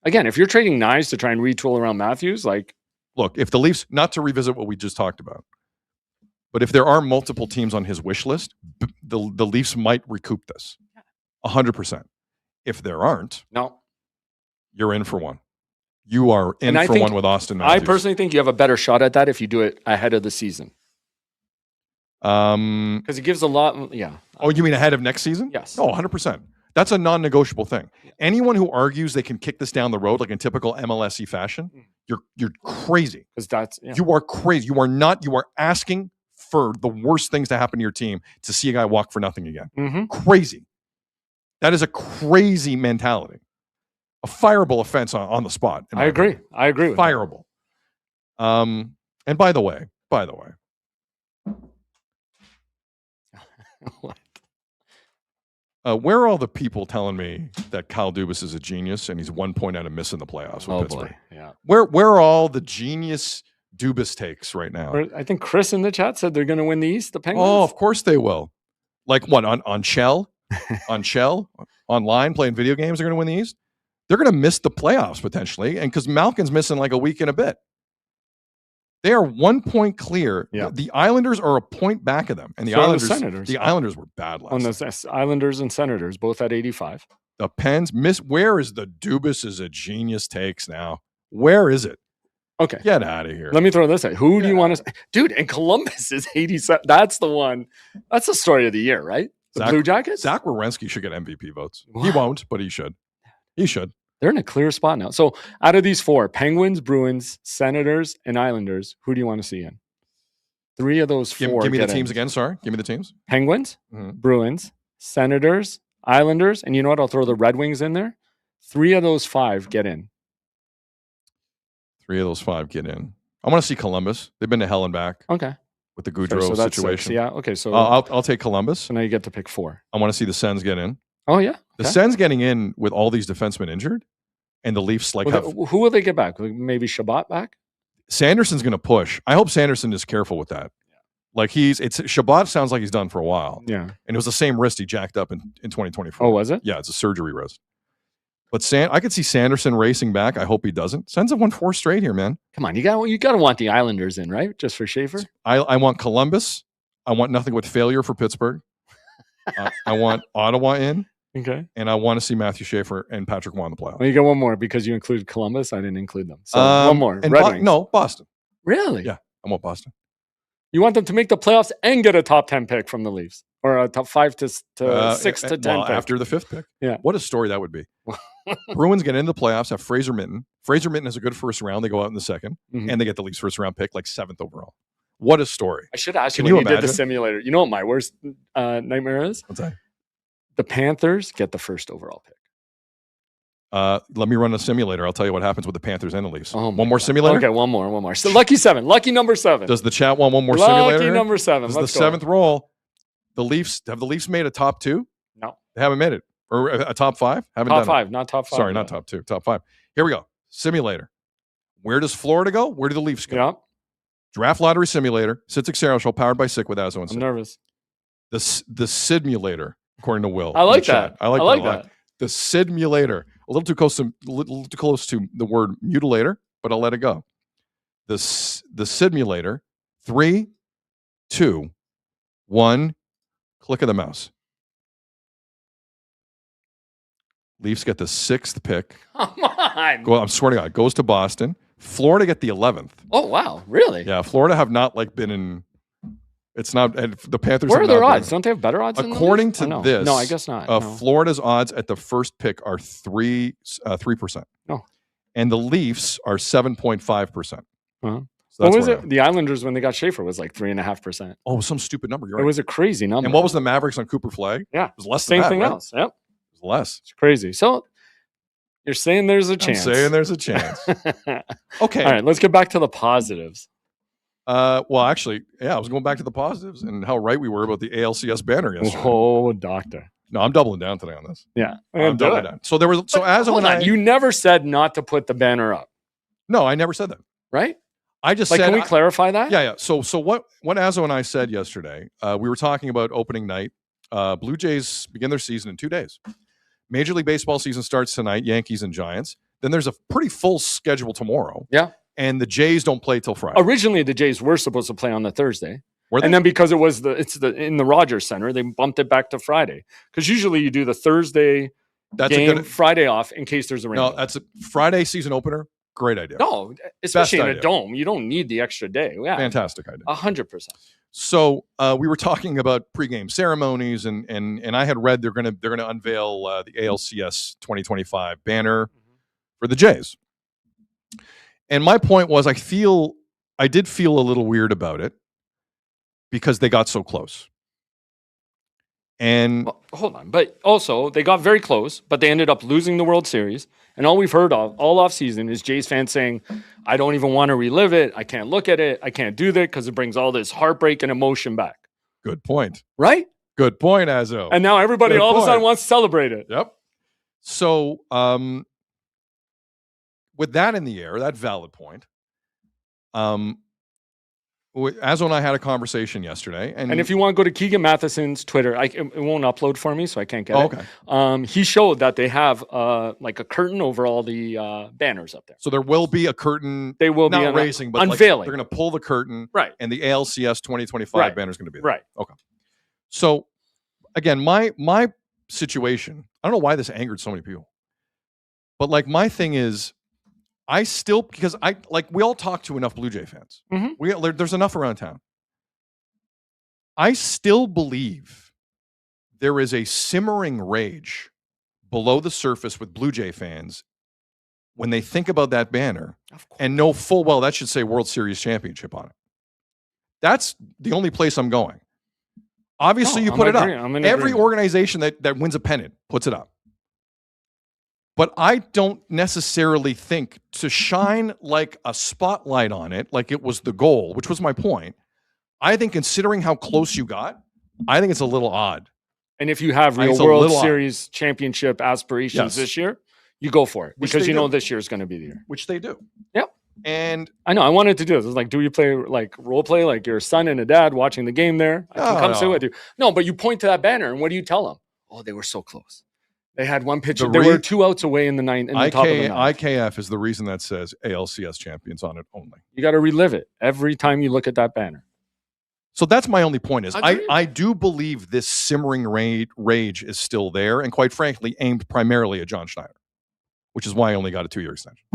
Again, if you're trading knives to try and retool around Matthews, look, if the Leafs, not to revisit what we just talked about, but if there are multiple teams on his wish list, the Leafs might recoup this 100%. If there aren't, no, you're in for one. You are in for one with Auston Matthews. I personally think you have a better shot at that if you do it ahead of the season. Because it gives a lot. Yeah. Oh, you mean ahead of next season? Yes. Oh, 100%. That's a non-negotiable thing. Yeah. Anyone who argues they can kick this down the road like in typical MLSE fashion, you're crazy. Because you are crazy. You are not. You are asking for the worst things to happen to your team to see a guy walk for nothing again. Mm-hmm. Crazy. That is a crazy mentality. A fireable offense on the spot. I agree. Opinion. I agree with fireable. And by the way, what? Where are all the people telling me that Kyle Dubas is a genius and he's 1 point out of missing the playoffs with Pittsburgh? Boy. Yeah. Where are all the genius Dubas takes right now? I think Chris in the chat said they're going to win the East, the Penguins. Oh, of course they will. Like what, on Shell? On Shell? Online playing video games, they're going to win the East? They're going to miss the playoffs potentially, and because Malkin's missing a week and a bit. They are 1 point clear. Yeah. The Islanders are a point back of them. And the Islanders were bad last night. The Islanders and Senators, both at 85. The Pens where is the Dubas is a genius takes now? Where is it? Okay. Get out of here. Let me throw this at. Who do you want to... Dude, and Columbus is 87. That's the one. That's the story of the year, right? The Blue Jackets? Zach Werenski should get MVP votes. What? He won't, but he should. He should. They're in a clear spot now. So out of these four, Penguins, Bruins, Senators, and Islanders, who do you want to see in? 3 of those 4. Give me the teams again. Sorry. Give me the teams. Penguins, Bruins, Senators, Islanders, and you know what? I'll throw the Red Wings in there. 3 of those 5 get in. 3 of those 5 get in. I want to see Columbus. They've been to hell and back. Okay. With the Goudreau situation. 6. Yeah. Okay. So I'll take Columbus. So now you get to pick 4. I want to see the Sens get in. Oh yeah. The Sens getting in with all these defensemen injured, and the Leafs who will they get back? Maybe Shabbat back? Sanderson's going to push. I hope Sanderson is careful with that. Like Shabbat sounds like he's done for a while. Yeah. And it was the same wrist he jacked up in 2024. Oh, was it? Yeah, it's a surgery wrist. But I could see Sanderson racing back. I hope he doesn't. Sens have won 4 straight here, man. Come on, you got to want the Islanders in, right? Just for Schaefer. I want Columbus. I want nothing but failure for Pittsburgh. I want Ottawa in. Okay. And I want to see Matthew Schaefer and Patrick Roy in the playoffs. Well, you got one more because you included Columbus. I didn't include them. So one more. And Red Wings. No, Boston. Really? Yeah, I want Boston. You want them to make the playoffs and get a top 10 pick from the Leafs, or a top 5 to 6 to 10 well, pick. after the 5th pick. Yeah. What a story that would be. Bruins get into the playoffs, have Fraser Minten. Fraser Minten has a good first round. They go out in the second, and they get the Leafs first round pick, like 7th overall. What a story. I should ask you when you did the simulator. You know what my worst nightmare is? What's that? The Panthers get the first overall pick. Let me run a simulator. I'll tell you what happens with the Panthers and the Leafs. Oh one more simulator? Okay, one more. So lucky 7. Lucky number 7. Does the chat want one more simulator? Lucky number 7. This is the 7th roll. Have the Leafs made a top 2? No. They haven't made it. Or a top 5? Haven't top done 5, it. not top 5. Sorry, not top 2. Top 5. Here we go. Simulator. Where does Florida go? Where do the Leafs go? Yeah. Draft lottery simulator. Sid Seixeiro Show, powered by Sick with Azo and I'm Sid. nervous. The Sidmulator, according to Will. I like that. I like that. The Sidmulator. A little too close to the word mutilator, but I'll let it go. The Sidmulator. 3, 2, 1. Click of the mouse. Leafs get the 6th pick. Come on. I swear to God, goes to Boston. Florida get the 11th. Oh, wow. Really? Yeah, Florida have not been in. It's not. And the Panthers. Where are their odds? Don't they have better odds? According to this, no, I guess not. No. Florida's odds at the first pick are 3%. No, and the Leafs are 7.5%. Uh-huh. So what was it? The Islanders, when they got Schaefer, was like 3.5%. Oh, some stupid number. You're right. It was a crazy number. And what was the Mavericks on Cooper Flag? Yeah, it was less. Same than that, thing right? else. Yep, it was less. It's crazy. So you're saying there's a chance. I'm saying there's a chance. Okay. All right. Let's get back to the positives. Well, actually, yeah, I was going back to the positives and how right we were about the ALCS banner yesterday. Oh, doctor. No, I'm doubling down today on this. Yeah, I'm doubling down. So there was. So as of when you never said not to put the banner up. No, I never said that. Right? I just said. Can we clarify that? Yeah. So what Azo and I said yesterday, we were talking about opening night. Blue Jays begin their season in 2 days. Major League Baseball season starts tonight. Yankees and Giants. Then there's a pretty full schedule tomorrow. Yeah. And the Jays don't play till Friday. Originally, the Jays were supposed to play on the Thursday. And then because it's in the Rogers Center, they bumped it back to Friday. Because usually you do the Thursday game, Friday off in case there's a rain. No, that's a Friday season opener. Great idea. No, especially in a dome. You don't need the extra day. Yeah. Fantastic idea. 100%. So we were talking about pregame ceremonies, and I had read they're gonna unveil the ALCS 2025 banner for the Jays. And my point was, I did feel a little weird about it because they got so close. And hold on, but also they got very close, but they ended up losing the World Series. And all we've heard all off season is Jays fans saying, "I don't even want to relive it. I can't look at it. I can't do that because it brings all this heartbreak and emotion back." Good point. Right? Good point, Azo. And now everybody all of a sudden wants to celebrate it. Yep. So, with that in the air, that valid point. Azo and I had a conversation yesterday, and if you want to go to Keegan Matheson's Twitter, it won't upload for me, so I can't get it. Okay. He showed that they have like a curtain over all the banners up there. So there will be a curtain. They will not be raising, but unveiling. They're going to pull the curtain, right? And the ALCS 2025 banner is going to be there. Right. Okay. So again, my situation. I don't know why this angered so many people, but like my thing is. Because we all talk to enough Blue Jay fans. Mm-hmm. There's enough around town. I still believe there is a simmering rage below the surface with Blue Jay fans when they think about that banner and know full well that should say World Series championship on it. That's the only place I'm going. Obviously, you put it up. Every organization that wins a pennant puts it up. But I don't necessarily think to shine like a spotlight on it, like it was the goal, which was my point. I think considering how close you got, I think it's a little odd. And if you have real World Series championship aspirations this year, you go for it because you know this year is going to be the year. Which they do. Yep. And I know I wanted to do this. It's like, do you play like role play, like your son and a dad watching the game there? I can come sit with you. No, but you point to that banner and what do you tell them? Oh, they were so close. They had one pitch. They were 2 outs away in the ninth. In the top of the ninth. IKF is the reason that says ALCS champions on it only. You got to relive it every time you look at that banner. So that's my only point is I do believe this simmering rage is still there and quite frankly aimed primarily at John Schneider, which is why I only got a 2-year extension.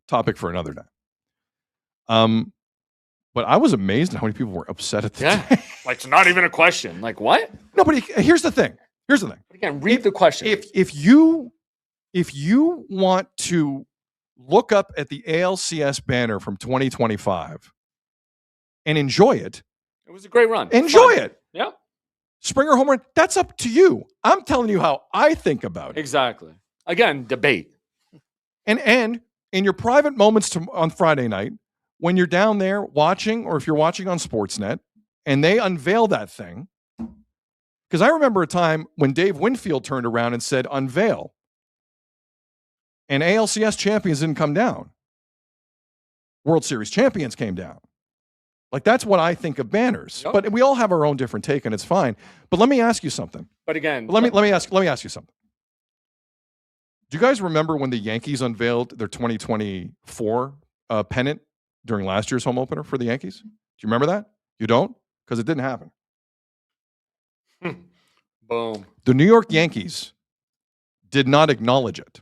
Topic for another day. But I was amazed at how many people were upset at this. Yeah, like it's not even a question. Like what? No, but here's the thing. But again, read the question. If you want to look up at the ALCS banner from 2025 and enjoy it, it was a great run. Enjoy it. Yeah. Springer home run. That's up to you. I'm telling you how I think about it. Exactly. Again, debate. And in your private moments on Friday night, when you're down there watching, or if you're watching on Sportsnet, and they unveil that thing, because I remember a time when Dave Winfield turned around and said, unveil. And ALCS champions didn't come down. World Series champions came down. Like, that's what I think of banners. Yep. But we all have our own different take, and it's fine. But let me ask you something. But again, let me ask you something. Do you guys remember when the Yankees unveiled their 2024 pennant during last year's home opener for the Yankees? Do you remember that? You don't? Because it didn't happen. Boom. The New York Yankees did not acknowledge it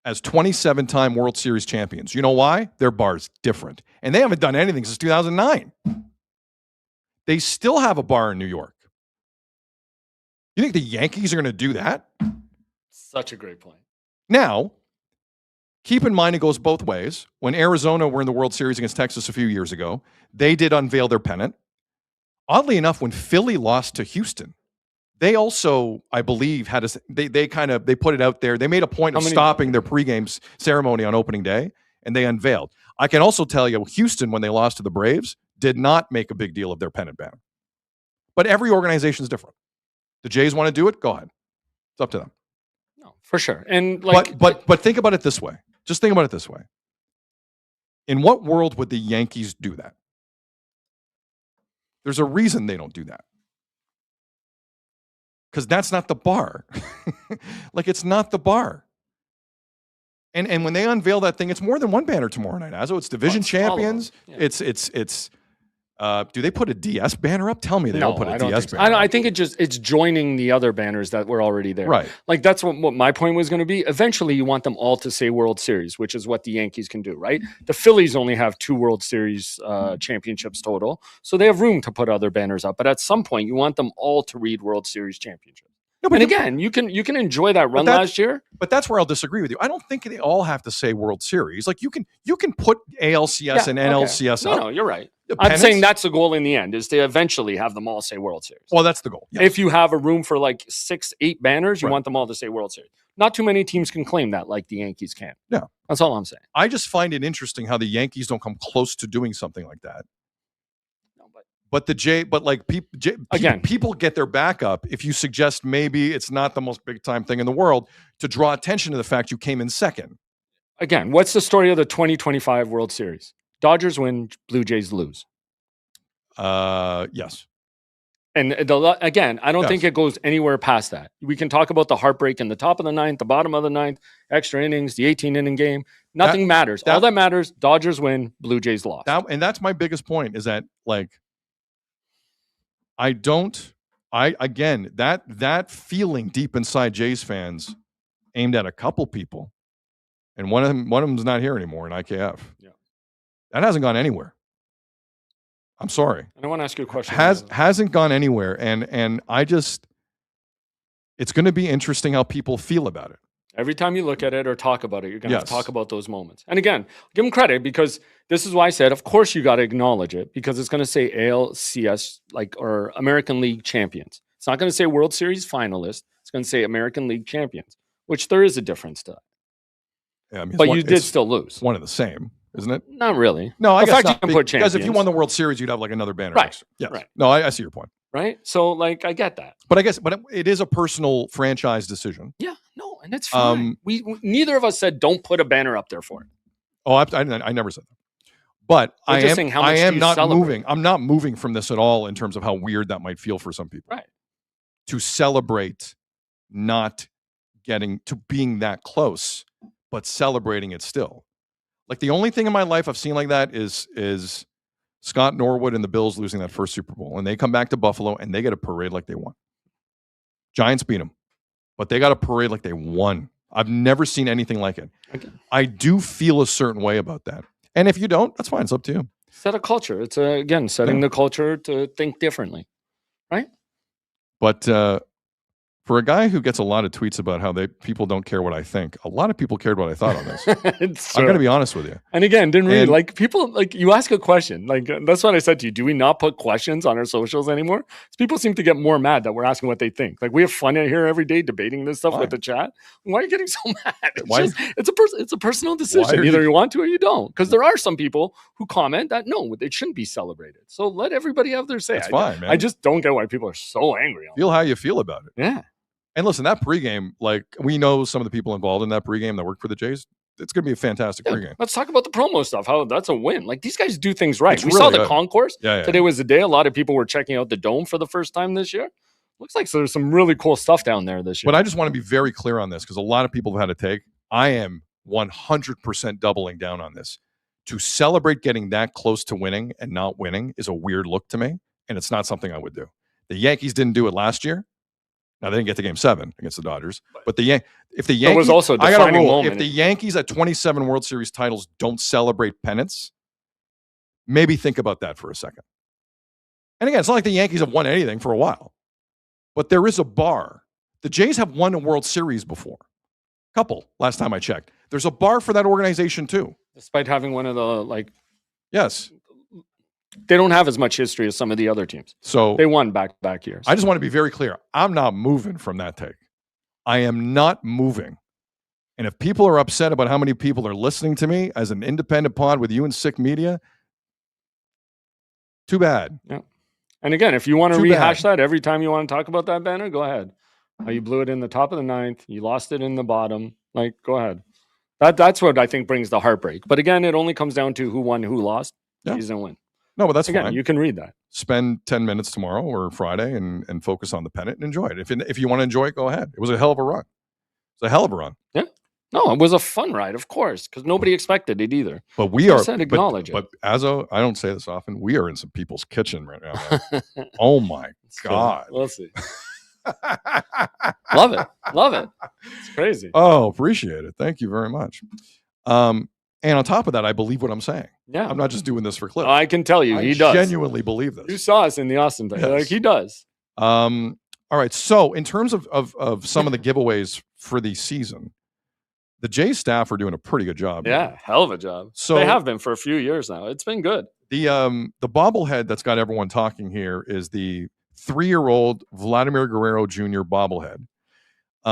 as 27-time World Series champions. You know why? Their bar's different. And they haven't done anything since 2009. They still have a bar in New York. You think the Yankees are going to do that? Such a great point. Now, keep in mind it goes both ways. When Arizona were in the World Series against Texas a few years ago, they did unveil their pennant. Oddly enough, when Philly lost to Houston, they also, I believe, had they put it out there. They made a point of stopping their pregame ceremony on opening day, and they unveiled. I can also tell you, Houston, when they lost to the Braves, did not make a big deal of their pennant banner. But every organization is different. The Jays want to do it? Go ahead. It's up to them. No, for sure. And but think about it this way. Just think about it this way. In what world would the Yankees do that? There's a reason they don't do that. Because that's not the bar. Like, it's not the bar. And when they unveil that thing, it's more than one banner tomorrow night, Azo. It's division champions. Yeah. It's do they put a DS banner up? Tell me they don't put a DS banner up. I think it's joining the other banners that were already there. Right. Like, that's what my point was going to be. Eventually, you want them all to say World Series, which is what the Yankees can do, right? The Phillies only have 2 World Series championships total, so they have room to put other banners up. But at some point, you want them all to read World Series championships. No, and again, you can enjoy that run last year. But that's where I'll disagree with you. I don't think they all have to say World Series. Like, you can put ALCS and NLCS up. No, you're right. I'm saying that's the goal in the end, is to eventually have them all say World Series. Well, that's the goal. Yes. If you have a room for like 6, 8 banners, you want them all to say World Series. Not too many teams can claim that like the Yankees can. Yeah. That's all I'm saying. I just find it interesting how the Yankees don't come close to doing something like that. People get their back up if you suggest maybe it's not the most big time thing in the world to draw attention to the fact you came in second. Again, what's the story of the 2025 World Series? Dodgers win, Blue Jays lose. Yes. And again, I don't think it goes anywhere past that. We can talk about the heartbreak in the top of the ninth, the bottom of the ninth, extra innings, the 18-inning game. Nothing matters. All that matters, Dodgers win, Blue Jays lost. And that's my biggest point, is that, like, that feeling deep inside Jays fans aimed at a couple people, and one of them's not here anymore in IKF. Yeah. That hasn't gone anywhere. I'm sorry. I want to ask you a question. Hasn't gone anywhere, and it's going to be interesting how people feel about it. Every time you look at it or talk about it, you're going to have to talk about those moments. And again, give them credit because this is why I said, of course, you got to acknowledge it because it's going to say ALCS or American League champions. It's not going to say World Series finalists. It's going to say American League champions, which there is a difference to that. Yeah, I mean, but you did still lose. One of the same, isn't it? Not really. No, I guess not. You can put champions. Because if you won the World Series, you'd have like another banner. Right. Yes. Right. No, I see your point. Right. So like, I get that. But it is a personal franchise decision. Yeah. No, and it's fine. We neither of us said don't put a banner up there for it. Oh, I never said that. But I am not moving. I'm not moving from this at all in terms of how weird that might feel for some people. Right. To celebrate not getting to being that close, but celebrating it still. Like the only thing in my life I've seen like that is Scott Norwood and the Bills losing that first Super Bowl. And they come back to Buffalo and they get a parade like they won. Giants beat them, but they got a parade like they won. I've never seen anything like it. Okay. I do feel a certain way about that. And if you don't, that's fine. It's up to you. Set a culture. It's, again, setting the culture to think differently. Right? But for a guy who gets a lot of tweets about how people don't care what I think, a lot of people cared what I thought on this. I'm going to be honest with you. And again, people, you ask a question. Like, that's what I said to you. Do we not put questions on our socials anymore? People seem to get more mad that we're asking what they think. Like, we have fun in here every day debating this stuff with the chat. Why are you getting so mad? It's a personal decision. Either you want to or you don't. Because there are some people who comment that, no, it shouldn't be celebrated. So let everybody have their say. That's fine, man. I just don't get why people are so angry. Feel how you feel about it. Yeah. And listen, that pregame, like we know some of the people involved in that pregame that work for the Jays. It's going to be a fantastic pregame. Let's talk about the promo stuff. How that's a win. Like these guys do things right. We saw the concourse. Today was the day a lot of people were checking out the dome for the first time this year. Looks like there's some really cool stuff down there this year. But I just want to be very clear on this because a lot of people have had a take. I am 100% doubling down on this. To celebrate getting that close to winning and not winning is a weird look to me, and it's not something I would do. The Yankees didn't do it last year. Now they didn't get to Game 7 against the Dodgers, but if the Yankees, was also a defining moment. If the Yankees at 27 World Series titles don't celebrate pennants, maybe think about that for a second. And again, it's not like the Yankees have won anything for a while, but there is a bar. The Jays have won a World Series before, couple. Last time I checked, there's a bar for that organization too. Despite having one of the yes. They don't have as much history as some of the other teams. So they won back years. I just want to be very clear. I'm not moving from that take. I am not moving. And if people are upset about how many people are listening to me as an independent pod with you and Sick Media, too bad. Yeah. And again, if you want to rehash that every time you want to talk about that banner, go ahead. You blew it in the top of the ninth. You lost it in the bottom. Go ahead. That's what I think brings the heartbreak. But again, it only comes down to who won, who lost. Yeah. He's going to win. No, but that's fine. You can read that. Spend 10 minutes tomorrow or Friday and focus on the pennant and enjoy it. If you want to enjoy it, go ahead. It was a hell of a run. It's a hell of a run. Yeah. No, it was a fun ride, of course, because nobody expected it either. But we are. Acknowledge it. But I don't say this often. We are in some people's kitchen right now. Oh my God. We'll see. Love it. It's crazy. Oh, appreciate it. Thank you very much. And on top of that, I believe what I'm saying. Yeah. I'm not just doing this for Cliff. I can tell you, he does. I genuinely believe this. You saw us in the Austin thing. Yes. He does. All right. So in terms of some of the giveaways for the season, the Jays staff are doing a pretty good job. Yeah, hell of a job. So they have been for a few years now. It's been good. The bobblehead that's got everyone talking here is the 3-year-old Vladimir Guerrero Jr. bobblehead,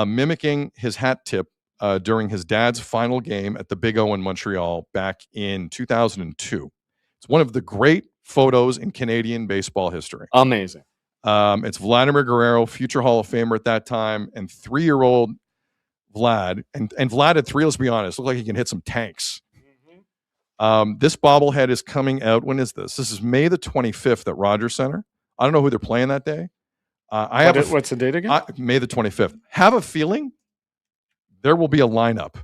mimicking his hat tip during his dad's final game at the Big O in Montreal back in 2002. It's one of the great photos in Canadian baseball history. Amazing. It's Vladimir Guerrero, future Hall of Famer at that time, and 3-year-old Vlad. And Vlad at 3, let's be honest, looked like he can hit some tanks. Mm-hmm. This bobblehead is coming out. When is this? This is May the 25th at Rogers Center. I don't know who they're playing that day. What's the date again? May the 25th. Have a feeling there will be a lineup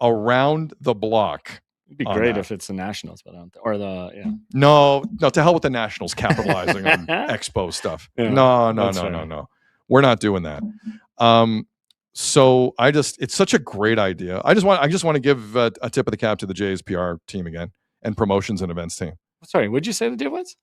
around the block. It'd be great if it's the Nationals, but No, to hell with the Nationals capitalizing on Expo stuff. Yeah, no. We're not doing that. So it's such a great idea. I just want to give a tip of the cap to the Jays PR team again and promotions and events team. Sorry, what'd you say the deal was?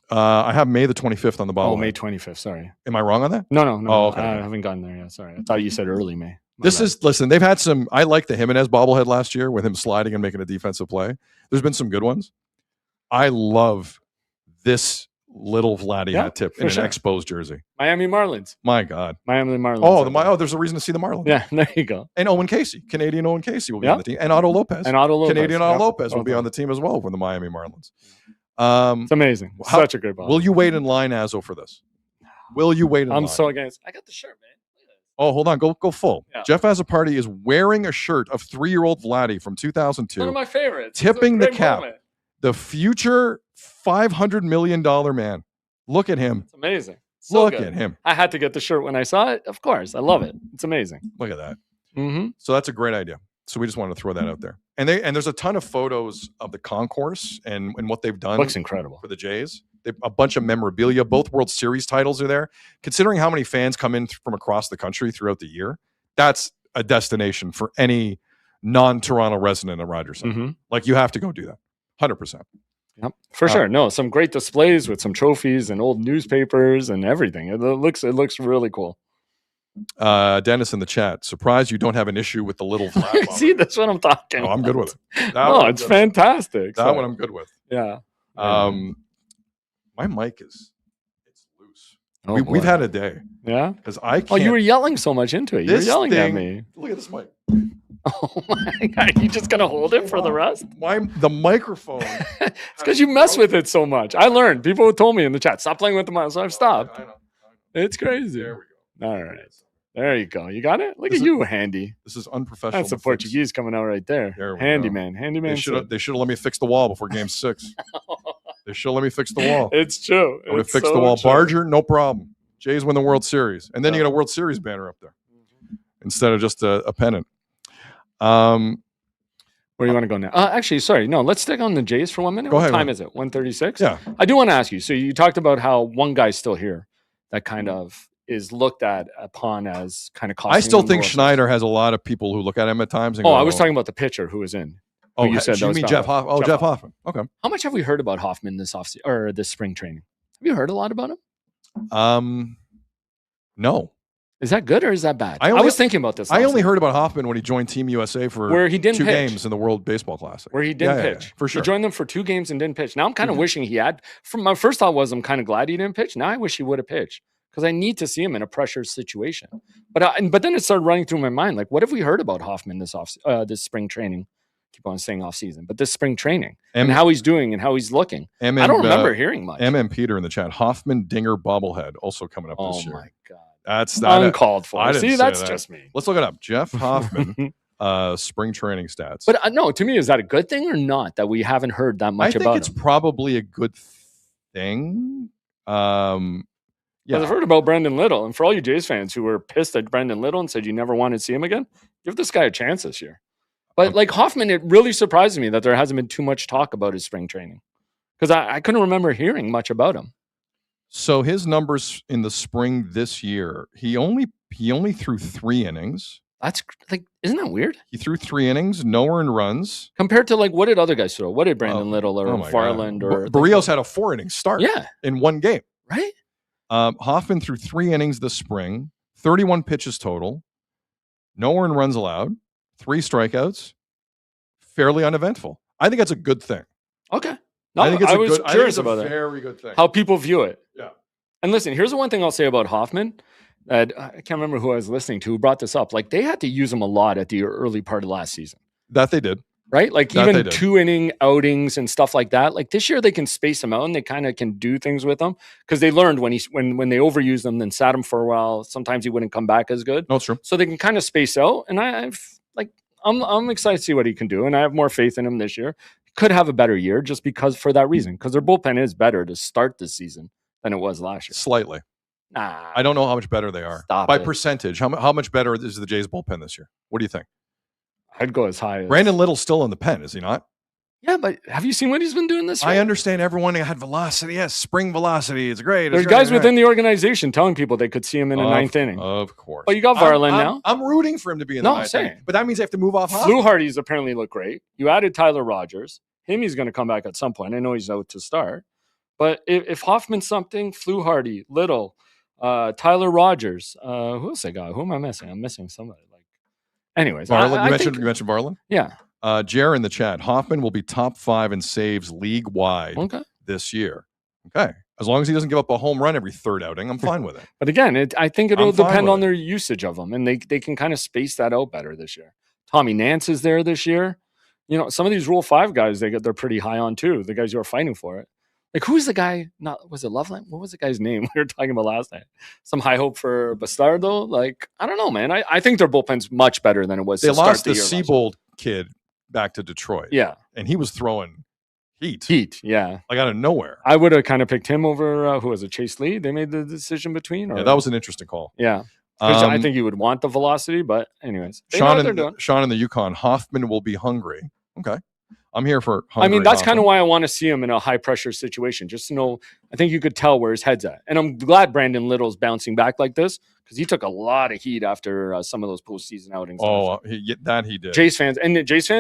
I have May the 25th on the bottle. Oh, May 25th. Sorry. Am I wrong on that? No. Oh, okay. I haven't gotten there yet. Sorry. I thought you said early May. Listen, they've had some. I like the Jimenez bobblehead last year with him sliding and making a defensive play. There's been some good ones. I love this little Vladdy hat tip in an exposed jersey. Miami Marlins. My God. Miami Marlins. Oh, there's a reason to see the Marlins. Yeah, there you go. And Owen Casey, Canadian Owen Casey will be on the team. And Otto Lopez. Canadian Otto Lopez will be on the team as well for the Miami Marlins. It's amazing. Such a great ball. Will you wait in line, Azzo, for this? Will you wait in line? I'm so against. I got the shirt, man. Oh, hold on. Go full. Yeah. Jeff Azzopardi is wearing a shirt of 3-year-old Vladdy from 2002. One of my favorites. Tipping the cap. Moment. The future $500 million man. Look at him. It's amazing. Look at him. I had to get the shirt when I saw it. Of course. I love it. It's amazing. Look at that. Mm-hmm. So that's a great idea. So we just wanted to throw that out there. And there's a ton of photos of the concourse and what they've done. Looks incredible. For the Jays. A bunch of memorabilia. Both World Series titles are there. Considering how many fans come in from across the country throughout the year, that's a destination for any non-Toronto resident of Rogers Center. Mm-hmm. Like, you have to go do that. 100%. Yep, for sure. No, some great displays with some trophies and old newspapers and everything. It looks really cool. Dennis in the chat, surprised you don't have an issue with the little flat. See, that's what I'm talking about. I'm good with it. It's fantastic. That one I'm good with. Yeah. My mic is loose. Oh, we've had a day. Yeah? Because I can't. Oh, you were yelling so much into it. You were yelling at me. Look at this mic. Oh my God. Are you just going to hold it for the rest? The microphone. It's because you mess with it so much. I learned. People told me in the chat, stop playing with the mic. So I've stopped. I know. It's crazy. There we go. All right. There you go. You got it? Look at you, Handy. This is unprofessional. That's the Portuguese coming out right there. Handyman. Handyman. They should have let me fix the wall before game 6. They should let me fix the wall. It's true. I would have fixed the wall. True. Barger, no problem. Jays win the World Series. And then you get a World Series banner up there instead of just a pennant. Where do you want to go now? Actually, sorry. No, let's stick on the Jays for 1 minute. Go ahead. What time is it? 1:36? Yeah. I do want to ask you. So you talked about how one guy's still here that kind of is looked at upon as kind of costing. I still think Schneider has a lot of people who look at him at times. And I was talking about the pitcher who was in. Oh, you said you mean Jeff Hoffman? Oh, Jeff Hoffman. Okay. How much have we heard about Hoffman this offseason or this spring training? Have you heard a lot about him? No. Is that good or is that bad? I was thinking about this. I only heard about Hoffman when he joined Team USA for where he didn't 2 pitch. games in the World Baseball Classic. Where he didn't pitch. Yeah, for sure. He joined them for 2 games and didn't pitch. Now I'm kind of wishing he had. From my first thought was I'm kind of glad he didn't pitch. Now I wish he would have pitched because I need to see him in a pressure situation. But then it started running through my mind like, what have we heard about Hoffman this spring training? Keep on saying off season, but this spring training and how he's doing and how he's looking. I don't remember hearing much. Peter in the chat. Hoffman Dinger bobblehead also coming up this year. Oh my God. That's uncalled for. See, that's just me. Let's look it up. Jeff Hoffman, spring training stats. But no, to me, is that a good thing or not that we haven't heard that much about him? I think it's probably a good thing. Yeah, I've heard about Brendan Little, and for all you Jays fans who were pissed at Brendan Little and said you never wanted to see him again, give this guy a chance this year. But like Hoffman, it really surprised me that there hasn't been too much talk about his spring training because I couldn't remember hearing much about him. So his numbers in the spring this year, he only threw 3 innings. That's like, isn't that weird? He threw 3 innings, no earned runs. Compared to like, what did other guys throw? What did Brandon Little or Farland or Barrios had a 4-inning start? In 1 game, right? Hoffman threw 3 innings this spring, 31 pitches total, no earned runs allowed, 3 strikeouts, fairly uneventful. I think that's a good thing. Okay. No, I was curious about that. Very good thing. How people view it. Yeah. And listen, here's the one thing I'll say about Hoffman. I can't remember who I was listening to who brought this up. Like, they had to use him a lot at the early part of last season. That they did. Right? Like, even 2-inning outings and stuff like that. Like, this year they can space him out and they kind of can do things with him because they learned when they overused him, then sat him for a while. Sometimes he wouldn't come back as good. No, it's true. So they can kind of space out. And I'm excited to see what he can do. And I have more faith in him this year. Could have a better year just because for that reason, because their bullpen is better to start this season than it was last year. Slightly. Nah. I don't know how much better they are. By percentage. How much better is the Jays bullpen this year? What do you think? I'd go as high as... Brandon Little's still in the pen, is he not? Yeah, but have you seen what he's been doing this year? I understand everyone had velocity. Yes, spring velocity. It's great. There's guys within the organization telling people they could see him in the 9th inning. Of course. But you got Varland now. I'm rooting for him to be in the 9th inning. But that means they have to move off. Fluharty's apparently look great. You added Tyler Rogers. He's going to come back at some point. I know he's out to start. But if Hoffman's something, Fluharty, Little, Tyler Rogers, who else I got? Who am I missing? I'm missing somebody. anyways, Varland, I you think, mentioned Varland? Yeah. Jer in the chat, Hoffman will be top 5 in saves league-wide this year. Okay. As long as he doesn't give up a home run every third outing, I'm fine with it. But again, I think it'll depend on their usage of them, and they can kind of space that out better this year. Tommy Nance is there this year. You know, some of these Rule 5 guys, they're pretty high on too. The guys who are fighting for it. Like, who's the guy? Was it Loveland? What was the guy's name we were talking about last night? Some high hope for Bastardo? Like, I don't know, man. I think their bullpen's much better than it was. They lost the Seabold kid back to Detroit. Yeah. And he was throwing heat. Yeah. Like out of nowhere. I would have kind of picked him over, who was it, Chase Lee? They made the decision between? Or? Yeah, that was an interesting call. Yeah. I think you would want the velocity, but anyways. Sean in the Yukon, Hoffman will be hungry. Okay. I'm here for hungry. I mean, that's kind of why I want to see him in a high-pressure situation, just to know. I think you could tell where his head's at. And I'm glad Brandon Little's bouncing back like this, because he took a lot of heat after some of those postseason outings. Oh, he did. Jays fans,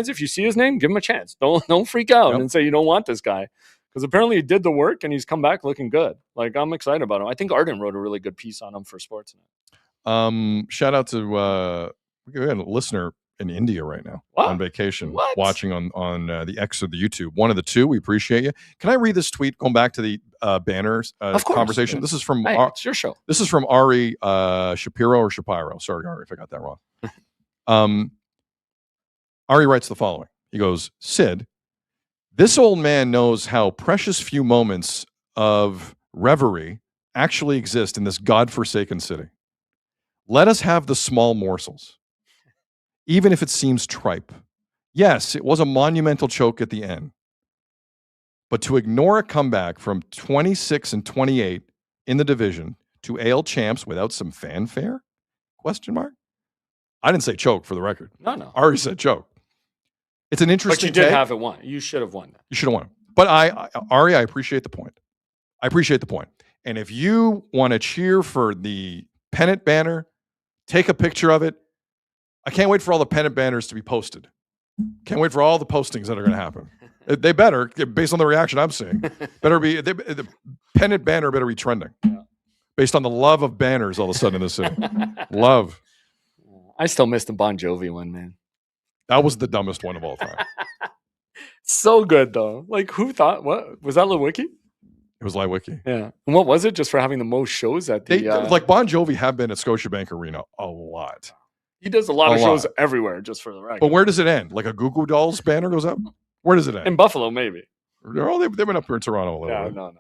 if you see his name, give him a chance. Don't freak out and say you don't want this guy, because apparently he did the work and he's come back looking good. Like, I'm excited about him. I think Arden wrote a really good piece on him for Sportsnet. Shout out to we got a listener in India right now on vacation, watching on the X or the YouTube. One of the two. We appreciate you. Can I read this tweet going back to the banners conversation? This is from it's your show. This is from Ari Shapiro. Sorry, Ari, if I got that wrong. Ari writes the following. He goes, Sid, this old man knows how precious few moments of reverie actually exist in this godforsaken city. Let us have the small morsels, even if it seems tripe. Yes, it was a monumental choke at the end. But to ignore a comeback from 26-28 in the division to AL champs without some fanfare? ? I didn't say choke, for the record. No. I already said choke. It's an interesting But you did take. have it won. You should have won that. You should have won. But Ari, I appreciate the point. And if you want to cheer for the pennant banner, take a picture of it. I can't wait for all the pennant banners to be posted. Can't wait for all the postings that are going to happen. They better, based on the reaction I'm seeing, the pennant banner better be trending. Based on the love of banners all of a sudden in the city. Love. I still miss the Bon Jovi one, man. That was the dumbest one of all time. So good, though. Like, who thought, what? Was that Lewicki? It was Lewicki. Yeah. And what was it? Just for having the most shows at the... like, Bon Jovi have been at Scotiabank Arena a lot. He does a lot of shows everywhere, just for the record. But where does it end? Like a Goo Goo Dolls banner goes up? Where does it end? In Buffalo, maybe. They've been up here in Toronto a little bit. No, I know.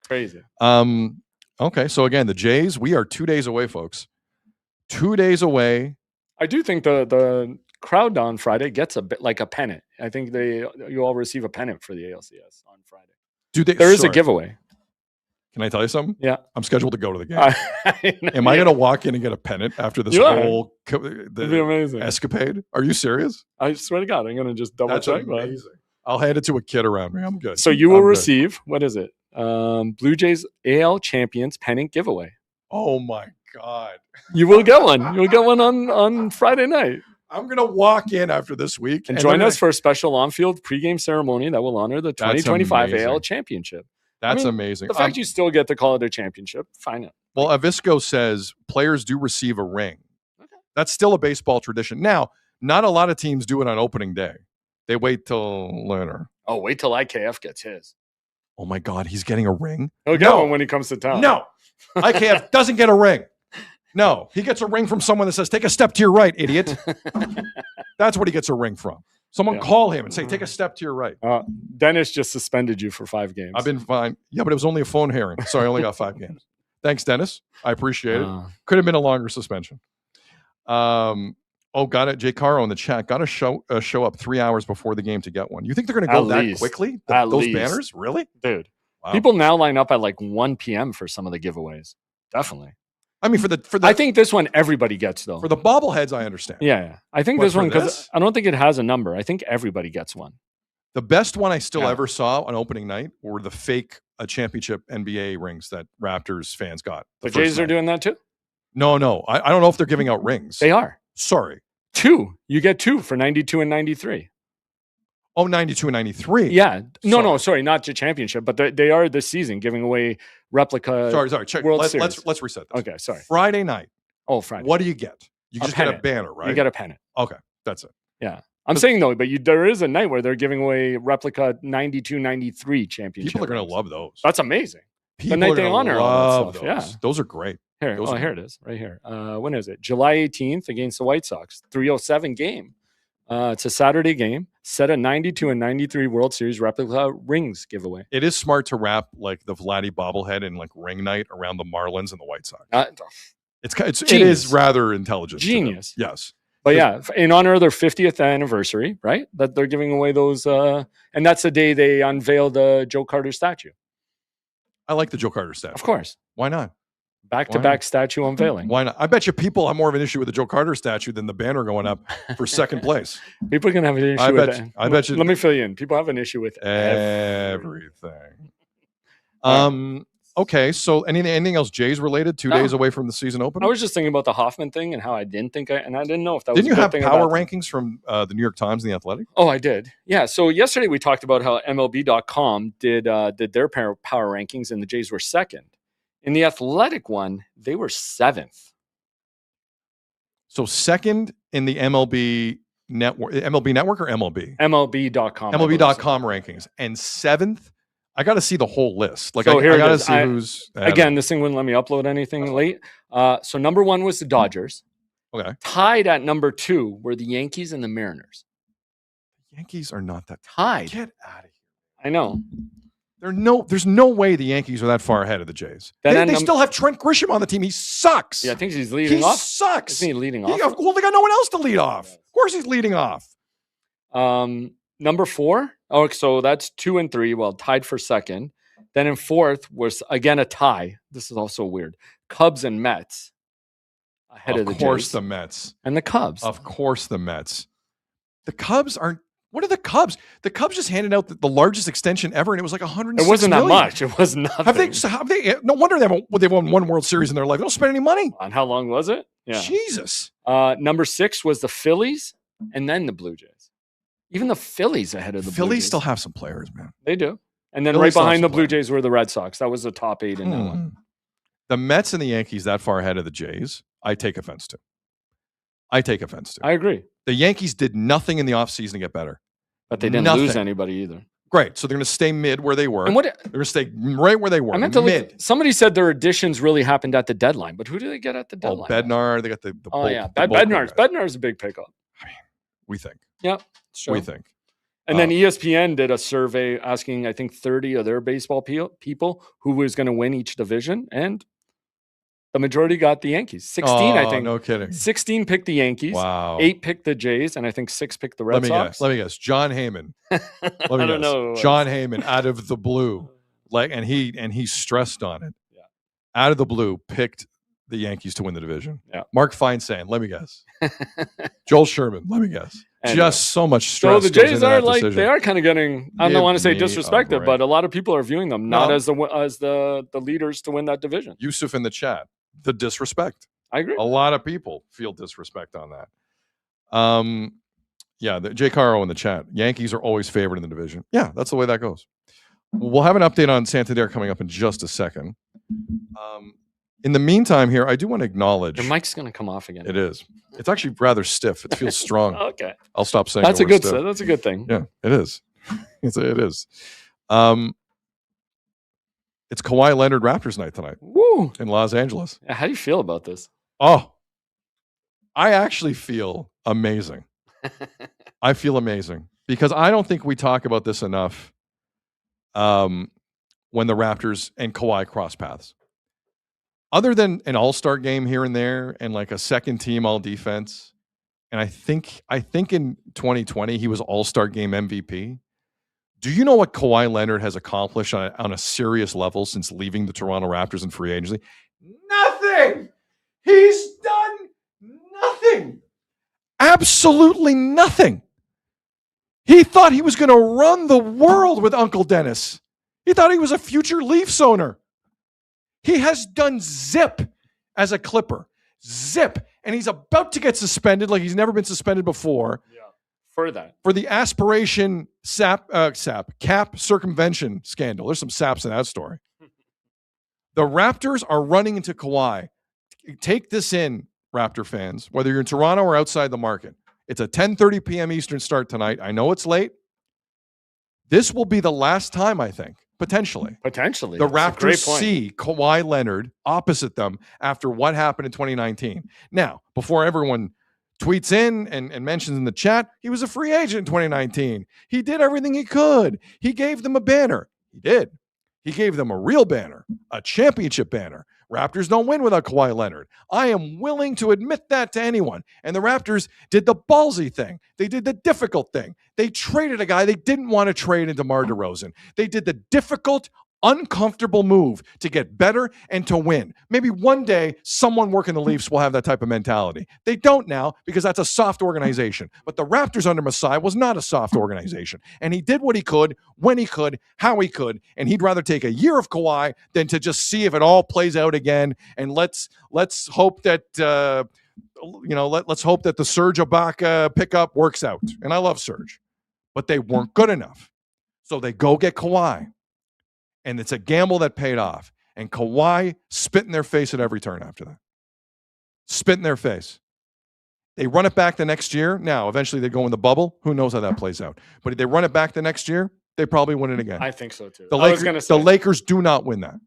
Crazy. Okay, so again, the Jays, we are 2 days away, folks. 2 days away. I do think the crowd on Friday gets a bit like a pennant. I think you all receive a pennant for the ALCS on Friday. There is a giveaway. Can I tell you something? Yeah. I'm scheduled to go to the game. Am I going to walk in and get a pennant after this whole It'd be amazing. escapade? Are you serious? I swear to God, I'm going to just double check. Amazing. I'll hand it to a kid around me. I'm good. So you will receive, what is it? Blue Jays AL Champions pennant giveaway. Oh my God. You will get one. You'll get one on Friday night. I'm going to walk in after this week. And join us for a special on-field pregame ceremony that will honor the 2025 AL Championship. That's amazing. The fact you still get to call it a championship, fine. Well, Avisco says players do receive a ring. Okay. That's still a baseball tradition. Now, not a lot of teams do it on opening day. They wait till later. Oh, wait till IKF gets his. Oh my God, he's getting a ring? He'll get one when he comes to town. No, IKF doesn't get a ring. No, he gets a ring from someone that says, take a step to your right, idiot. That's what he gets a ring from. Someone call him and say, take a step to your right. Dennis just suspended you for 5 games. I've been fine. Yeah, but it was only a phone hearing, so I only got 5 games. Thanks, Dennis. I appreciate it. Could have been a longer suspension. Got it. Jay Caro in the chat. Got to show up 3 hours before the game to get one. You think they're going to go that quickly? Those banners? Really? Dude. Wow. People now line up at like 1 p.m. for some of the giveaways. Definitely. I mean, for the I think this one everybody gets, though. For the bobbleheads, I understand. Yeah. I think this one, because I don't think it has a number. I think everybody gets one. The best one I still ever saw on opening night were the fake championship NBA rings that Raptors fans got. The Jays are doing that too? No. I don't know if they're giving out rings. They are. Sorry. 2. You get 2 for 92 and 93. Oh, 92 and 93. Yeah. No, sorry, not the championship, but they are this season giving away replica. Sorry. Check. World Series. Let's reset this. Okay, sorry. Friday night. Oh, Friday. What do you get? You just get a banner, right? You get a pennant. Okay, that's it. Yeah. I'm saying, though, but there is a night where they're giving away replica 92-93 championship. People are going to love those. That's amazing. People the night are they honor all that stuff. Those. Yeah. Those are great. Here it is, right here. When is it? July 18th against the White Sox. 3:07 game. It's a Saturday game. Set a 92 and 93 World Series replica rings giveaway. It is smart to wrap like the Vladdy bobblehead in like ring night around the Marlins and the White Sox. It is rather intelligent. Genius. Yes. But yeah, in honor of their 50th anniversary, right? That they're giving away those. And that's the day they unveiled the Joe Carter statue. I like the Joe Carter statue. Of course. Why not? Back-to-back statue unveiling. Why not? I bet you people have more of an issue with the Joe Carter statue than the banner going up for second place. People are going to have an issue with it. I bet you. Let me fill you in. People have an issue with everything. Okay, so anything else Jays related? 2 days away from the season opener? I was just thinking about the Hoffman thing and how I didn't know if that was Didn't you have power rankings from the New York Times and the Athletic? Oh, I did. Yeah. So yesterday we talked about how MLB.com did their power rankings and the Jays were second. In the Athletic one, they were seventh. So second in the MLB network or MLB? MLB.com. MLB.com rankings. And seventh? I got to see the whole list. Like, so I got to see who's... Again, this thing wouldn't let me upload anything late. So number one was the Dodgers. Okay. Tied at number two were the Yankees and the Mariners. Yankees are not that... Tied. Get out of here. I know. There's no way the Yankees are that far ahead of the Jays. They still have Trent Grisham on the team. He sucks. Yeah, I think he's leading off. He sucks. Isn't he leading off? Well, they got no one else to lead off. Of course he's leading off. Number four. Oh, so that's 2 and 3. Well, tied for second. Then in fourth was again a tie. This is also weird. Cubs and Mets ahead of the Jays. Of course, the Mets and the Cubs. Of course, the Mets. The Cubs aren't. What are the Cubs? The Cubs just handed out the largest extension ever, and it was like $106 It wasn't million. that much. It was nothing. Have they? No wonder they've won one World Series in their life. They don't spend any money. On how long was it? Yeah. Jesus. Number 6 was the Phillies, and then the Blue Jays. Even the Phillies ahead of the Blue Jays. Phillies still have some players, man. They do. And then right behind the Blue Jays were the Red Sox. That was the top 8 in that one. The Mets and the Yankees that far ahead of the Jays, I take offense to. I agree. The Yankees did nothing in the offseason to get better. But they didn't lose anybody either. Great. So they're going to stay mid where they were. And they're going to stay right where they were. I meant to look. Somebody said their additions really happened at the deadline. But who do they get at the deadline? Bednar. They got the oh, yeah. Bednar's a big pickup. I mean, we think. Yeah. Sure. We think. And then ESPN did a survey asking, I think, 30 of their baseball people who was going to win each division. And the majority got the Yankees. 16, I think. No kidding. 16 picked the Yankees. Wow. 8 picked the Jays. And I think 6 picked the Red Sox. Let me guess. John Heyman. I don't know. John Heyman out of the blue. And he stressed on it. Yeah. Out of the blue, picked the Yankees to win the division. Yeah. Mark Feinsand, let me guess. Joel Sherman, let me guess. And just so much stress. So the Jays are they are kind of getting, I don't want to say disrespected, but a lot of people are viewing them not as the leaders to win that division. Yusuf in the chat, the disrespect. I agree. A lot of people feel disrespect on that. Yeah, Jay Caro in the chat. Yankees are always favored in the division. Yeah, that's the way that goes. We'll have an update on Santander coming up in just a second. In the meantime here, I do want to acknowledge... Your mic's going to come off again. It is. It's actually rather stiff. It feels strong. Okay. I'll stop saying that's a good thing. Yeah, it is. It is. It's Kawhi Leonard Raptors night tonight. Woo! In Los Angeles. How do you feel about this? Oh, I actually feel amazing. I feel amazing because I don't think we talk about this enough when the Raptors and Kawhi cross paths. Other than an all-star game here and there and like a second team all defense, and I think in 2020 he was all-star game MVP. Do you know what Kawhi Leonard has accomplished on a serious level since leaving the Toronto Raptors in free agency? Nothing! He's done nothing! Absolutely nothing! He thought he was going to run the world with Uncle Dennis. He thought he was a future Leafs owner. He has done zip as a Clipper. Zip. And he's about to get suspended like he's never been suspended before. Yeah. For that. For the aspiration cap circumvention scandal. There's some saps in that story. The Raptors are running into Kawhi. Take this in, Raptor fans, whether you're in Toronto or outside the market. It's a 10:30 p.m. Eastern start tonight. I know it's late. This will be the last time, I think, potentially. Potentially. The Raptors see Kawhi Leonard opposite them after what happened in 2019. Now, before everyone tweets in and mentions in the chat, he was a free agent in 2019. He did everything he could. He gave them a banner. He did. He gave them a real banner, a championship banner. Raptors don't win without Kawhi Leonard. I am willing to admit that to anyone. And the Raptors did the ballsy thing. They did the difficult thing. They traded a guy they didn't want to trade into DeMar DeRozan. They did the difficult, uncomfortable move to get better and to win. Maybe one day someone working the Leafs will have that type of mentality. They don't now because that's a soft organization. But the Raptors under Masai was not a soft organization. And he did what he could, when he could, how he could. And he'd rather take a year of Kawhi than to just see if it all plays out again. And let's hope that let's hope that the Serge Ibaka pickup works out. And I love Serge, but they weren't good enough. So they go get Kawhi. And it's a gamble that paid off. And Kawhi spit in their face at every turn after that. Spit in their face. They run it back the next year. Now, eventually they go in the bubble. Who knows how that plays out? But if they run it back the next year, they probably win it again. I think so too. The Lakers do not win that.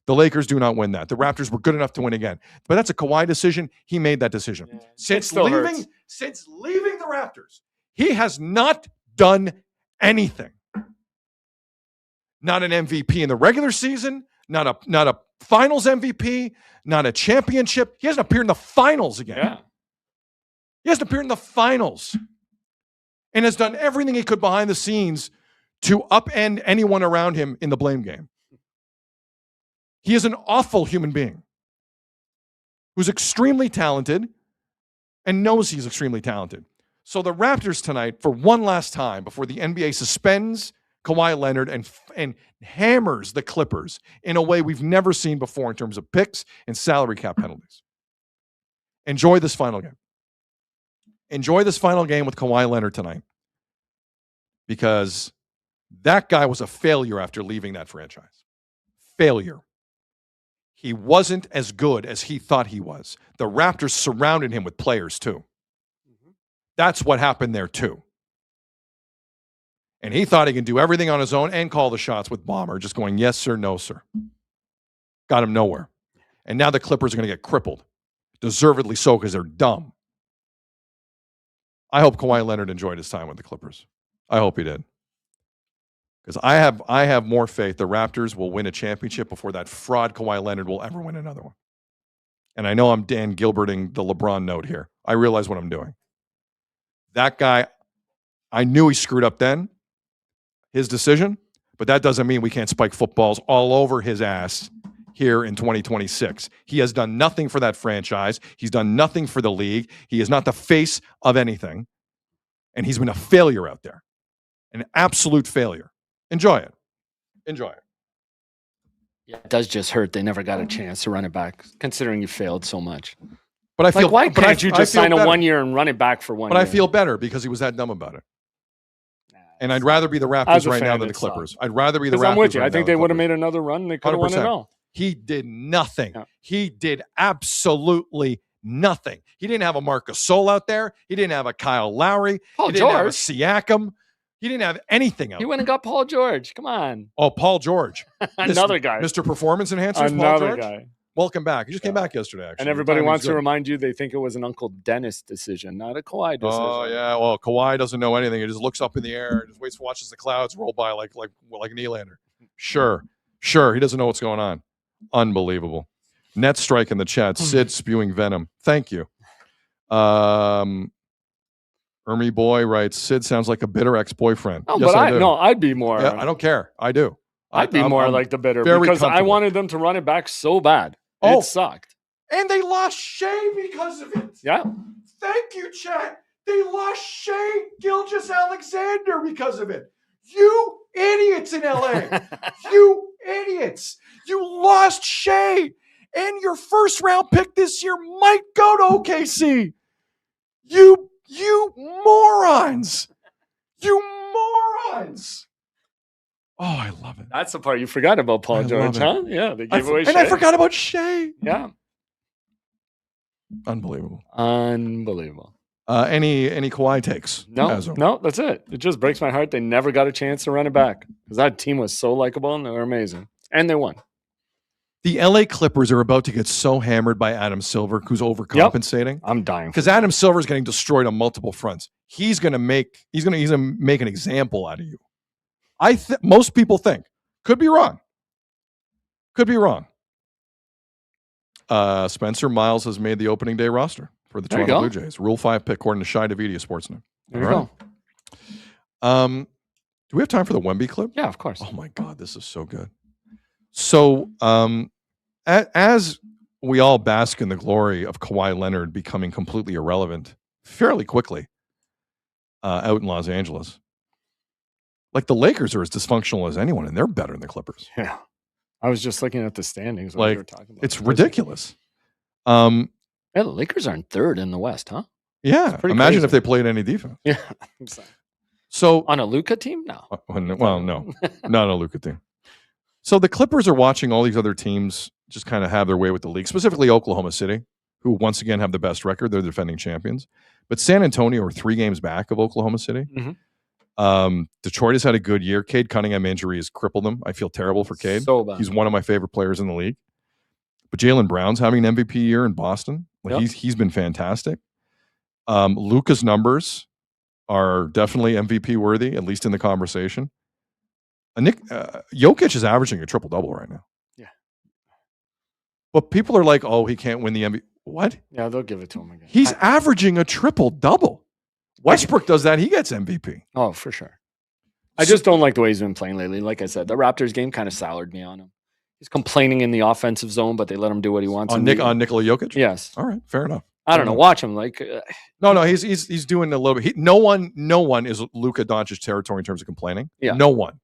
The Lakers do not win that. The Raptors were good enough to win again. But that's a Kawhi decision. He made that decision. Yeah. Since leaving the Raptors, he has not done anything. Not an MVP in the regular season, not a finals MVP, not a championship. He hasn't appeared in the finals again. Yeah. He hasn't appeared in the finals and has done everything he could behind the scenes to upend anyone around him in the blame game. He is an awful human being who's extremely talented and knows he's extremely talented. So the Raptors tonight, for one last time before the NBA suspends Kawhi Leonard and hammers the Clippers in a way we've never seen before in terms of picks and salary cap penalties. Enjoy this final game. Enjoy this final game with Kawhi Leonard tonight, because that guy was a failure after leaving that franchise. Failure. He wasn't as good as he thought he was. The Raptors surrounded him with players too. That's what happened there too. And he thought he could do everything on his own and call the shots with Bomber, just going, yes, sir, no, sir. Got him nowhere. And now the Clippers are going to get crippled. Deservedly so, because they're dumb. I hope Kawhi Leonard enjoyed his time with the Clippers. I hope he did. Because I have more faith the Raptors will win a championship before that fraud Kawhi Leonard will ever win another one. And I know I'm Dan Gilberting the LeBron note here. I realize what I'm doing. That guy, I knew he screwed up then. His decision, but that doesn't mean we can't spike footballs all over his ass here in 2026. He has done nothing for that franchise. He's done nothing for the league. He is not the face of anything. And he's been a failure out there. An absolute failure. Enjoy it. Enjoy it. Yeah, it does just hurt. They never got a chance to run it back, considering you failed so much. But I feel, why can't you just sign a 1 year and run it back for 1 year? But I feel better because he was that dumb about it. And I'd rather be the Raptors right now than the Clippers. I'd rather be the Raptors. I'm with you. Right I think they would have made another run. They could have won it all. He did nothing. Yeah. He did absolutely nothing. He didn't have a Marcus Gasol out there. He didn't have a Kyle Lowry. Paul he didn't have a George. Siakam. He didn't have anything out He there. went and got Paul George. Come on. Oh, Paul George. Another guy. Mr. Performance Enhancers, Paul Another George. guy. Welcome back. He just came back yesterday, actually. And everybody wants to remind you they think it was an Uncle Dennis decision, not a Kawhi decision. Oh, yeah. Well, Kawhi doesn't know anything. He just looks up in the air and just watches the clouds roll by like Nylander. Sure. He doesn't know what's going on. Unbelievable. Net strike in the chat. Sid spewing venom. Thank you. Ermy Boy writes, Sid sounds like a bitter ex-boyfriend. Oh, yes, but I do. I'd be more. Yeah, I don't care. I do. I'd be more like the bitter because I wanted them to run it back so bad. Oh. It sucked. And they lost Shea because of it. Yeah. Thank you, chat. They lost Shea Gilgeous-Alexander because of it. You idiots in LA. You idiots. You lost Shea. And your first round pick this year might go to OKC. You morons. You morons. Oh, I love it. That's the part you forgot about Paul George, huh? Yeah, they gave away Shea. And I forgot about Shea. Yeah. Unbelievable. Any Kawhi takes? No, that's it. It just breaks my heart. They never got a chance to run it back because that team was so likable and they were amazing. And they won. The LA Clippers are about to get so hammered by Adam Silver, who's overcompensating. Yep. I'm dying because Adam Silver is getting destroyed on multiple fronts. He's gonna make an example out of you. Most people think. Could be wrong. Spencer Miles has made the opening day roster for the Toronto Blue Jays. Rule 5 pick according to Shai Davidi of Sportsnet. There you go. Do we have time for the Wemby clip? Yeah, of course. Oh my God, this is so good. So, as we all bask in the glory of Kawhi Leonard becoming completely irrelevant fairly quickly out in Los Angeles, like the Lakers are as dysfunctional as anyone, and they're better than the Clippers. Yeah. I was just looking at the standings. Like, we were talking about. It's ridiculous. Yeah, the Lakers are in third in the West, huh? Yeah. Imagine if they played any defense. Yeah. So on a Luka team? No. Well, no. Not a Luka team. So the Clippers are watching all these other teams just kind of have their way with the league, specifically Oklahoma City, who once again have the best record. They're the defending champions. But San Antonio are 3 games back of Oklahoma City. Mm-hmm. Detroit has had a good year. Cade Cunningham injury has crippled him. I feel terrible for Cade. So bad. He's one of my favorite players in the league. But Jaylen Brown's having an MVP year in Boston. He's been fantastic. Luka's numbers are definitely MVP worthy, at least in the conversation. Jokic is averaging a triple-double right now. Yeah. But people are like, oh, he can't win the MVP. What? Yeah, they'll give it to him again. He's averaging a triple-double. Westbrook does that. He gets MVP. Oh, for sure. I just don't like the way he's been playing lately. Like I said, the Raptors game kind of soured me on him. He's complaining in the offensive zone, but they let him do what he wants. On Nikola Jokic? Yes. All right. Fair enough. I don't know. Watch him. No, he's doing a little bit. No one is Luka Doncic territory in terms of complaining. Yeah. No one.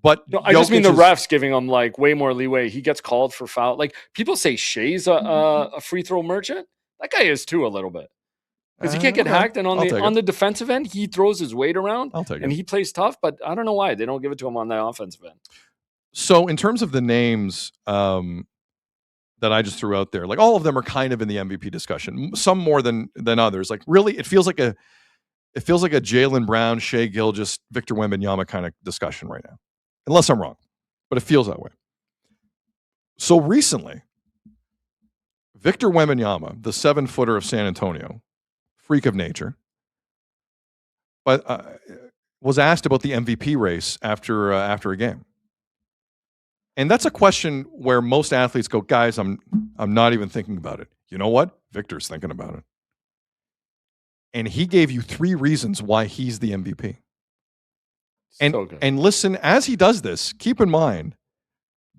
But no, I just mean the refs giving him way more leeway. He gets called for foul. Like people say Shea's a free throw merchant. That guy is too a little bit. Because he can't get hacked, and on the defensive end, he throws his weight around. And he plays tough, but I don't know why they don't give it to him on the offensive end. So in terms of the names that I just threw out there, like all of them are kind of in the MVP discussion. Some more than others. Like really, it feels like a Jaylen Brown, Shai Gilgeous, Victor Wembanyama kind of discussion right now. Unless I'm wrong, but it feels that way. So recently, Victor Wembanyama, the 7-footer of San Antonio, freak of nature, but was asked about the MVP race after a game. And that's a question where most athletes go, guys, I'm not even thinking about it. You know what? Victor's thinking about it. And he gave you 3 reasons why he's the MVP. And listen, as he does this, keep in mind,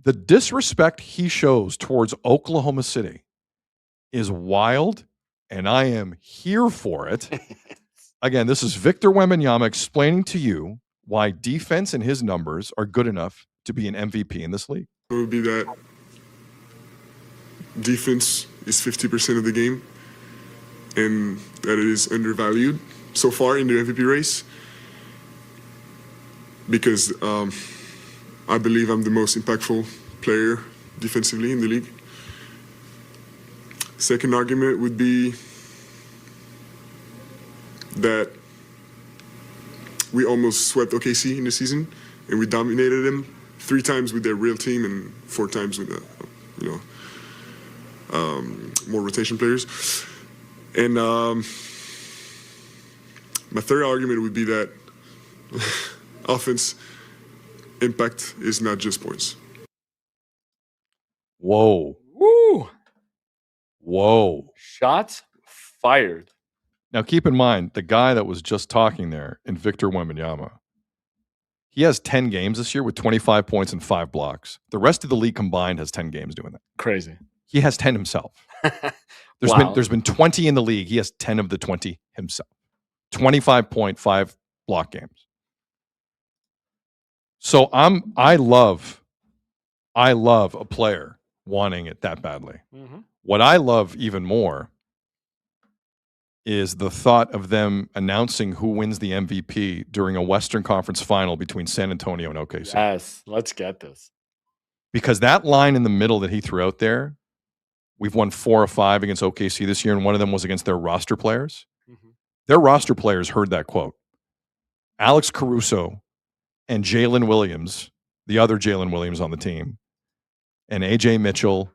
the disrespect he shows towards Oklahoma City is wild, and I am here for it. Again, this is Victor Wembanyama explaining to you why defense and his numbers are good enough to be an MVP in this league. It would be that defense is 50% of the game, and that it is undervalued so far in the MVP race. Because I believe I'm the most impactful player defensively in the league. Second argument would be that we almost swept OKC in the season, and we dominated them 3 times with their real team and 4 times with more rotation players. And my third argument would be that offense impact is not just points. Whoa. Woo. Whoa. Shots fired. Now, keep in mind, the guy that was just talking there in Victor Wembanyama, he has 10 games this year with 25 points and 5 blocks. The rest of the league combined has 10 games doing that. Crazy. He has 10 himself. There's been 20 in the league. He has 10 of the 20 himself. 25.5 block games. So I love a player wanting it that badly. Mm-hmm. What I love even more is the thought of them announcing who wins the MVP during a Western Conference final between San Antonio and OKC. Yes, let's get this. Because that line in the middle that he threw out there We've won 4 or 5 against OKC this year, and one of them was against their roster players. Their roster players heard that quote. Alex Caruso and Jalen Williams, the other Jalen Williams on the team, and AJ Mitchell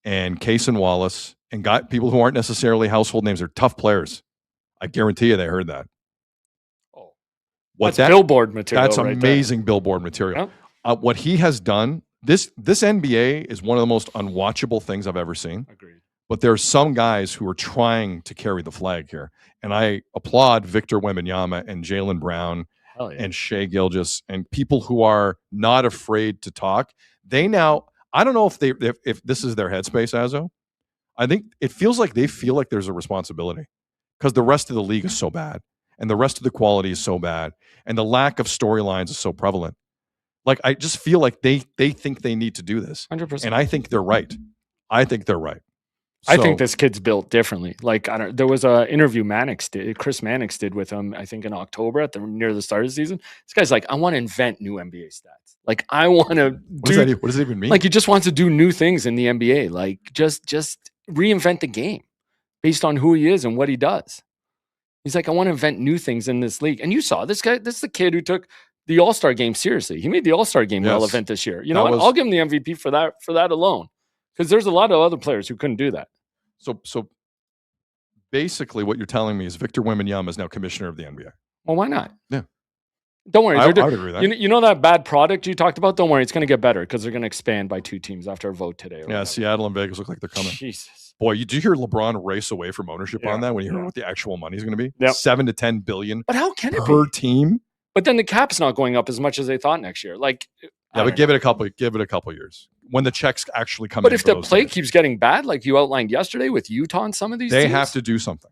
and Kaysen Wallace, and people who aren't necessarily household names. They're tough players. I guarantee you they heard that. Oh, that's billboard material. That's amazing billboard material. Yep. What he has done, this NBA is one of the most unwatchable things I've ever seen. Agreed. But there are some guys who are trying to carry the flag here. And I applaud Victor Wembanyama and Jaylen Brown and Shai Gilgeous and people who are not afraid to talk. They now, I don't know if this is their headspace, Azo. I think it feels like they feel like there's a responsibility because the rest of the league is so bad and the rest of the quality is so bad and the lack of storylines is so prevalent. Like, I just feel like they think they need to do this. 100%. And I think they're right. I think this kid's built differently. Like, there was an interview Chris Mannix did with him, I think in October near the start of the season. This guy's like, I want to invent new NBA stats. Like, I want to what does it even mean? Like, he just wants to do new things in the NBA. Like, just reinvent the game based on who he is and what he does. He's like, I want to invent new things in this league. And you saw this guy, this is the kid who took the All-Star game seriously. He made the All-Star game relevant this year. You know what? I'll give him the MVP for that alone. Because there's a lot of other players who couldn't do that. So basically what you're telling me is Victor Wembanyama is now commissioner of the NBA. Well, why not? Yeah. Don't worry. I would agree with that. You know that bad product you talked about? Don't worry. It's going to get better because they're going to expand by 2 teams after a vote today. Yeah, Seattle and Vegas look like they're coming. Jesus. Boy, did you hear LeBron race away from ownership on that when you heard what the actual money is going to be? Yep. 7 to 10 billion but how can it per be? Team. But then the cap's not going up as much as they thought next year. Like, yeah, but give it a couple years when the checks actually come in. But if the play keeps getting bad, like you outlined yesterday with Utah and some of these they teams, have to do something.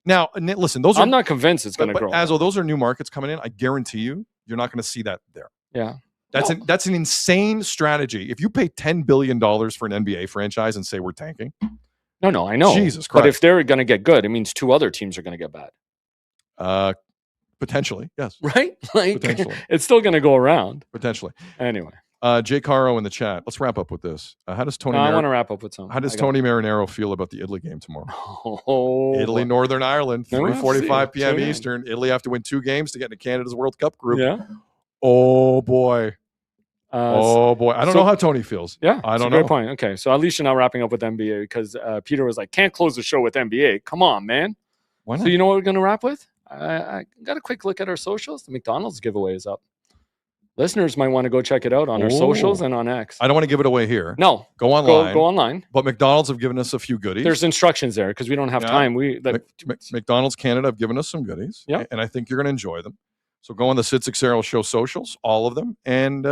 Now, listen, I'm not convinced it's going to grow. Azo, those are new markets coming in. I guarantee you're not going to see that there. Yeah. That's an insane strategy. If you pay $10 billion for an NBA franchise and say we're tanking. No, I know. Jesus Christ. But if they're going to get good, it means 2 other teams are going to get bad. Potentially, yes. Right? Like, potentially. It's still going to go around. Potentially. Anyway. Jay Caro in the chat. Let's wrap up with this. How does Tony? I want to wrap up with something. How does Tony Marinaro feel about the Italy game tomorrow? Oh, Italy, Northern Ireland, 3:45 p.m. Eastern. Italy have to win 2 games to get into Canada's World Cup group. Yeah. Oh boy. I don't know how Tony feels. Yeah, I don't know. Great point. Okay, so at least you're not wrapping up with NBA because Peter was like, "Can't close the show with NBA." Come on, man. Why not? So you know what we're going to wrap with? I got a quick look at our socials. The McDonald's giveaway is up. Listeners might want to go check it out on our socials and on X. I don't want to give it away here. No. Go online. Go online. But McDonald's have given us a few goodies. There's instructions there because we don't have time. McDonald's Canada have given us some goodies. Yeah. And I think you're going to enjoy them. So go on the Sid Seixeiro Show socials, all of them, and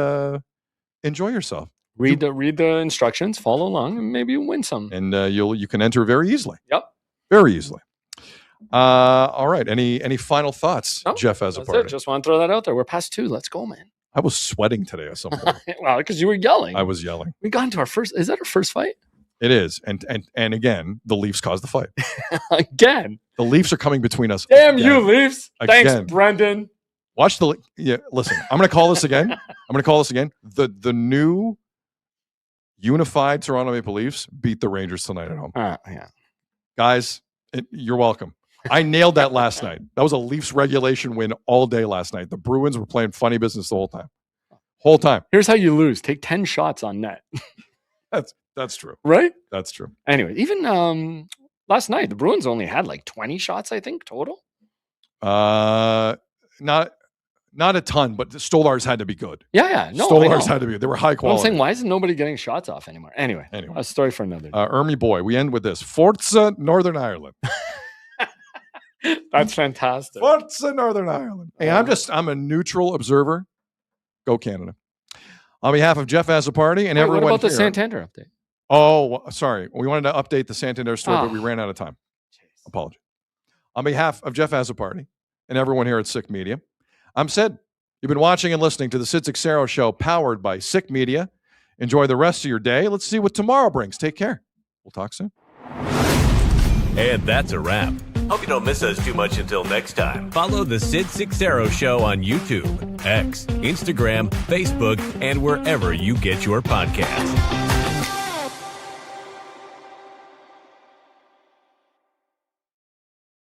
enjoy yourself. Read the instructions, follow along, and maybe you'll win some. And you can enter very easily. Yep. Very easily. All right. Any final thoughts, Jeff, as a party? Just want to throw that out there. We're past 2. Let's go, man. I was sweating today at some point. Well, because you were yelling. I was yelling. We got into our first. Is that our first fight? It is. And again, the Leafs caused the fight. Again. The Leafs are coming between us. Damn again. you, Leafs. Again. Thanks, Brendan. Watch listen, I'm going to call this again. The new unified Toronto Maple Leafs beat the Rangers tonight at home. Yeah. Guys, you're welcome. I nailed that last night. That was a Leafs regulation win all day last night. The Bruins were playing funny business the whole time. Here's how you lose. Take 10 shots on net. That's true. Right? That's true. Anyway, even last night, the Bruins only had like 20 shots, I think, total. Not a ton, but Stolarz had to be good. Yeah. No, Stolarz had to be good. They were high quality. I'm saying, why isn't nobody getting shots off anymore? Anyway, a story for another day. Ermy boy, we end with this. Forza Northern Ireland. That's fantastic. Forza Northern Ireland. Hey, I'm a neutral observer. Go Canada. On behalf of Jeff Azzopardi and everyone what about here, the Santander update? Oh, sorry. We wanted to update the Santander story, but we ran out of time. Apology. On behalf of Jeff Azzopardi and everyone here at Sick Media, I'm Sid. You've been watching and listening to the Sid Seixeiro Show, powered by Sick Media. Enjoy the rest of your day. Let's see what tomorrow brings. Take care. We'll talk soon. And that's a wrap. Hope you don't miss us too much until next time. Follow the Sid Seixeiro Show on YouTube, X, Instagram, Facebook, and wherever you get your podcasts.